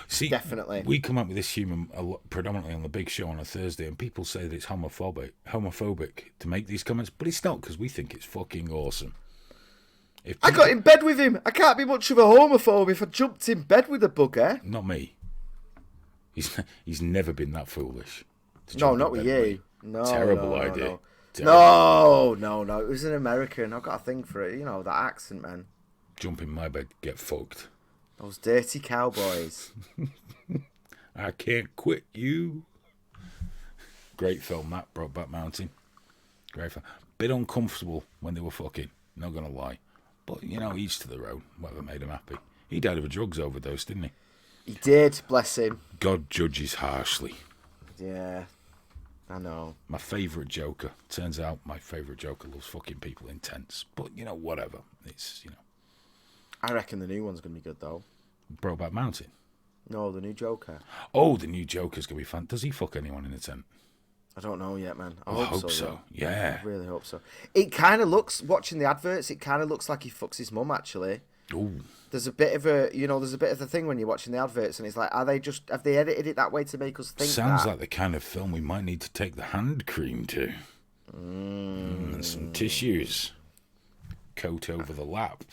See, Definitely. we come up with this humour predominantly on the big show on a Thursday, and people say that it's homophobic to make these comments, but it's not, because we think it's fucking awesome. I got in bed with him. I can't be much of a homophobe if I jumped in bed with a bugger. Not me. He's never been that foolish. No, not with you. No, Terrible no, idea. No. No. It was an American. I've got a thing for it. You know, that accent, man. Jump in my bed, get fucked. Those dirty cowboys. I can't quit you. Great film, that, Brokeback Mountain. Great film. Bit uncomfortable when they were fucking, not gonna lie. But, you know, each to their own, whatever made him happy. He died of a drugs overdose, didn't he? He did, bless him. God judges harshly. Yeah, I know. My favourite Joker. Turns out my favourite Joker loves fucking people intense. But, you know, whatever. It's, you know. I reckon the new one's going to be good, though. Brokeback Mountain? No, the new Joker. Oh, the new Joker's going to be fun. Does he fuck anyone in the tent? I don't know yet, man. I hope so. Yeah. I really hope so. It kind of looks, watching the adverts, it kind of looks like he fucks his mum, actually. Ooh. There's a bit of the thing when you're watching the adverts, and it's like, have they edited it that way to make us think Sounds that? like the kind of film we might need to take the hand cream to. And some tissues. Coat over the lap.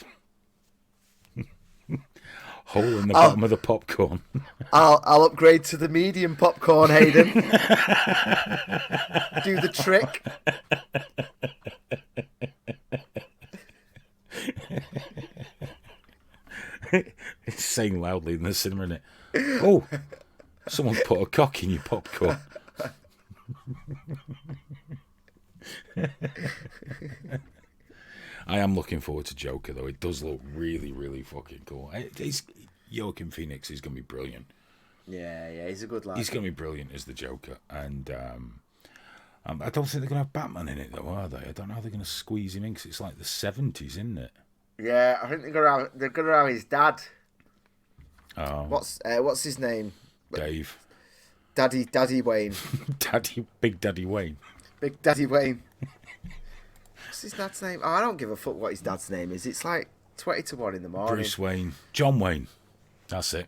Hole in the bottom of the popcorn. I'll upgrade to the medium popcorn, Hayden. Do the trick. It's saying loudly in the cinema, isn't it? Oh, someone put a cock in your popcorn. I am looking forward to Joker, though. It does look really, really fucking cool. Joaquin Phoenix is going to be brilliant. Yeah, he's a good lad. He's going to be brilliant as the Joker. And I don't think they're going to have Batman in it, though, are they? I don't know how they're going to squeeze him in, because it's like the 70s, isn't it? Yeah, I think they're going to have his dad. Oh. What's his name? Dave. Daddy Wayne. Big Daddy Wayne. Big Daddy Wayne. What's his dad's name? Oh, I don't give a fuck what his dad's name is. It's like 20 to 1 in the morning. Bruce Wayne. John Wayne. That's it.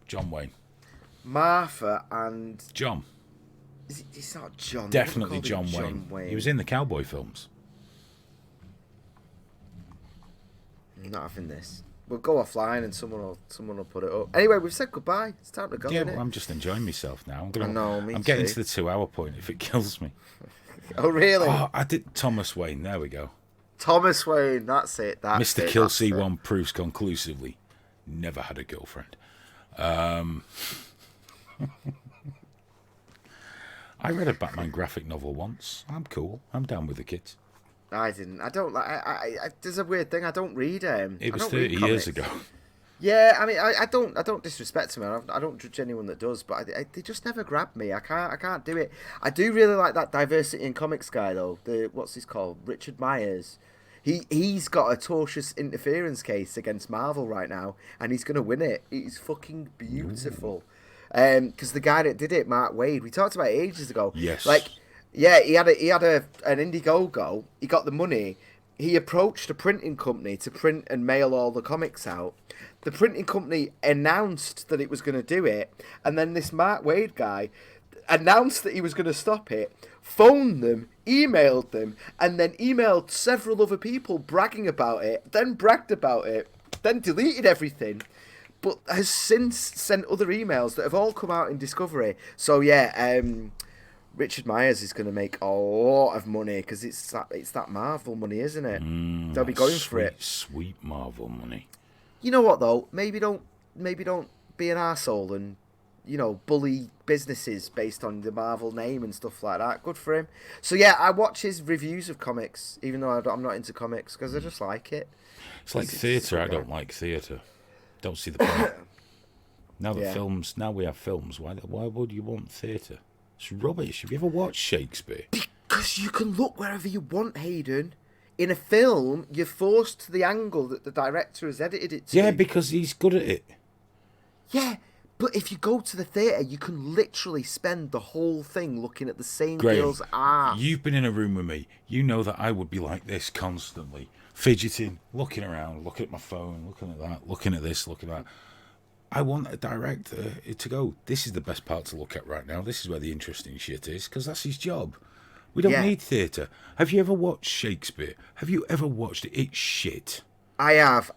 John Wayne. Martha and... John. It's not John. Definitely John Wayne. He was in the cowboy films. I'm not having this. We'll go offline and someone will put it up. Anyway, we've said goodbye. It's time to go. Yeah, well, I'm just enjoying myself now. I'm getting to the 2-hour point if it kills me. Oh, really? Oh, I did Thomas Wayne. There we go. Thomas Wayne. That's it. Mr. Kill C1 proves conclusively never had a girlfriend. I read a Batman graphic novel once. I'm cool. I'm down with the kids. I didn't. I don't like. There's a weird thing. I don't read. It was 30 years ago. Yeah, I mean, I don't disrespect them. I don't judge anyone that does, but they just never grab me. I can't do it. I do really like that diversity in comics guy though. What's his called? Richard Myers. He's got a tortious interference case against Marvel right now, and he's gonna win it. It's fucking beautiful. Because the guy that did it, Mark Waid, we talked about it ages ago. Yes. Like, yeah, he had an Indiegogo. He got the money. He approached a printing company to print and mail all the comics out. The printing company announced that it was going to do it, and then this Mark Waid guy announced that he was going to stop it, phoned them, emailed them, and then emailed several other people bragging about it, then bragged about it, then deleted everything, but has since sent other emails that have all come out in Discovery. So yeah, Richard Myers is going to make a lot of money because it's that Marvel money, isn't it? They'll be going for it. Sweet Marvel money. You know what though? Maybe don't be an arsehole and bully businesses based on the Marvel name and stuff like that. Good for him. So yeah, I watch his reviews of comics, even though I'm not into comics because I just like it. It's like theatre. I don't like theatre. Don't see the point. Now we have films. Why would you want theatre? It's rubbish. Have you ever watched Shakespeare? Because you can look wherever you want, Hayden. In a film, you're forced to the angle that the director has edited it to. Yeah, because he's good at it. Yeah, but if you go to the theatre, you can literally spend the whole thing looking at the same Graham, girl's ass. You've been in a room with me. You know that I would be like this constantly. Fidgeting, looking around, looking at my phone, looking at that, looking at this, looking at that. I want a director to go, this is the best part to look at right now. This is where the interesting shit is, because that's his job. We don't need theatre. Have you ever watched Shakespeare? Have you ever watched it? It's shit. I have.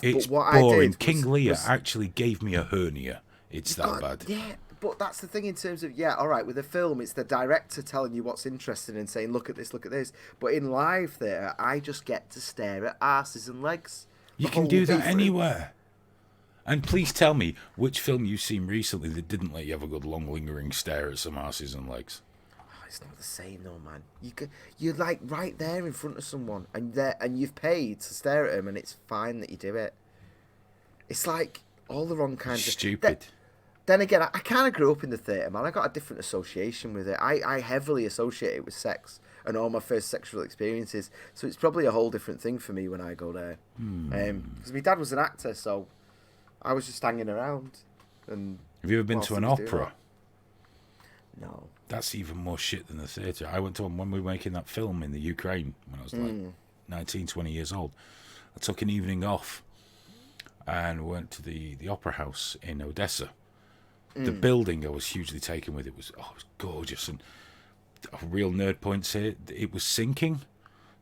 It's but what boring. I did King Lear actually gave me a hernia. It's that bad. Yeah, but that's the thing in terms of, all right, with a film, it's the director telling you what's interesting and saying, look at this, look at this. But in live theatre, I just get to stare at arses and legs. You can do that anywhere. And please tell me which film you've seen recently that didn't let you have a good long lingering stare at some arses and legs. It's not the same though, man. You're like right there in front of someone, and you've paid to stare at them, and it's fine that you do it. It's like all the wrong kinds of stupid. Then again, I kind of grew up in the theatre, man. I got a different association with it. I heavily associate it with sex and all my first sexual experiences, so it's probably a whole different thing for me when I go there. Because my dad was an actor, so I was just hanging around. And have you ever been to an opera? No. That's even more shit than the theatre. I went to one when we were making that film in the Ukraine when I was like 19, 20 years old. I took an evening off and went to the opera house in Odessa. The building I was hugely taken with. It was gorgeous. And a real nerd points here, it was sinking.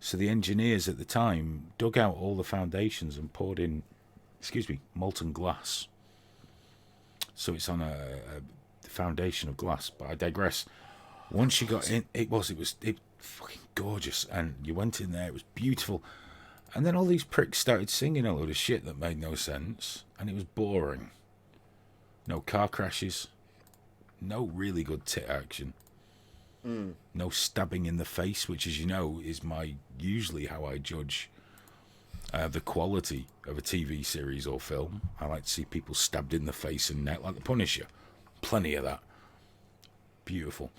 So the engineers at the time dug out all the foundations and poured in, molten glass. So it's on a foundation of glass, but I digress. Once you got in, it was fucking gorgeous, and you went in there, it was beautiful, and then all these pricks started singing a load of shit that made no sense, and it was boring. No car crashes, no really good tit action, no stabbing in the face, which, as you know, is usually how I judge the quality of a TV series or film. I like to see people stabbed in the face and neck like the Punisher. Plenty of that. Beautiful.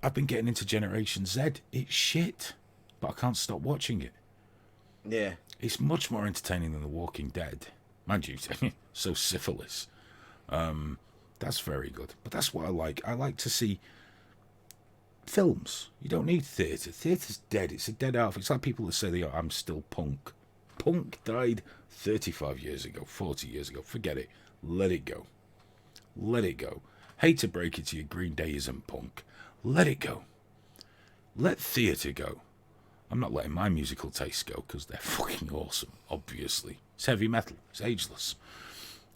I've been getting into Generation Z. It's shit, but I can't stop watching it. Yeah. It's much more entertaining than The Walking Dead. Mind you, so syphilis. That's very good. But that's what I like. I like to see films. You don't need theatre. Theatre's dead. It's a dead art. It's like people that say, I'm still punk. Punk died 35 years ago, 40 years ago. Forget it. Let it go. Let it go. Hate to break it to you, Green Day isn't punk. Let it go. Let theatre go. I'm not letting my musical tastes go because they're fucking awesome, obviously. It's heavy metal. It's ageless.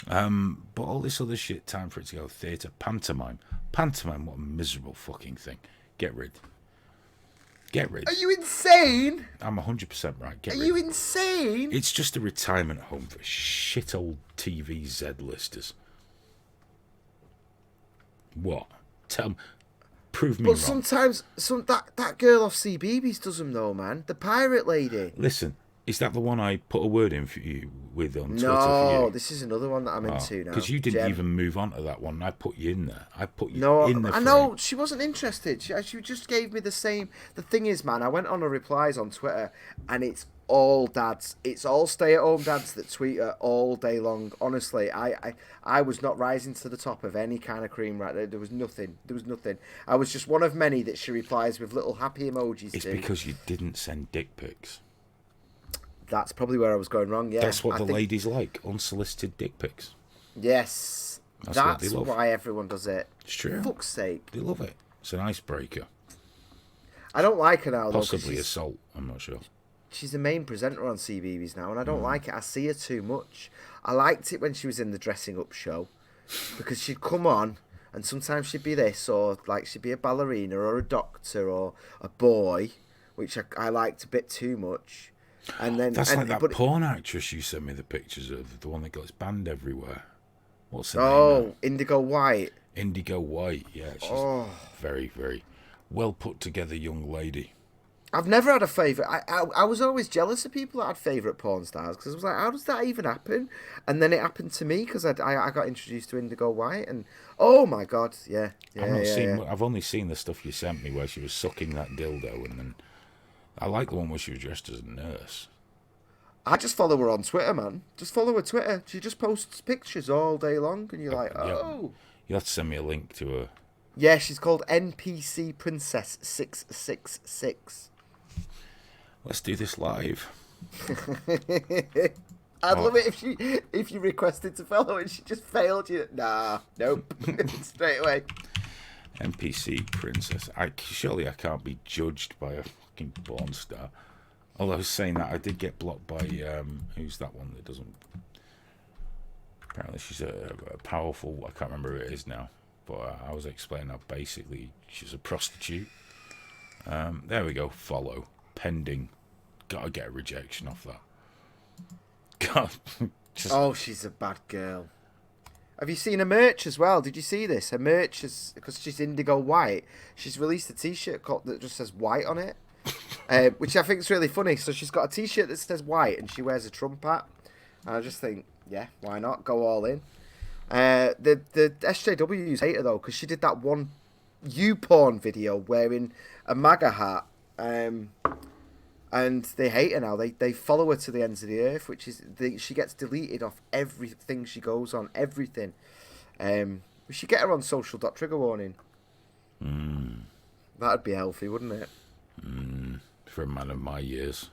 But all this other shit, time for it to go. Theatre, pantomime. Pantomime, what a miserable fucking thing. Get rid. Get rid. Are you insane? I'm 100% right. Get rid. Are you insane? It's just a retirement home for shit old TV Z-listers. What? Prove me wrong. But sometimes that girl off CBeebies does them though, man. The pirate lady. Listen, is that the one I put a word in for you with on Twitter for No, you? this is another one that I'm into now. Because you didn't even move on to that one. I put you in there. I put you in the I know, she wasn't interested. She just gave me the same. The thing is, man, I went on her replies on Twitter, and it's all dads. It's all stay-at-home dads that tweet her all day long. Honestly, I was not rising to the top of any kind of cream right there. There was nothing. I was just one of many that she replies with little happy emojis to. It's because you didn't send dick pics. That's probably where I was going wrong, yeah. That's what ladies like, unsolicited dick pics. Yes. That's why everyone does it. It's true. For fuck's sake. They love it. It's an icebreaker. I don't like her now, though. Possibly assault, I'm not sure. She's the main presenter on CBeebies now, and I don't like it. I see her too much. I liked it when she was in the dressing up show, because she'd come on, and sometimes she'd be this, or like she'd be a ballerina, or a doctor, or a boy, which I liked a bit too much. And then that's like that porn actress you sent me the pictures of, the one that got banned everywhere. What's her name? Oh, Indigo White. Indigo White, yeah. She's very, very well put together young lady. I've never had a favourite. I was always jealous of people that had favourite porn stars, because I was like, how does that even happen? And then it happened to me because I got introduced to Indigo White, and oh my god, yeah. I've only seen the stuff you sent me where she was sucking that dildo, and then I like the one where she was dressed as a nurse. I just follow her on Twitter, man. Just follow her Twitter. She just posts pictures all day long, and you're like, oh. You'll have to send me a link to her. Yeah, she's called NPC Princess 666. Let's do this live. I'd love it if you requested to follow and she just failed you. Nah, nope, straight away. NPC princess. Surely I can't be judged by a fucking porn star. Although I was saying that, I did get blocked by who's that one that doesn't. Apparently she's a powerful. I can't remember who it is now, but I was explaining how basically she's a prostitute. There we go. Follow pending. Gotta get a rejection off that. God. Oh, she's a bad girl. Have you seen her merch as well? Did you see this? Her merch is, because she's indigo white, she's released a t-shirt that just says white on it, which I think is really funny. So she's got a t-shirt that says white and she wears a Trump hat. And I just think, yeah, why not? Go all in. The SJWs hate her though, because she did that one YouPorn video wearing a MAGA hat. And they hate her now. They follow her to the ends of the earth, which is she gets deleted off everything she goes on, everything. We should get her on social.trigger warning. That'd be healthy, wouldn't it? For a man of my years.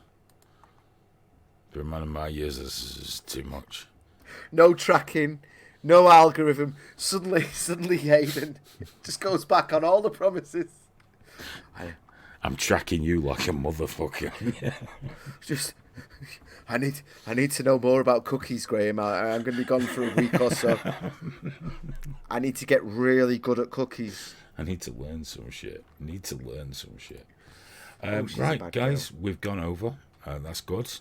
For a man of my years, this is too much. No tracking, no algorithm. Suddenly Hayden just goes back on all the promises. I'm tracking you like a motherfucker. Just, I need to know more about cookies, Graham. I'm going to be gone for a week or so. I need to get really good at cookies. I need to learn some shit. Right, guys, we've gone over. That's good.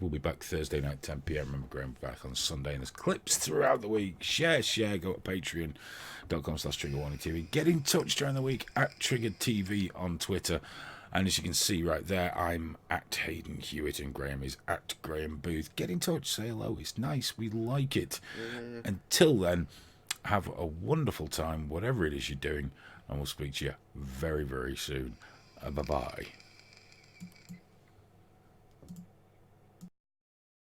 We'll be back Thursday night, 10 p.m. Remember, Graham back on Sunday. And there's clips throughout the week. Share. Go to patreon.com/triggerwarningtv. Get in touch during the week at Triggered TV on Twitter. And as you can see right there, I'm at Hayden Hewitt and Graham is at Graham Booth. Get in touch. Say hello. It's nice. We like it. Until then, have a wonderful time, whatever it is you're doing. And we'll speak to you very, very soon. Bye-bye.